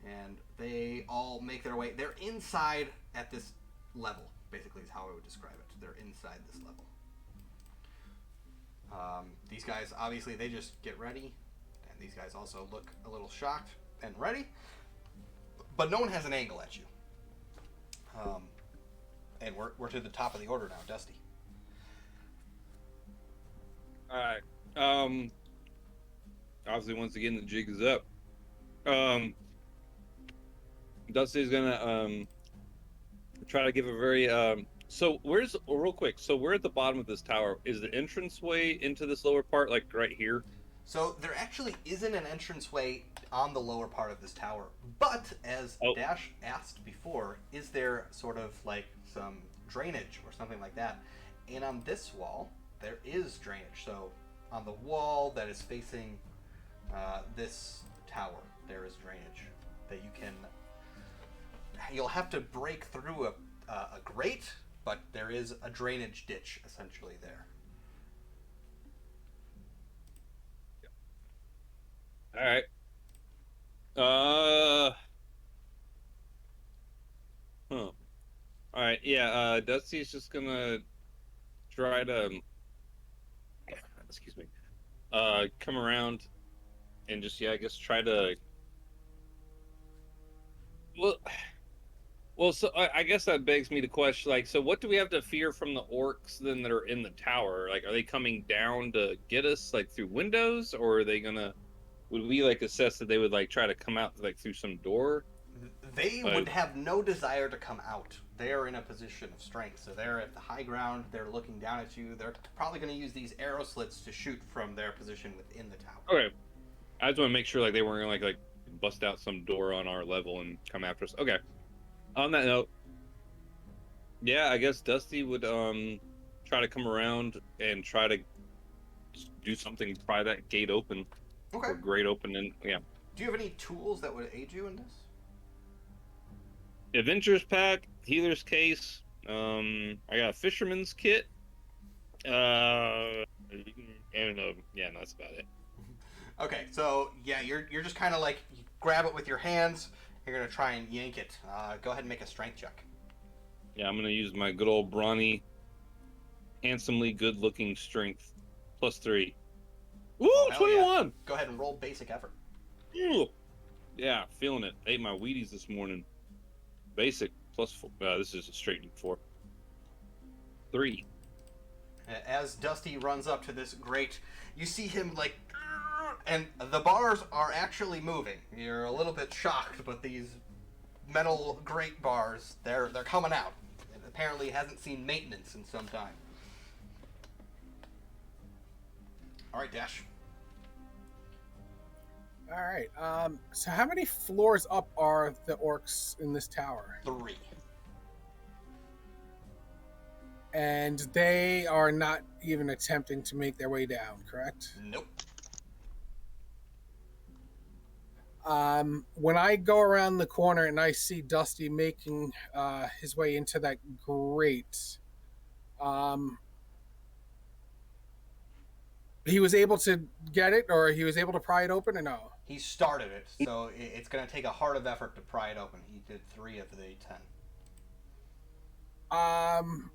and they all make their way. They're inside at this level, basically is how I would describe it. They're inside this level. These guys, obviously, they just get ready, and these guys also look a little shocked and ready, but no one has an angle at you. And we're to the top of the order now, Dusty. All right. Obviously, once again, the jig is up. Dusty's gonna try to give a very so real quick, so we're at the bottom of this tower. Is the entranceway into this lower part right here? So there actually isn't an entranceway on the lower part of this tower, but as Dash asked before, is there sort of some drainage or something like that? And on this wall there is drainage. So on the wall that is facing this tower, there is drainage that you'll have to break through a grate, but there is a drainage ditch essentially there. All right. All right. Yeah. Dusty's just gonna try to, excuse me, come around and just I guess try to. Well, so I guess that begs me to question, so what do we have to fear from the orcs then that are in the tower? Are they coming down to get us through windows, or are they gonna? Would we assess that they would try to come out through some door? They would have no desire to come out. They are in a position of strength, so they're at the high ground. They're looking down at you. They're probably going to use these arrow slits to shoot from their position within the tower. Okay, I just want to make sure they weren't going to bust out some door on our level and come after us. Okay. On that note, yeah, I guess Dusty would try to come around and try to do something to pry that gate open. Okay. Or grate open, and yeah. Do you have any tools that would aid you in this? Adventurer's pack, healer's case. I got a fisherman's kit. And yeah, no, that's about it. Okay, so yeah, you're just kind of you grab it with your hands. You're gonna try and yank it. Go ahead and make a strength check. Yeah, I'm gonna use my good old brawny, handsomely good-looking strength, +3. Woo, 21! Yeah. Go ahead and roll basic effort. Ooh. Yeah, feeling it. Ate my Wheaties this morning. Basic +4. This is a straight 4. 3. As Dusty runs up to this grate, you see him and the bars are actually moving. You're a little bit shocked, but these metal grate bars, they're coming out. It apparently hasn't seen maintenance in some time. All right, Dash. All right. So how many floors up are the orcs in this tower? 3. And they are not even attempting to make their way down, correct? Nope. When I go around the corner and I see Dusty making his way into that grate, he was able to get it, or he was able to pry it open, or no? He started it, so it's going to take a heart of effort to pry it open. He did 3 of the 10.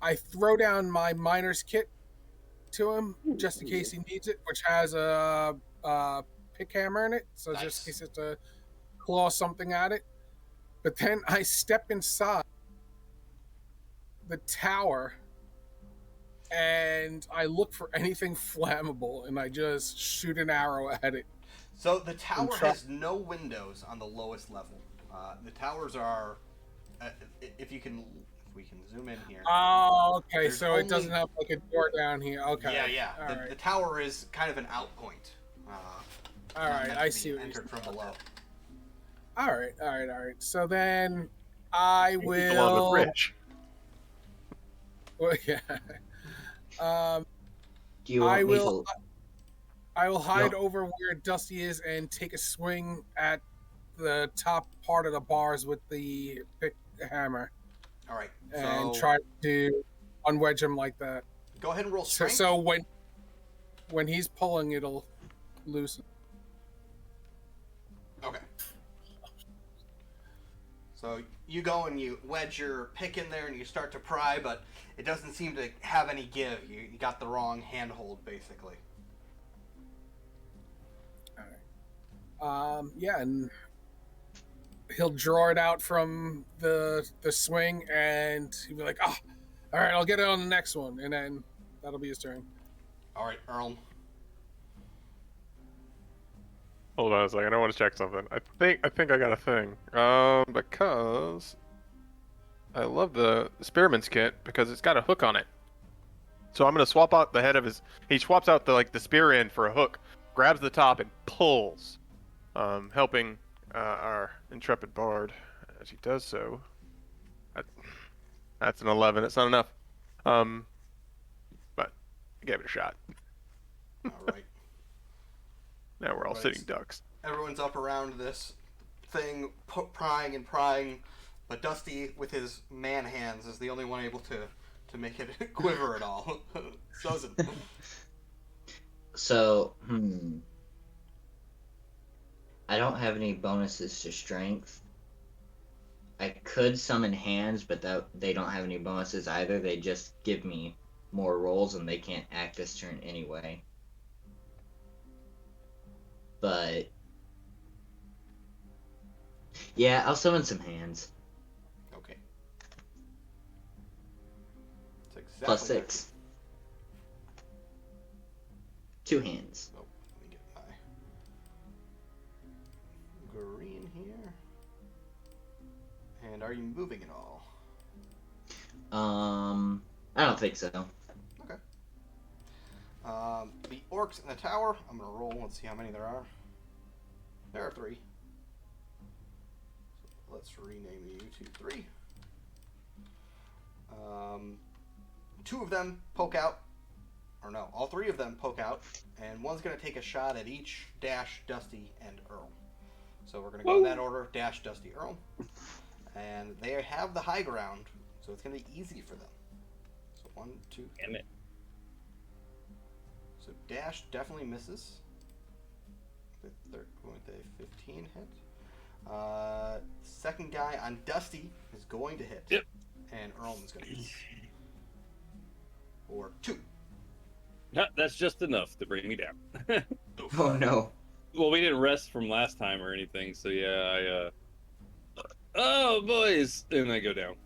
I throw down my miner's kit to him just in case he needs it, which has a pick hammer in it, so Nice. just in case it's to claw something at it. But then I step inside the tower and I look for anything flammable and I just shoot an arrow at it. So the tower has no windows on the lowest level. The towers are, if we can zoom in here. Oh, okay. There's So only... it doesn't have like a door down here. Okay. Yeah. The tower is kind of an outpoint. All right, I see what entered from below. All right. So then I will. Go on the bridge. Well, yeah. Do you want I me will. to? I will hide over where Dusty is and take a swing at the top part of the bars with the pick hammer. All right. And try to unwedge him like that. Go ahead and roll strength. So when he's pulling, it'll loosen. Okay. So you go and you wedge your pick in there and you start to pry, but it doesn't seem to have any give. You got the wrong handhold, basically. All right. Yeah, and he'll draw it out from the swing, and he'll be like, "Oh, all right, I'll get it on the next one," and then that'll be his turn. All right, Earl. Hold on a second. I want to check something. I think I got a thing. Because I love the Spearman's kit because it's got a hook on it. So I'm gonna swap out the head of his. He swaps out the spear end for a hook, grabs the top and pulls, helping our intrepid bard as he does so. That's an 11. It's not enough. But I gave it a shot. All right. Now we're all sitting ducks. Everyone's up around this thing, prying and prying, but Dusty, with his man hands, is the only one able to make it quiver at all. Doesn't. So, I don't have any bonuses to strength. I could summon hands, but they don't have any bonuses either. They just give me more rolls, and they can't act this turn anyway. But yeah, I'll summon some hands. Okay. It's exactly Plus 6. 2 hands. Oh, let me get my green here. And are you moving at all? I don't think so. Okay. The orcs in the tower. I'm gonna roll. Let's see how many there are. There are 3. So let's rename you to 3. 2 of them poke out. Or no, all 3 of them poke out, and one's gonna take a shot at each Dash, Dusty, and Earl. So we're gonna go in that order: Dash, Dusty, Earl. And they have the high ground, so it's gonna be easy for them. So 1, 2. Damn it. So Dash definitely misses. With a 15 hit. Second guy on Dusty is going to hit. Yep. And Earl is going to miss. Or 2. That's just enough to bring me down. Oh no. Well, we didn't rest from last time or anything, so yeah, oh, boys! And I go down.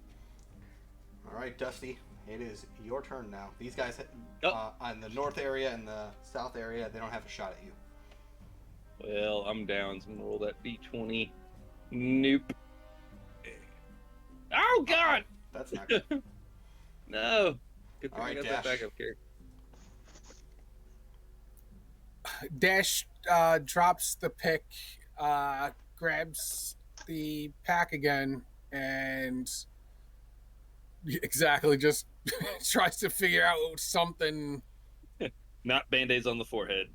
Alright, Dusty. It is your turn now. These guys on the north area and the south area, they don't have a shot at you. Well, I'm down, so I'm gonna roll that d20. Nope. Oh, God! That's not good. No. Good thing All right, I got that Dash. backup character. Dash drops the pick, grabs the pack again, and exactly just tries to figure out something. Not band-aids on the forehead.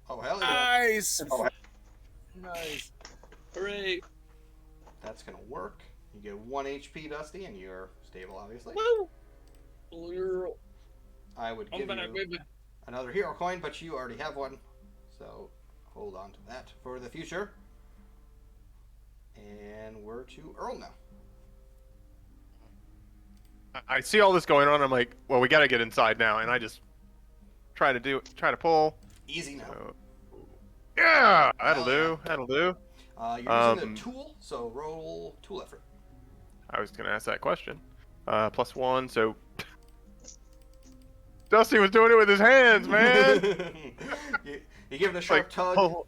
Oh, hell yeah. Nice. Nice. Hooray! That's going to work. You get 1 HP, Dusty, and you're stable, obviously. Woo! I would give you another hero coin, but you already have one. So hold on to that for the future. And we're to Earl now. I see all this going on. I'm like, well, we got to get inside now, and I just try to pull. Easy now. So, yeah, that'll Hell yeah. do. That'll do. You're using a tool, so roll tool effort. I was gonna ask that question. +1, so Dusty was doing it with his hands, man. you give it a sharp tug. Oh.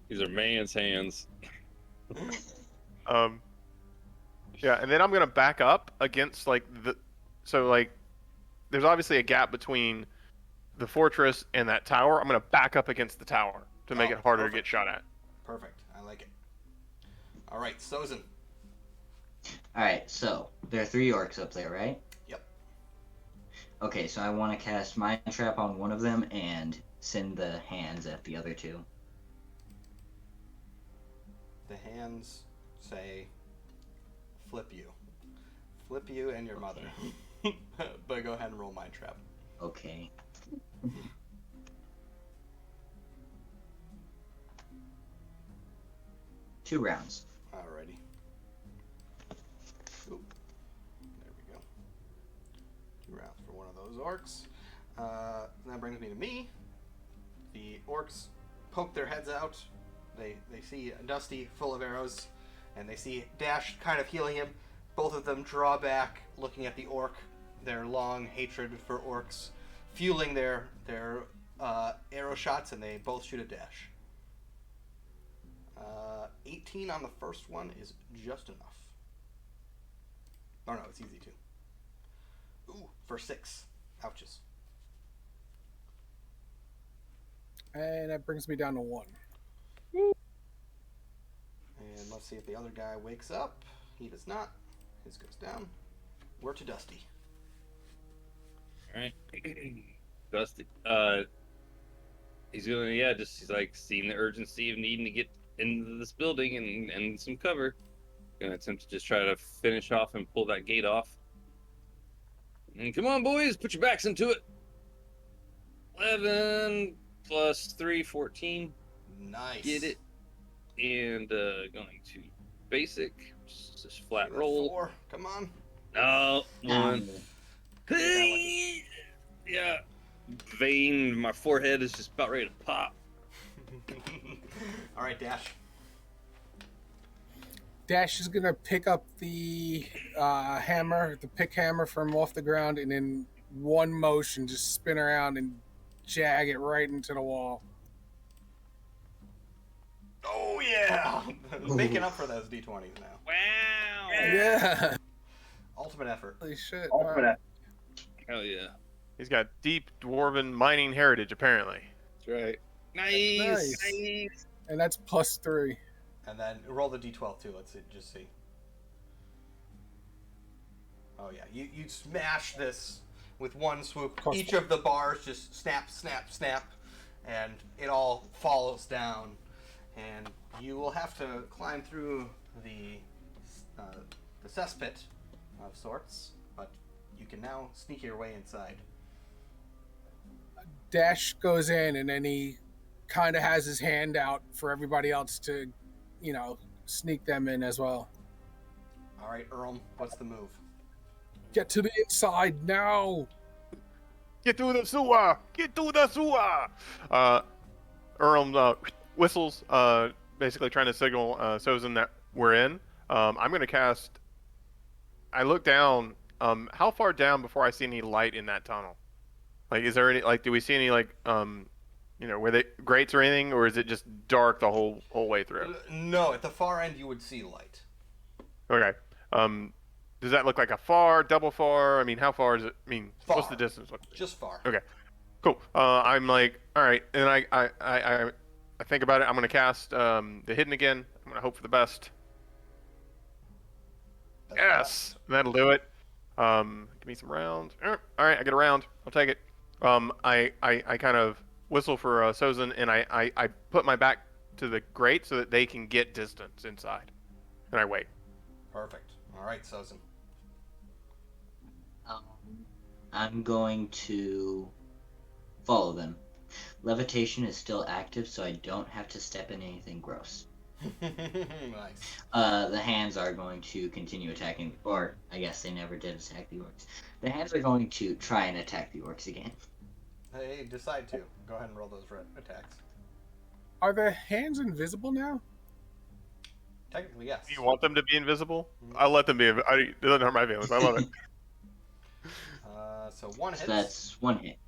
These are man's hands. Yeah, and then I'm gonna back up against there's obviously a gap between the fortress and that tower. I'm gonna back up against the tower to make it harder to get shot at. Perfect. I like it. All right, Sozin. Alright, so there are 3 orcs up there, right? Yep. Okay, so I want to cast Mind Trap on one of them and send the hands at the other 2. The hands say, flip you and your mother. But go ahead and roll Mind Trap. Okay. Two rounds. Alrighty. Ooh. There we go. 2 rounds for one of those orcs. That brings me to me. The orcs poke their heads out. They see Dusty full of arrows, and they see Dash kind of healing him. Both of them draw back, looking at the orc. Their long hatred for orcs fueling their arrow shots, and they both shoot at Dash. 18 on the first one is just enough. Oh no, it's easy too. Ooh, for 6. Ouches. And that brings me down to 1. And let's see if the other guy wakes up. He does not. His goes down. We're to Dusty. Alright. Dusty. He's like seeing the urgency of needing to get into this building and some cover. Gonna attempt to just try to finish off and pull that gate off. And come on, boys, put your backs into it. 11 plus 3, 14. Nice. Get it. And going to basic, just flat Give it a roll. 4. Come on. No, 1. lucky. Yeah. Vein, my forehead is just about ready to pop. All right, Dash. Dash is gonna pick up the hammer, the pick hammer from off the ground, and in one motion just spin around and jag it right into the wall. Oh yeah, making up for those d20s now. Wow. Yeah. Ultimate effort. Holy shit. Hell yeah. He's got deep dwarven mining heritage, apparently. That's right. Nice. Nice. And that's +3. And then roll the d12 too. Let's just see. Oh yeah, you smash this with one swoop. Each of the bars just snap, snap, snap, and it all falls down. And you will have to climb through the cesspit of sorts, but you can now sneak your way inside. Dash goes in, and then he kind of has his hand out for everybody else to, sneak them in as well. All right, Earl, what's the move? Get to the inside now! Get through the sewer! Get through the sewer! Earl whistles, basically trying to signal Sozin that we're in. I'm going to cast... I look down. How far down before I see any light in that tunnel? Like, is there any... Like, do we see any, were they grates or anything? Or is it just dark the whole way through? No, at the far end you would see light. Okay. Does that look like a far, double far? I mean, how far is it? I mean, Far. what's the distance look like? Just far. Okay. Cool. I'm like, all right, and I think about it. I'm gonna cast the hidden again. I'm gonna hope for the best. That's Yes, that'll do it. Give me some rounds. All right, I get a round. I'll take it. I kind of whistle for Sozin, and I put my back to the grate so that they can get distance inside, and I wait. perfect. All right, Sozin. Um, I'm going to follow them. Levitation is still active, so I don't have to step in anything gross. Nice. The hands are going to continue attacking, or I guess they never did attack the orcs. The hands are going to try and attack the orcs again. Hey, decide to. Go ahead and roll those attacks. Are the hands invisible now? Technically, yes. Do you want them to be invisible? I'll let them be. It doesn't hurt my feelings. I love it. So one hits. So that's one hit.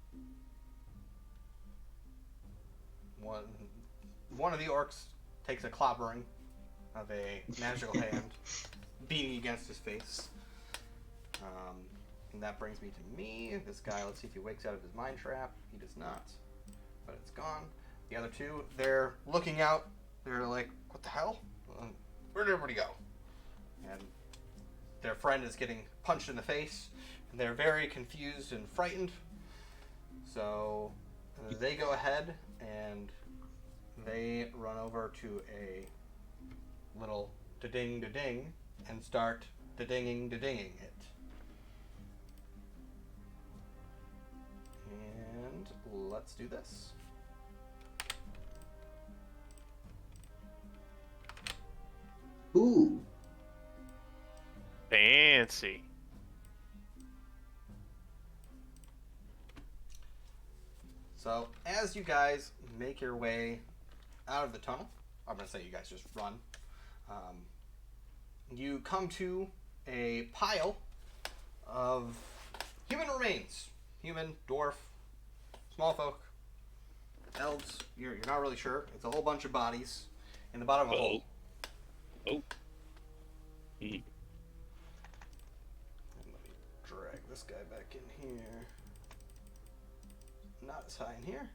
One of the orcs takes a clobbering of a magical hand beating against his face. And that brings me to me. This guy, let's see if he wakes out of his mind trap. He does not, but it's gone. The other two, they're looking out. They're like, what the hell? Where did everybody go? And their friend is getting punched in the face, and they're very confused and frightened. So they go ahead and they run over to a little da-ding da-ding and start da-dinging da-dinging it. And let's do this. Ooh. Fancy. So as you guys make your way out of the tunnel, I'm going to say you guys just run. You come to a pile of human remains. Human, dwarf, small folk, elves. You're not really sure. It's a whole bunch of bodies in the bottom of a hole. Oh. And let me drag this guy back in here. Not as high in here.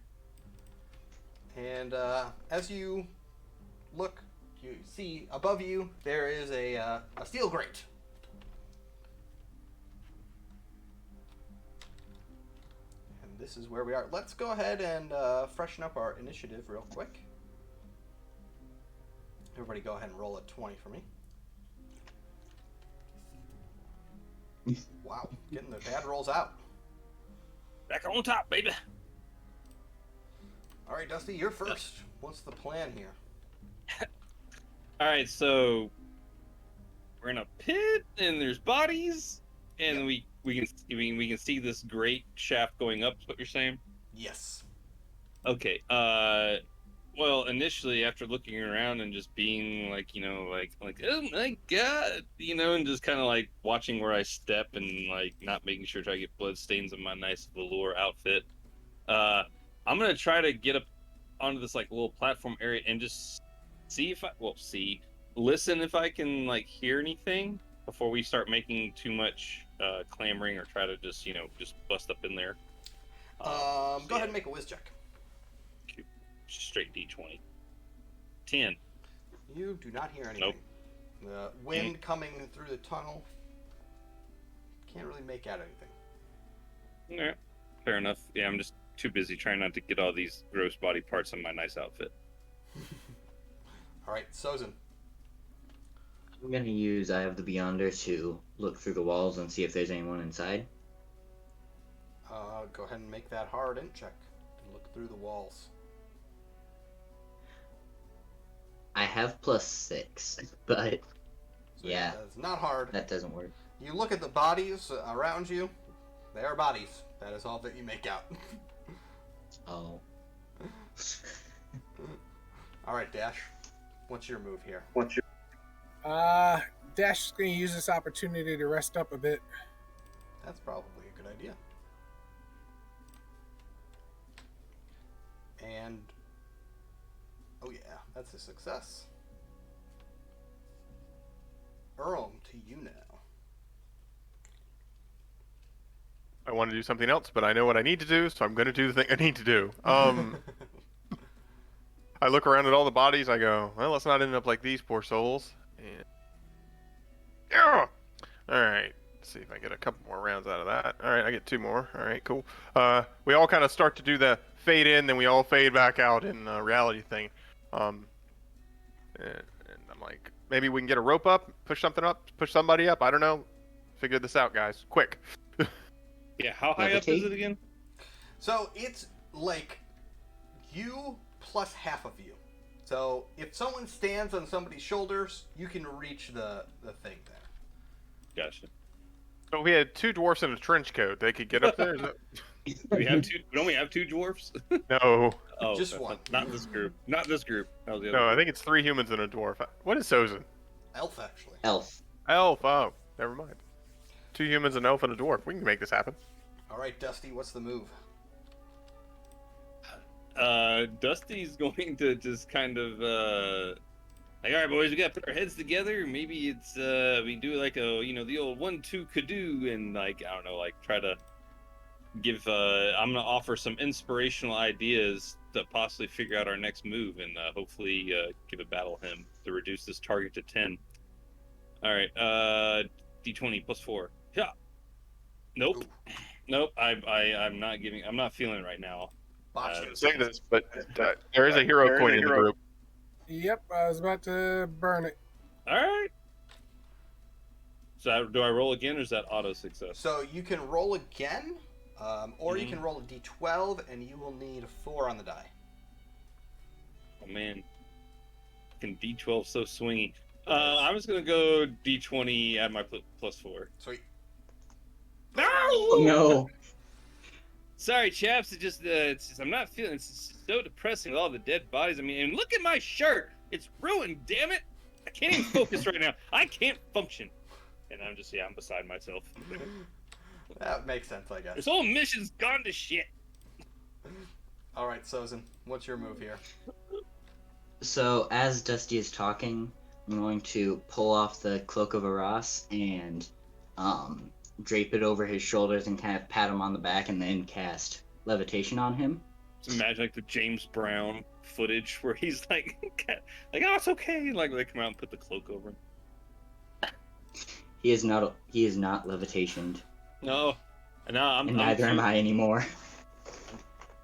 And as you look, you see above you there is a steel grate. And this is where we are. Let's go ahead and freshen up our initiative real quick. Everybody go ahead and roll a 20 for me. Wow, getting the bad rolls out. Back on top, baby. All right, Dusty, you're first. What's the plan here? All right, so we're in a pit, and there's bodies, and Yep. we can see this great shaft going up. Is what you're saying? Yes. Okay. Well, initially, after looking around and just being like, oh my god, and just kind of like watching where I step and like not making sure to get blood stains on my nice velour outfit. I'm gonna try to get up onto this like little platform area and just listen if I can like hear anything before we start making too much clamoring or try to just bust up in there. Go ahead and make a whiz check. Straight D20. 10. You do not hear anything. Nope. The wind coming through the tunnel. Can't really make out anything. Yeah, fair enough. Yeah, I'm just too busy trying not to get all these gross body parts on my nice outfit. All right, Sozin. I'm gonna use Eye of the Beyonder to look through the walls and see if there's anyone inside. Go ahead and make that hard int check. And look through the walls. I have +6, but So yeah, that's not hard. that doesn't work. You look at the bodies around you. They are bodies. That is all that you make out. Oh. All right, Dash. What's your move here? Dash is going to use this opportunity to rest up a bit. That's probably a good idea. And oh yeah, that's a success. Earl, to you now. I want to do something else, but I know what I need to do, so I'm going to do the thing I need to do. I look around at all the bodies. I go, well, let's not end up like these poor souls. And yeah. All right. Let's see if I get a couple more rounds out of that. All right, I get 2 more. All right, cool. We all kind of start to do the fade in, then we all fade back out in reality thing. And I'm like, maybe we can get a rope up, push something up, push somebody up. I don't know. Figure this out, guys. Quick. Yeah, how high up is it again? So it's like you plus half of you. So if someone stands on somebody's shoulders, you can reach the thing there. Gotcha. So we had 2 dwarfs in a trench coat. They could get up there? We have 2. We only have 2 dwarfs. No. Oh, Just one. Not this group. Not this group. That was the other No, I group. think it's 3 humans and a dwarf. What is Sozin? Elf, actually. Elf. Elf. Oh, never mind. 2 humans, an elf, and a dwarf. We can make this happen. All right, Dusty, what's the move? Dusty's going to just kind of like, all right, boys, we gotta put our heads together. Maybe it's we do like a the old 1-2 Kadoo, and like I don't know, like try to give. I'm gonna offer some inspirational ideas to possibly figure out our next move, and hopefully give a battle hymn to reduce this target to 10. All right, D20 plus 4. Yeah. Nope. Ooh. Nope. I'm not giving. I'm not feeling it right now. Botch it. Say this, but there is a hero coin in the group. Yep, I was about to burn it. All right. So do I roll again, or is that auto success? So you can roll again, or you can roll a d12, and you will need a 4 on the die. Oh man, fucking D12 so swingy. I'm just gonna go D20 at my plus 4. Sweet. No! No. Sorry, chaps. It's just I'm not feeling. It's so depressing with all the dead bodies. I mean, and look at my shirt. It's ruined. Damn it! I can't even focus right now. I can't function. And I'm beside myself. That makes sense, I guess. This whole mission's gone to shit. All right, Sozin, what's your move here? So as Dusty is talking, I'm going to pull off the cloak of Aras and drape it over his shoulders and kind of pat him on the back, and then cast levitation on him. Just imagine like the James Brown footage where he's like, oh, it's okay. Like they come out and put the cloak over him. He is not levitationed, No, no, I'm neither am I anymore.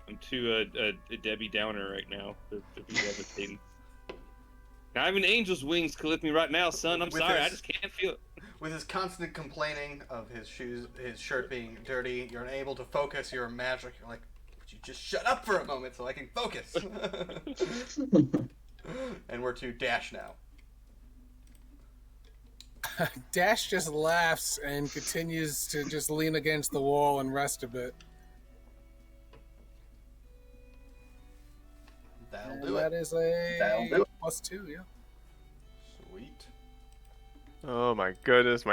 I'm too a Debbie Downer right now to be levitating. Not even angel's wings can lift me right now, son. I'm sorry, I just can't feel it. With his constant complaining of his shirt being dirty, you're unable to focus your magic. You're like, would you just shut up for a moment so I can focus? And we're to Dash now. Dash just laughs and continues to just lean against the wall and rest a bit. That'll And do that it. is a +2, yeah. Sweet. Oh my goodness,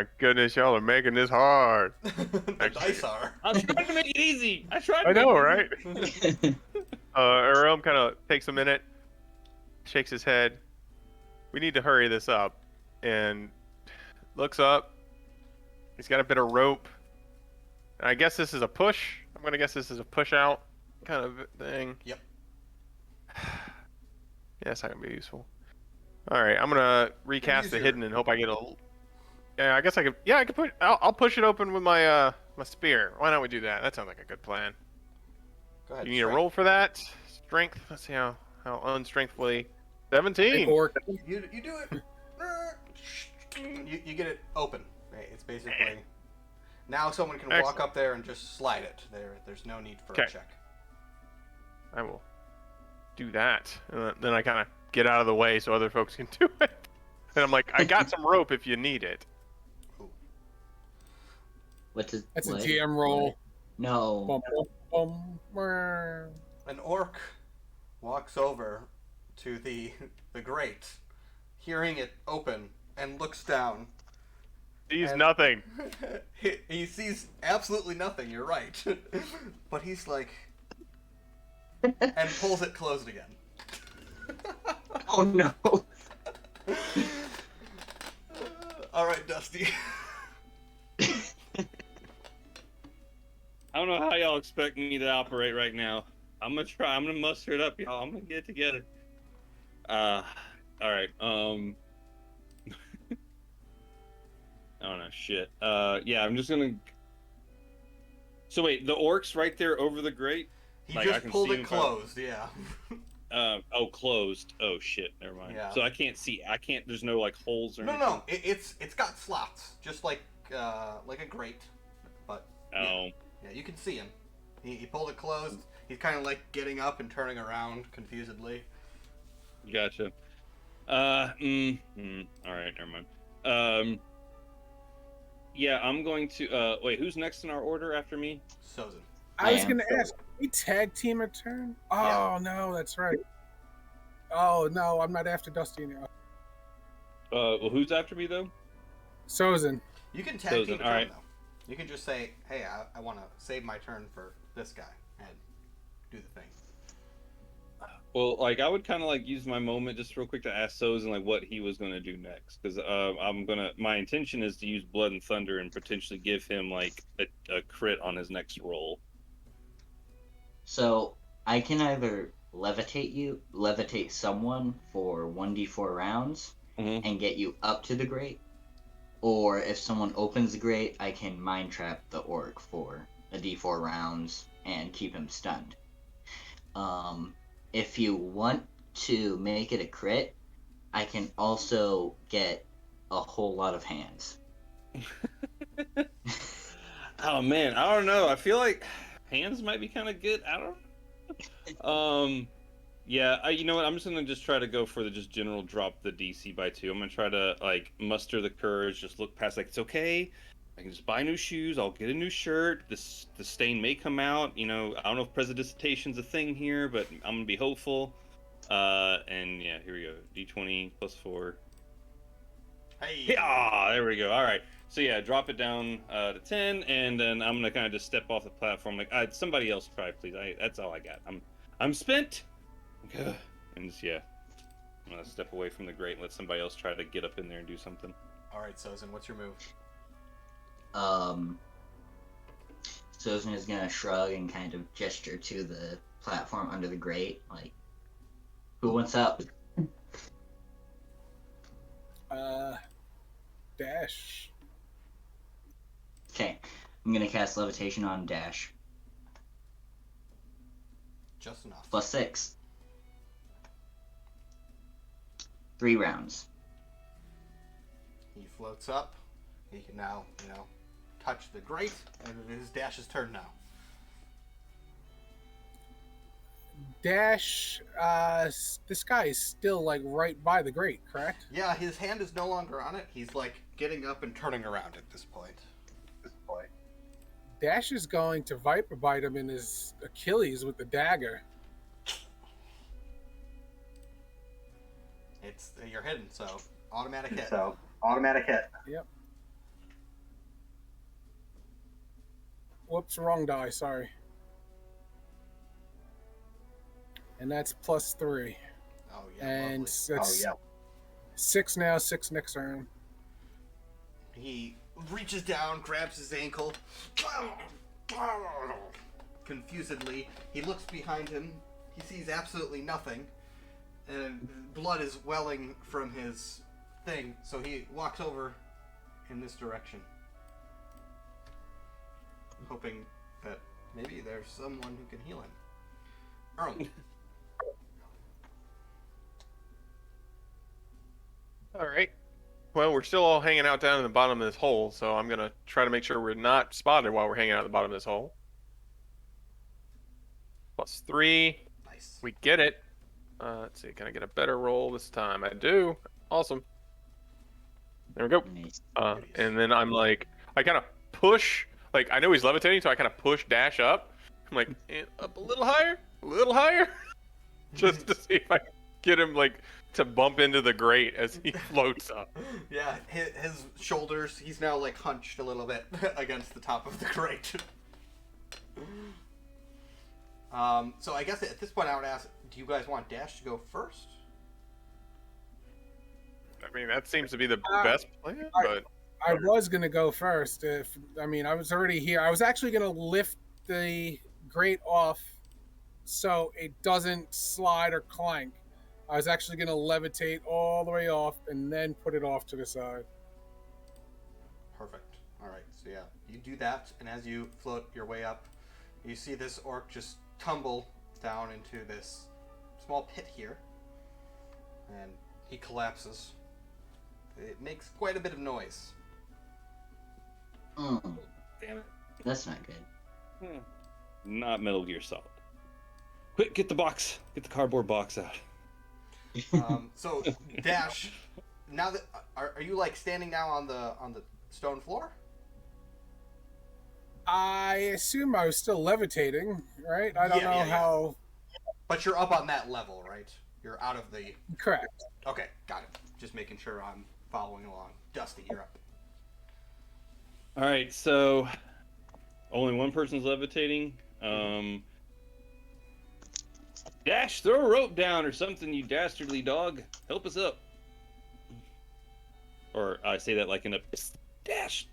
y'all are making this hard. The dice are. I'm trying to make it easy. I know, right? Aram kind of takes a minute, shakes his head. We need to hurry this up, and looks up. He's got a bit of rope. And I guess this is a push. I'm gonna guess this is a push out kind of thing. Yep. Yeah, that's not gonna be useful. All right, I'm gonna recast the hidden and hope I get a. Yeah, I guess I could. Yeah, I could put. I'll push it open with my my spear. Why don't we do that? That sounds like a good plan. Go ahead. You need a roll for that. Strength. Let's see how unstrengthfully. 17. Or You do it. You get it open. Right, it's basically now someone can walk up there and just slide it. There's no need for a check. I will do that, and then I kind of get out of the way so other folks can do it. And I'm like, I got some rope if you need it. That's a GM roll. No. Bum, bum, bum. An orc walks over to the grate, hearing it open, and looks down. Sees nothing. He sees absolutely nothing. You're right, but he's like, and pulls it closed again. Oh no. All right, Dusty. don't know how y'all expect me to operate right now. I'm gonna try. I'm gonna muster it up, y'all. I'm gonna get it together. All right. I don't know. Shit. Yeah. I'm just gonna. So wait, the orcs right there over the grate. He Like, I just can pulled see it him closed. Yeah. Oh, closed. Oh shit. Never mind. Yeah. So I can't see. I can't. There's no like holes or No, anything. no. It's got slots, just like a grate. But Oh. yeah, you can see him. He pulled it closed. He's kind of like getting up and turning around confusedly. Gotcha. All right. Never mind. Yeah, I'm going to. Wait, who's next in our order after me? Sozin. I was going to ask, we tag team a turn? Oh, no, that's right. Oh, no, I'm not after Dusty now. Well, who's after me though? Sozin. You can tag team a turn, alright. though. You can just say, hey, I want to save my turn for this guy and do the thing. Well, like I would kind of like use my moment just real quick to ask Sozin like what he was going to do next, because my intention is to use Blood and Thunder and potentially give him like a crit on his next roll. So I can either levitate someone for 1d4 rounds and get you up to the grate, or if someone opens the grate, I can mind trap the orc for a d4 rounds and keep him stunned. If you want to make it a crit, I can also get a whole lot of hands. Oh man, I don't know. I feel like hands might be kind of good. I don't know. Yeah, you know what? I'm just gonna try to go for the just general drop the DC by 2. I'm gonna try to like muster the courage, just look past like it's okay. I can just buy new shoes. I'll get a new shirt. The stain may come out. You know, I don't know if presidentitation's a thing here, but I'm gonna be hopeful. And yeah, here we go. D20 plus 4. Hey! Yeah, there we go. All right. So yeah, drop it down to 10, and then I'm gonna kind of just step off the platform. Like, somebody else try, please. That's all I got. I'm spent. And just, yeah, I'm gonna step away from the grate and let somebody else try to get up in there and do something. All right, Sozin, what's your move? Sozin is gonna shrug and kind of gesture to the platform under the grate, like, who wants up? Dash. Okay, I'm gonna cast Levitation on Dash. Just enough. Plus 6. 3 rounds. He floats up. He can now, touch the grate, and it is Dash's turn now. Dash, this guy is still, like, right by the grate, correct? Yeah, his hand is no longer on it. He's, like, getting up and turning around at this point. Dash is going to Viper Bite him in his Achilles with the dagger. You're hidden, so automatic hit. Yep. Whoops, wrong die, sorry. And that's plus 3. Oh yeah. And lovely. that's 6 now, 6 next turn. He reaches down, grabs his ankle. Confusedly, he looks behind him. He sees absolutely nothing. And blood is welling from his thing, so he walks over in this direction. Hoping that maybe there's someone who can heal him. Earl. All right. Well, we're still all hanging out down in the bottom of this hole, so I'm gonna try to make sure we're not spotted while we're hanging out at the bottom of this hole. Plus 3. Nice. We get it. Let's see, can I get a better roll this time? I do. Awesome. There we go. Nice. And then I'm like, I kind of push, like, I know he's levitating, so I kind of push Dash up. I'm like, up a little higher, just to see if I can get him, like, to bump into the grate as he floats up. Yeah, his shoulders, he's now, like, hunched a little bit against the top of the grate. So I guess at this point I would ask, do you guys want Dash to go first? I mean, that seems to be the best plan, but... I was going to go first. I was already here. I was actually going to lift the grate off so it doesn't slide or clank. I was actually going to levitate all the way off and then put it off to the side. Perfect. All right. So yeah, you do that, and as you float your way up, you see this orc just tumble down into this small pit here, and he collapses. It makes quite a bit of noise. Mm, Damn it. that's not good. Not Metal Gear Solid. Quick, get the box. Get the cardboard box out. So Dash, now that are you like standing now on the stone floor? I assume I was still levitating, right? I don't know how. But you're up on that level, right? You're out of the. Correct. Okay, got it. Just making sure I'm following along. Dusty, you're up. All right, so only one person's levitating. Dash, throw a rope down or something, you dastardly dog. Help us up. Or I say that like in a Dash.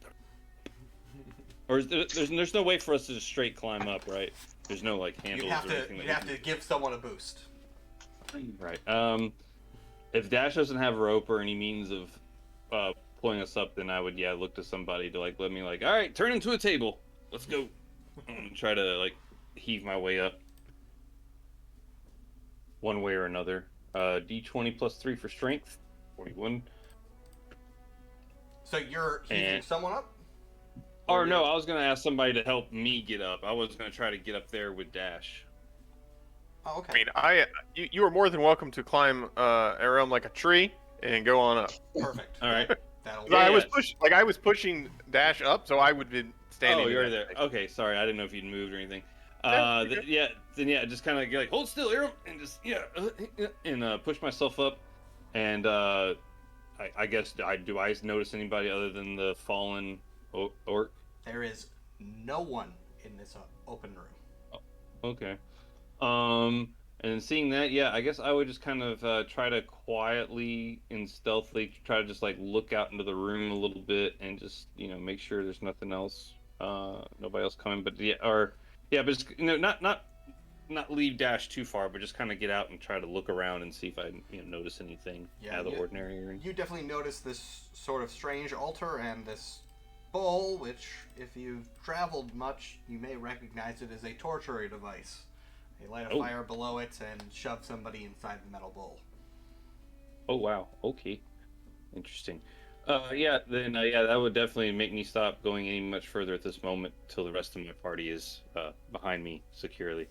Or there's no way for us to just straight climb up, right? There's no like handles or anything. You have to give someone a boost. Right. If Dash doesn't have a rope or any means of pulling us up, then I would look to somebody to like let me like, all right, turn into a table. Let's go. And try to like heave my way up. One way or another. D20 plus 3 for strength. 41. So you're heaving someone up? Or no, I was gonna ask somebody to help me get up. I was gonna try to get up there with Dash. Oh, okay. I mean, you are more than welcome to climb Aram like a tree and go on up. Perfect. All right. That'll I was pushing Dash up, so I would have been standing. Oh, you're there. Okay, sorry, I didn't know if you'd moved or anything. Just kind of like hold still, Aram, and just push myself up, and I guess do I notice anybody other than the fallen orc? There is no one in this open room. Oh, okay. And seeing that, I guess I would just kind of try to quietly and stealthily try to just like look out into the room a little bit and just make sure there's nothing else, nobody else coming. But but just not leave Dash too far, but just kind of get out and try to look around and see if I notice anything out of the ordinary. You definitely notice this sort of strange altar and this bowl, which, if you've traveled much, you may recognize it as a torture device. They light a fire below it and shove somebody inside the metal bowl. Oh wow! Okay, interesting. That would definitely make me stop going any much further at this moment till the rest of my party is behind me securely.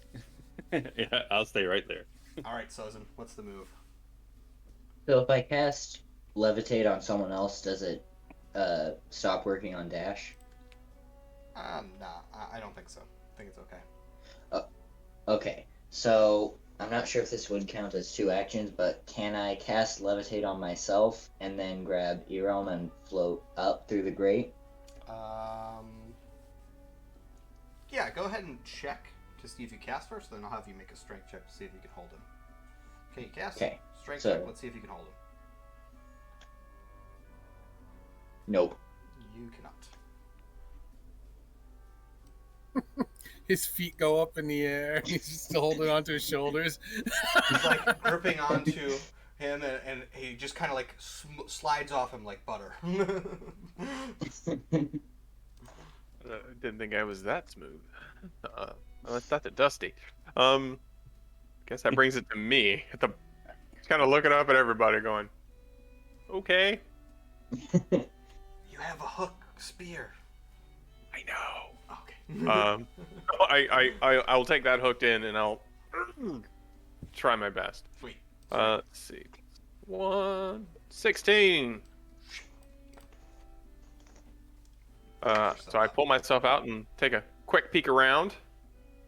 Yeah, I'll stay right there. All right, Sozin, what's the move? So if I cast levitate on someone else, does it stop working on Dash? Nah, I don't think so. I think it's okay. Okay, so I'm not sure if this would count as 2 actions, but can I cast levitate on myself and then grab Erom and float up through the grate? Yeah, go ahead and check to see if you cast first, then I'll have you make a strength check to see if you can hold him. Okay, you cast. Okay. Strength check, let's see if you can hold him. Nope. You cannot. His feet go up in the air. He's still holding onto his shoulders. He's like gripping onto him, and he just kind of like slides off him like butter. Didn't think I was that smooth. Well, that's not the Dusty. Guess that brings it to me. Kind of looking up at everybody, going, "Okay." You have a hook spear. I know. Okay. I will take that hooked in, and I'll try my best. Sweet. Let's see. 16. So I pull myself out and take a quick peek around.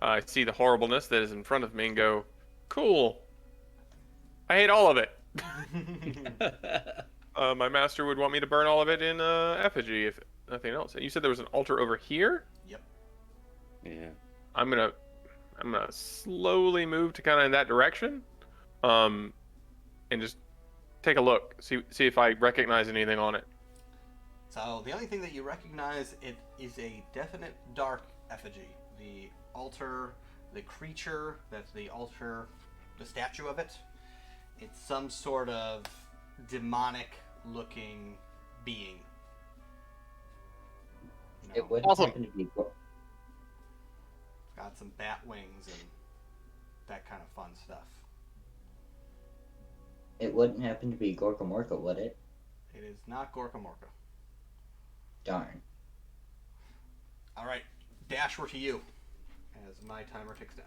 I see the horribleness that is in front of me and go, "Cool. I hate all of it." My master would want me to burn all of it in effigy, if nothing else. And you said there was an altar over here? Yep. Yeah. I'm gonna slowly move to kind of in that direction, and just take a look, see if I recognize anything on it. So the only thing that you recognize, it is a definite dark effigy. the altar, the creature that's the altar, the statue of it. It's some sort of demonic-looking being. You know, It wouldn't Awesome. happen to be. got some bat wings and that kind of fun stuff. It wouldn't happen to be Gorka Morka, would it? It is not Gorka Morka. Darn. All right, Dash, we're to you as my timer ticks down.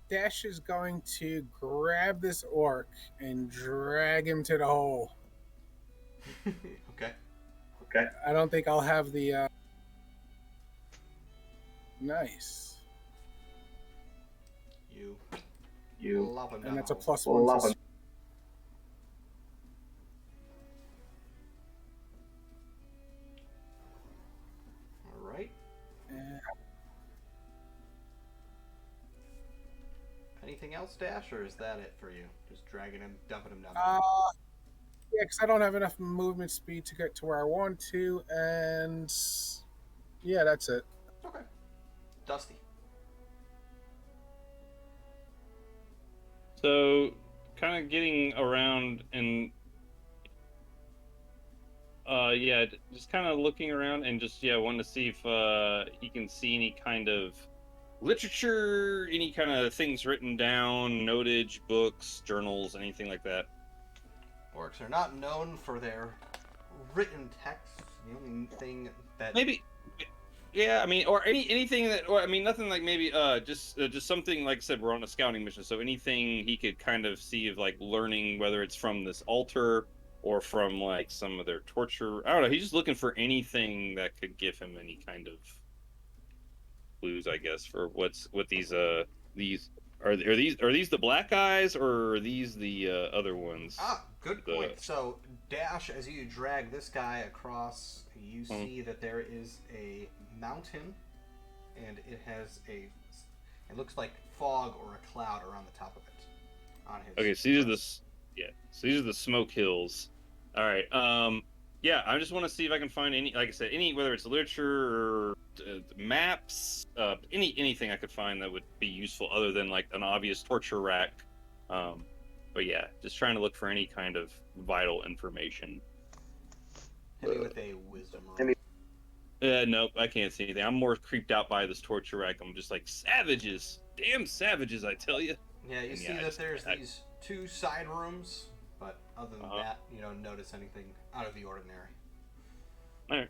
Dash is going to grab this orc and drag him to the hole. Okay. I don't think I'll have the. Nice. You love him down And that's the a hole. +1 to All right. Anything else, Dash, or is that it for you? Just dragging him, dumping him down the hole? Yeah, because I don't have enough movement speed to get to where I want to, and yeah, that's it. Okay. Dusty. So, kind of getting around and yeah, just kind of looking around and just wanting to see if he can see any kind of literature, any kind of things written down, notage, books, journals, anything like that. Orcs are not known for their written texts. The only thing that Maybe, yeah. I mean, or anything that, or I mean, nothing like maybe just something like I said. We're on a scouting mission, so anything he could kind of see of like learning, whether it's from this altar or from like some of their torture. I don't know. He's just looking for anything that could give him any kind of clues, I guess, for what these are these the black eyes or are these the other ones? Good point. So, Dash, as you drag this guy across, you see that there is a mountain, and it has it looks like fog or a cloud around the top of it. On his. Okay, so these are the smoke hills. All right. Yeah, I just want to see if I can find any, like I said, whether it's literature or maps, anything I could find that would be useful other than like an obvious torture rack. But yeah, just trying to look for any kind of vital information. Hit me with a wisdom roll. Nope, I can't see anything. I'm more creeped out by this torture rack. I'm just like, savages! Damn savages, I tell you! Yeah, you see that there's these two side rooms, but other than that, you don't notice anything out of the ordinary. Alright.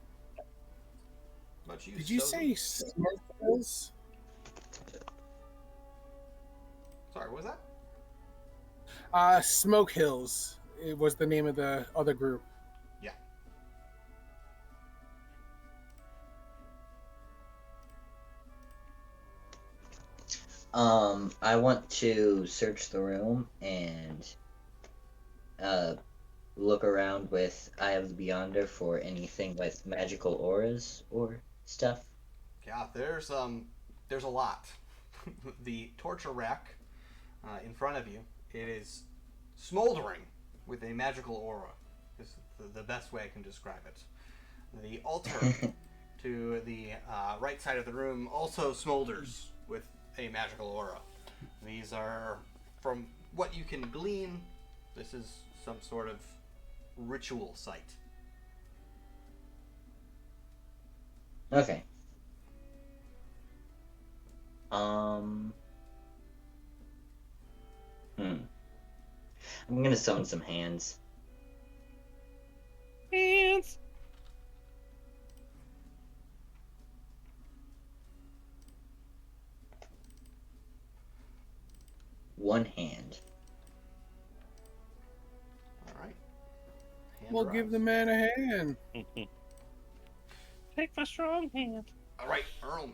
Did you say smoke hills? Sorry, what was that? Smoke Hills. It was the name of the other group. Yeah. I want to search the room and look around with Eye of the Beyonder for anything with magical auras or stuff. Yeah, there's a lot. The torture rack in front of you, it is smoldering with a magical aura. This is the best way I can describe it. The altar to the right side of the room also smolders with a magical aura. These are, from what you can glean, this is some sort of ritual site. Okay. I'm gonna summon some hands. Hands! One hand. Alright. We'll give the man a hand. Take my strong hand. Alright, Earl.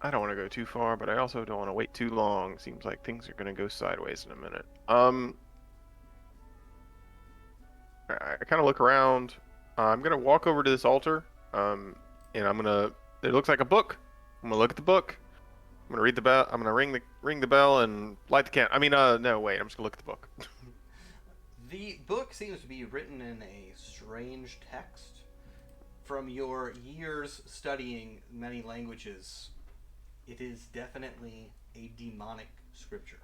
I don't want to go too far, but I also don't want to wait too long. Seems like things are gonna go sideways in a minute. I kind of look around. I'm gonna walk over to this altar, and I'm gonna. It looks like a book. I'm gonna look at the book. I'm gonna read the bell. I'm gonna ring the bell and light the candle. No, wait. I'm just gonna look at the book. The book seems to be written in a strange text. From your years studying many languages, it is definitely a demonic scripture.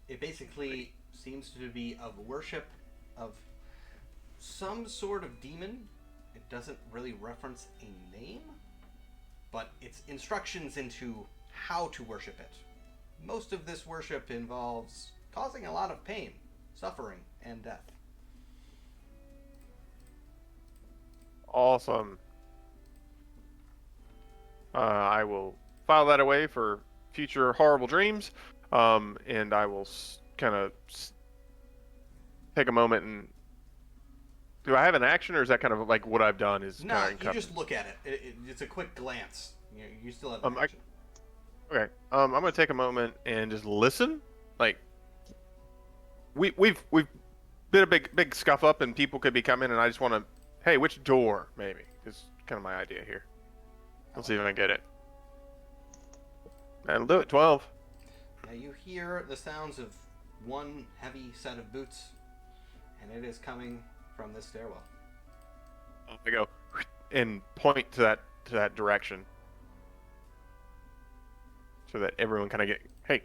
It basically seems to be of worship of some sort of demon. It doesn't really reference a name, but it's instructions into how to worship it. Most of this worship involves causing a lot of pain, suffering, and death. Awesome. I will file that away for future horrible dreams, and I will kind of take a moment and. Do I have an action, or is that kind of like what I've done? Is No, kind of you just look at it. It's a quick glance. You still have an I, action. okay. I'm gonna take a moment and just listen. Like we've been a big scuff up, and people could be coming, and I just want to. Hey, which door? Maybe is kind of my idea here. Let's see if I can get it. That'll do it. 12. Now you hear the sounds of one heavy set of boots, and it is coming from this stairwell. I go and point to that direction, so that everyone kind of get. Hey,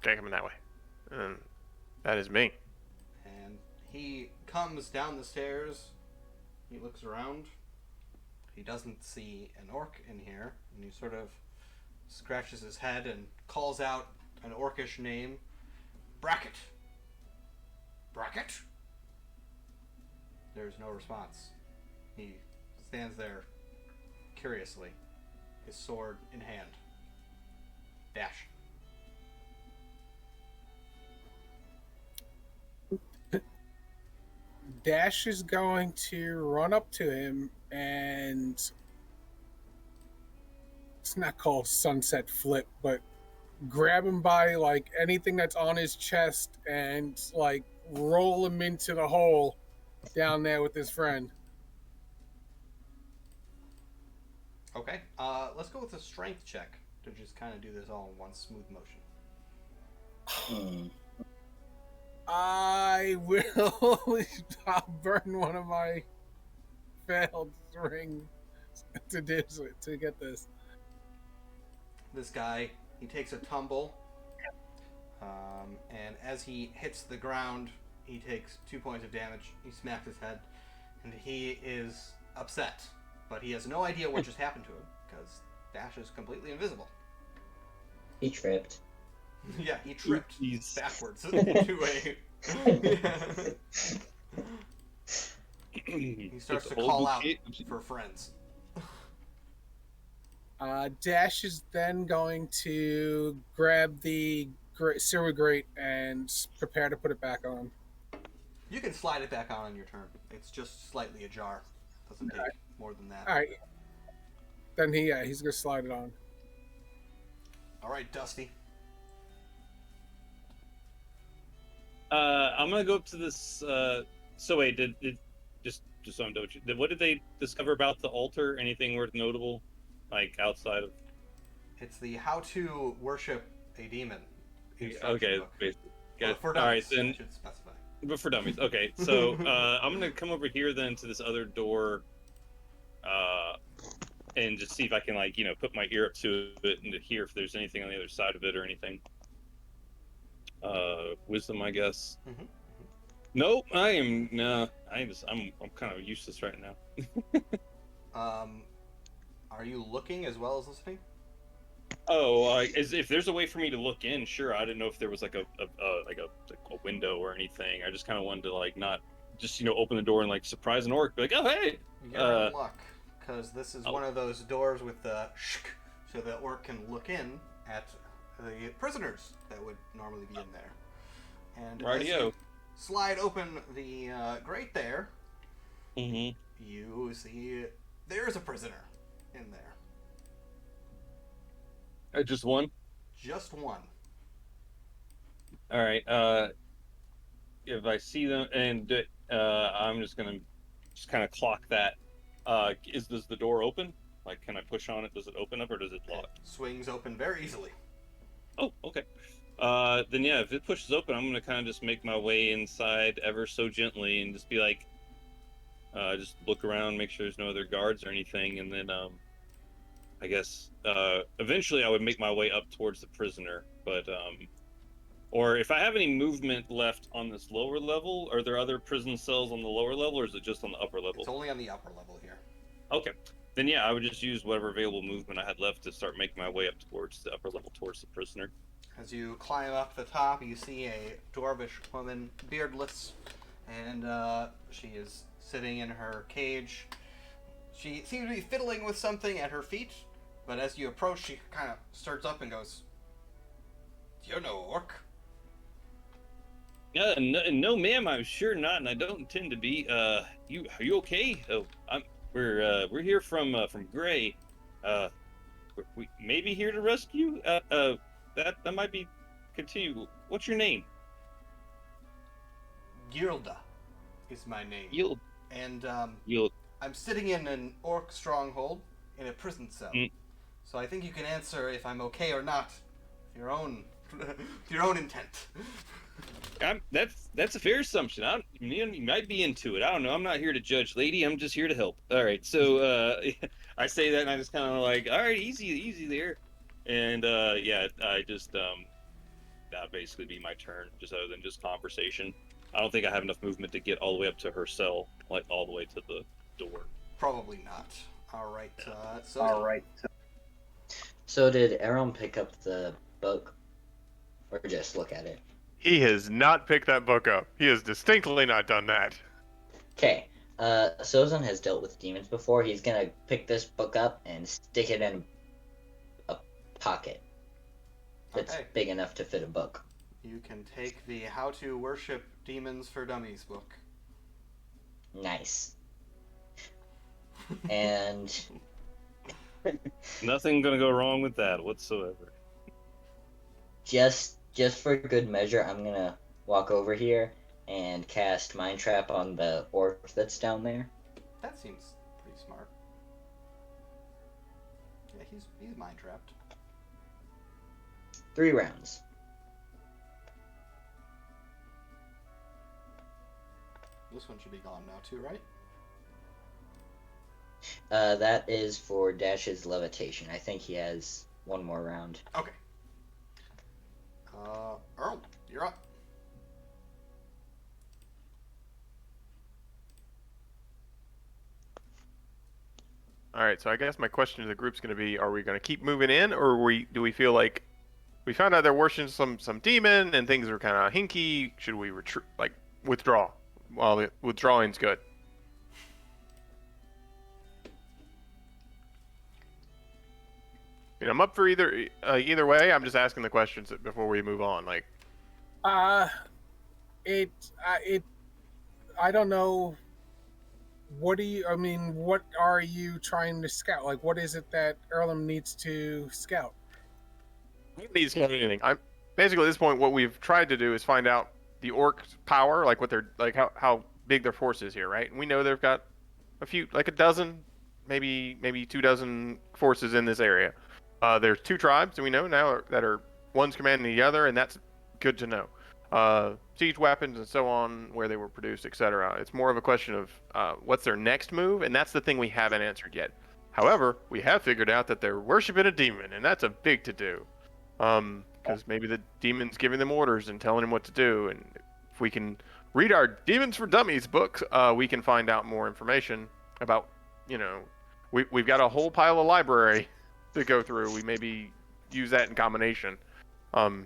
guy coming that way, and that is me. And he comes down the stairs. He looks around. He doesn't see an orc in here, and he sort of scratches his head and calls out an orcish name. Bracket. Bracket? There's no response. He stands there curiously, his sword in hand. Dash. Dash is going to run up to him and it's not called sunset flip, but grab him by like anything that's on his chest and like roll him into the hole down there with his friend. Okay. Let's go with a strength check to just kind of do this all in one smooth motion. I will. I'll burn one of my failed rings to do it, to get this. This guy, he takes a tumble, and as he hits the ground, he takes 2 points of damage. He smacks his head, and he is upset, but he has no idea what just happened to him because Dash is completely invisible. He tripped. Yeah, he tripped Jeez. backwards into a. He starts to call out for friends. Dash is then going to grab the sewer grate and prepare to put it back on. You can slide it back on your turn. It's just slightly ajar. Doesn't take more than that. All right. Then he's gonna slide it on. All right, Dusty. I'm gonna go up to this. So wait, did just so I'm done with you. What did they discover about the altar? Anything worth notable, like outside of? It's the how to worship a demon. Okay, book. basically. Well, for All right, dummies, then. I should specify. But for dummies, okay. So I'm gonna come over here then to this other door, and just see if I can put my ear up to it and to hear if there's anything on the other side of it or anything. Wisdom, I guess. Mm-hmm. Nope, I'm kind of useless right now. Are you looking as well as listening? Oh, if there's a way for me to look in, sure. I didn't know if there was like a window or anything. I just kind of wanted to not just open the door and surprise an orc, be like, oh hey. You're in luck, because this is one of those doors with the shk, so the orc can look in at the prisoners that would normally be in there. And as you slide open the grate there, you see there's a prisoner in there. Just one? Just one. All right. If I see them, and I'm just gonna kind of clock that. Does the door open? Like, can I push on it? Does it open up, or does it lock? Swings open very easily. Oh, okay. Then yeah, if it pushes open, I'm gonna kind of just make my way inside ever so gently and just be like, just look around, make sure there's no other guards or anything, and then I guess eventually I would make my way up towards the prisoner. But or if I have any movement left on this lower level, are there other prison cells on the lower level, or is it just on the upper level? It's only on the upper level here. Okay. Then yeah, I would just use whatever available movement I had left to start making my way up towards the upper level, towards the prisoner. As you climb up the top, you see a dwarvish woman, beardless, and she is sitting in her cage. She seems to be fiddling with something at her feet, but as you approach, she kind of starts up and goes, "You're no orc." No, ma'am, I'm sure not, and I don't intend to be. Are you okay? Oh, we're here from Gray. We may be here to rescue. That might be. Continue. What's your name? Gilda is my name. Yield. And Yield. I'm sitting in an orc stronghold in a prison cell. So I think you can answer if I'm okay or not. Your own, your own intent. That's a fair assumption. You might be into it. I don't know. I'm not here to judge, lady. I'm just here to help. All right. So I say that, and I just kind of like, all right, easy there. And yeah, I just that'd basically be my turn, just other than just conversation. I don't think I have enough movement to get all the way up to her cell, like all the way to the door. Probably not. All right. So did Aaron pick up the book, or just look at it? He has not picked that book up. He has distinctly not done that. Okay. Sozan has dealt with demons before. He's gonna pick this book up and stick it in a pocket that's big enough to fit a book. You can take the How to Worship Demons for Dummies book. Nice. And Nothing gonna go wrong with that whatsoever. just for good measure, I'm gonna walk over here and cast Mind Trap on the orc that's down there. That seems pretty smart. Yeah, he's mind trapped. 3 rounds. This one should be gone now too, right? That is for Dash's levitation. I think he has one more round. Okay. Earl, you're up. All right, so I guess my question to the group's going to be: are we going to keep moving in, or do we feel like we found out they're worshiping some demon and things are kind of hinky? Should we retreat, like withdraw? Well, the withdrawing's good. I mean, I'm up for either way. I'm just asking the questions before we move on. Like, I don't know. What are you trying to scout? Like, what is it that Earlham needs to scout? we don't need to scout anything. I'm basically at this point. What we've tried to do is find out the orcs' power, like what they're like, how big their force is here, right? And we know they've got a few, like a dozen, maybe 24 forces in this area. There's 2 tribes that we know now that are one's commanding the other, and that's good to know. Siege weapons and so on, where they were produced, etc. It's more of a question of what's their next move, and that's the thing we haven't answered yet. However, we have figured out that they're worshiping a demon, and that's a big to-do. Because maybe the demon's giving them orders and telling them what to do, and if we can read our Demons for Dummies book, we can find out more information about, we've got a whole pile of library to go through. We maybe use that in combination to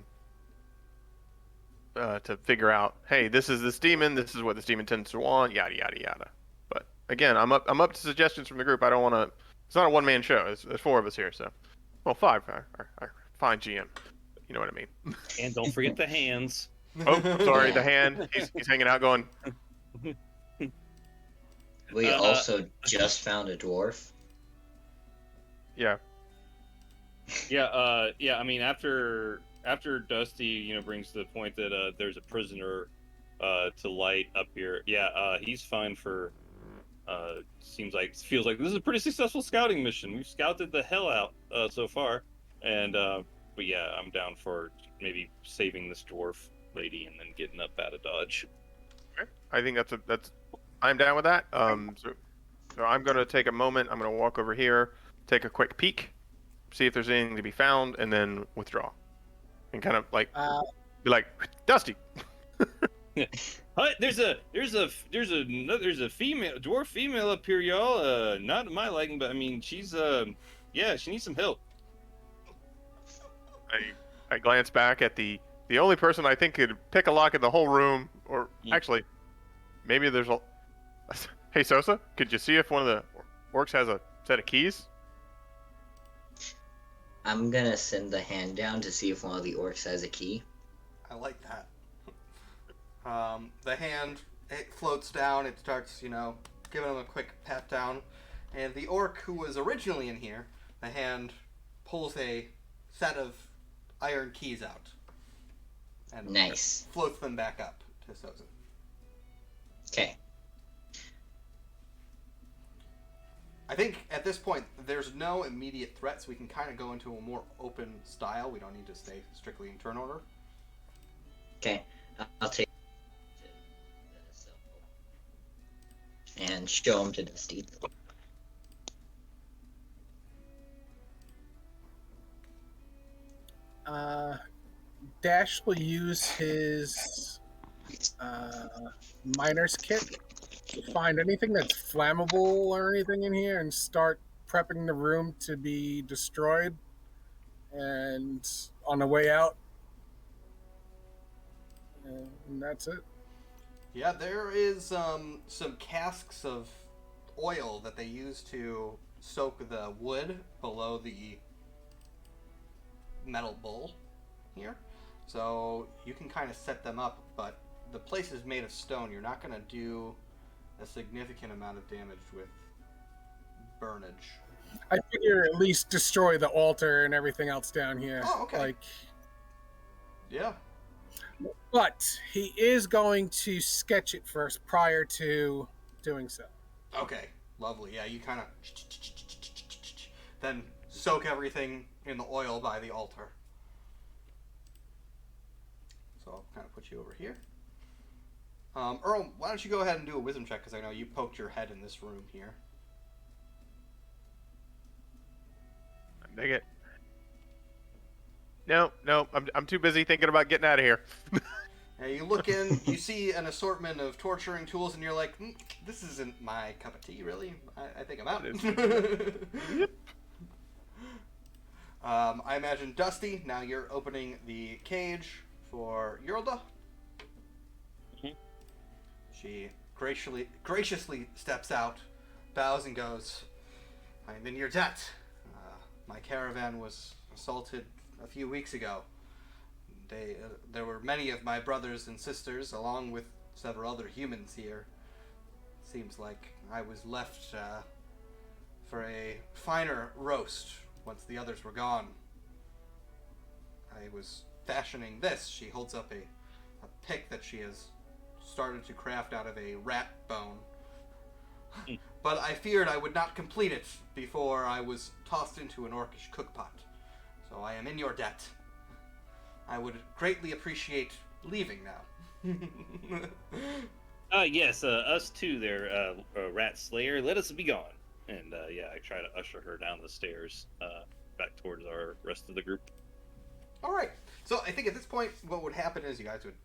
figure out, hey, this is this demon, this is what this demon tends to want, yada yada yada. But again, I'm up to suggestions from the group. I don't want to. It's not a one-man show. There's 4 of us here, so well, 5. Fine, GM. You know what I mean. And don't forget the hands. Oh, sorry, the hand. He's hanging out, going. We also just found a dwarf. Yeah. Yeah. I mean, after Dusty, brings to the point that there's a prisoner to light up here. Yeah, he's fine for. Feels like this is a pretty successful scouting mission. We've scouted the hell out so far, and But yeah, I'm down for maybe saving this dwarf lady and then getting up out of dodge. Okay. I think that's. I'm down with that. So I'm gonna take a moment. I'm gonna walk over here, take a quick peek, see if there's anything to be found, and then withdraw, and kind of like Uh, be like, Dusty. There's a female dwarf female up here, y'all. Not my liking, but I mean she's yeah, she needs some help. I glance back at the only person I think could pick a lock in the whole room, or actually, maybe there's a. Hey Sosa, could you see if one of the orcs has a set of keys? I'm gonna send the hand down to see if one of the orcs has a key. I like that. The hand, it floats down. It starts, giving him a quick pat down. And the orc who was originally in here, the hand pulls a set of iron keys out. And Nice. floats them back up to Sosa. Okay. I think at this point, there's no immediate threat, so we can kind of go into a more open style. We don't need to stay strictly in turn order. Okay. I'll take and show him to Dusty. Dash will use his miner's kit to find anything that's flammable or anything in here and start prepping the room to be destroyed. And on the way out, and that's it. Yeah, there is some casks of oil that they use to soak the wood below the metal bowl here. So you can kind of set them up, but the place is made of stone. You're not going to do a significant amount of damage with burnage. I figure at least destroy the altar and everything else down here. Oh, okay. Yeah. But he is going to sketch it first prior to doing so. Okay, lovely. Yeah, you kind of then soak everything in the oil by the altar. So I'll kind of put you over here. Earl, why don't you go ahead and do a wisdom check, because I know you poked your head in this room here. I dig it. No, I'm too busy thinking about getting out of here. And you look in, you see an assortment of torturing tools, and you're like, this isn't my cup of tea, really. I think I'm out. Yep. I imagine Dusty, now you're opening the cage for Yurlda. Mhm. She graciously steps out, bows and goes, I'm in your debt. My caravan was assaulted a few weeks ago. There were many of my brothers and sisters, along with several other humans here. Seems like I was left for a finer roast once the others were gone. I was fashioning this. She holds up a pick that she has started to craft out of a rat bone. But I feared I would not complete it before I was tossed into an orcish cookpot. So I am in your debt. I would greatly appreciate leaving now. Yes, us too there, Rat Slayer. Let us be gone. And yeah, I try to usher her down the stairs back towards our rest of the group. All right. So I think at this point, what would happen is you guys would,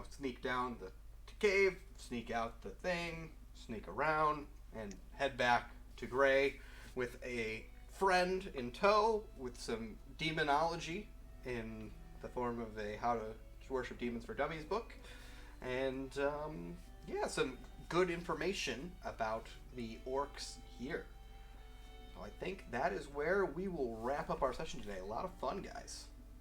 sneak down the cave, sneak out the thing, sneak around, and head back to Gray with a friend in tow with some demonology in the form of a How to Worship Demons for Dummies book. And, some good information about the orcs here. So I think that is where we will wrap up our session today. A lot of fun, guys.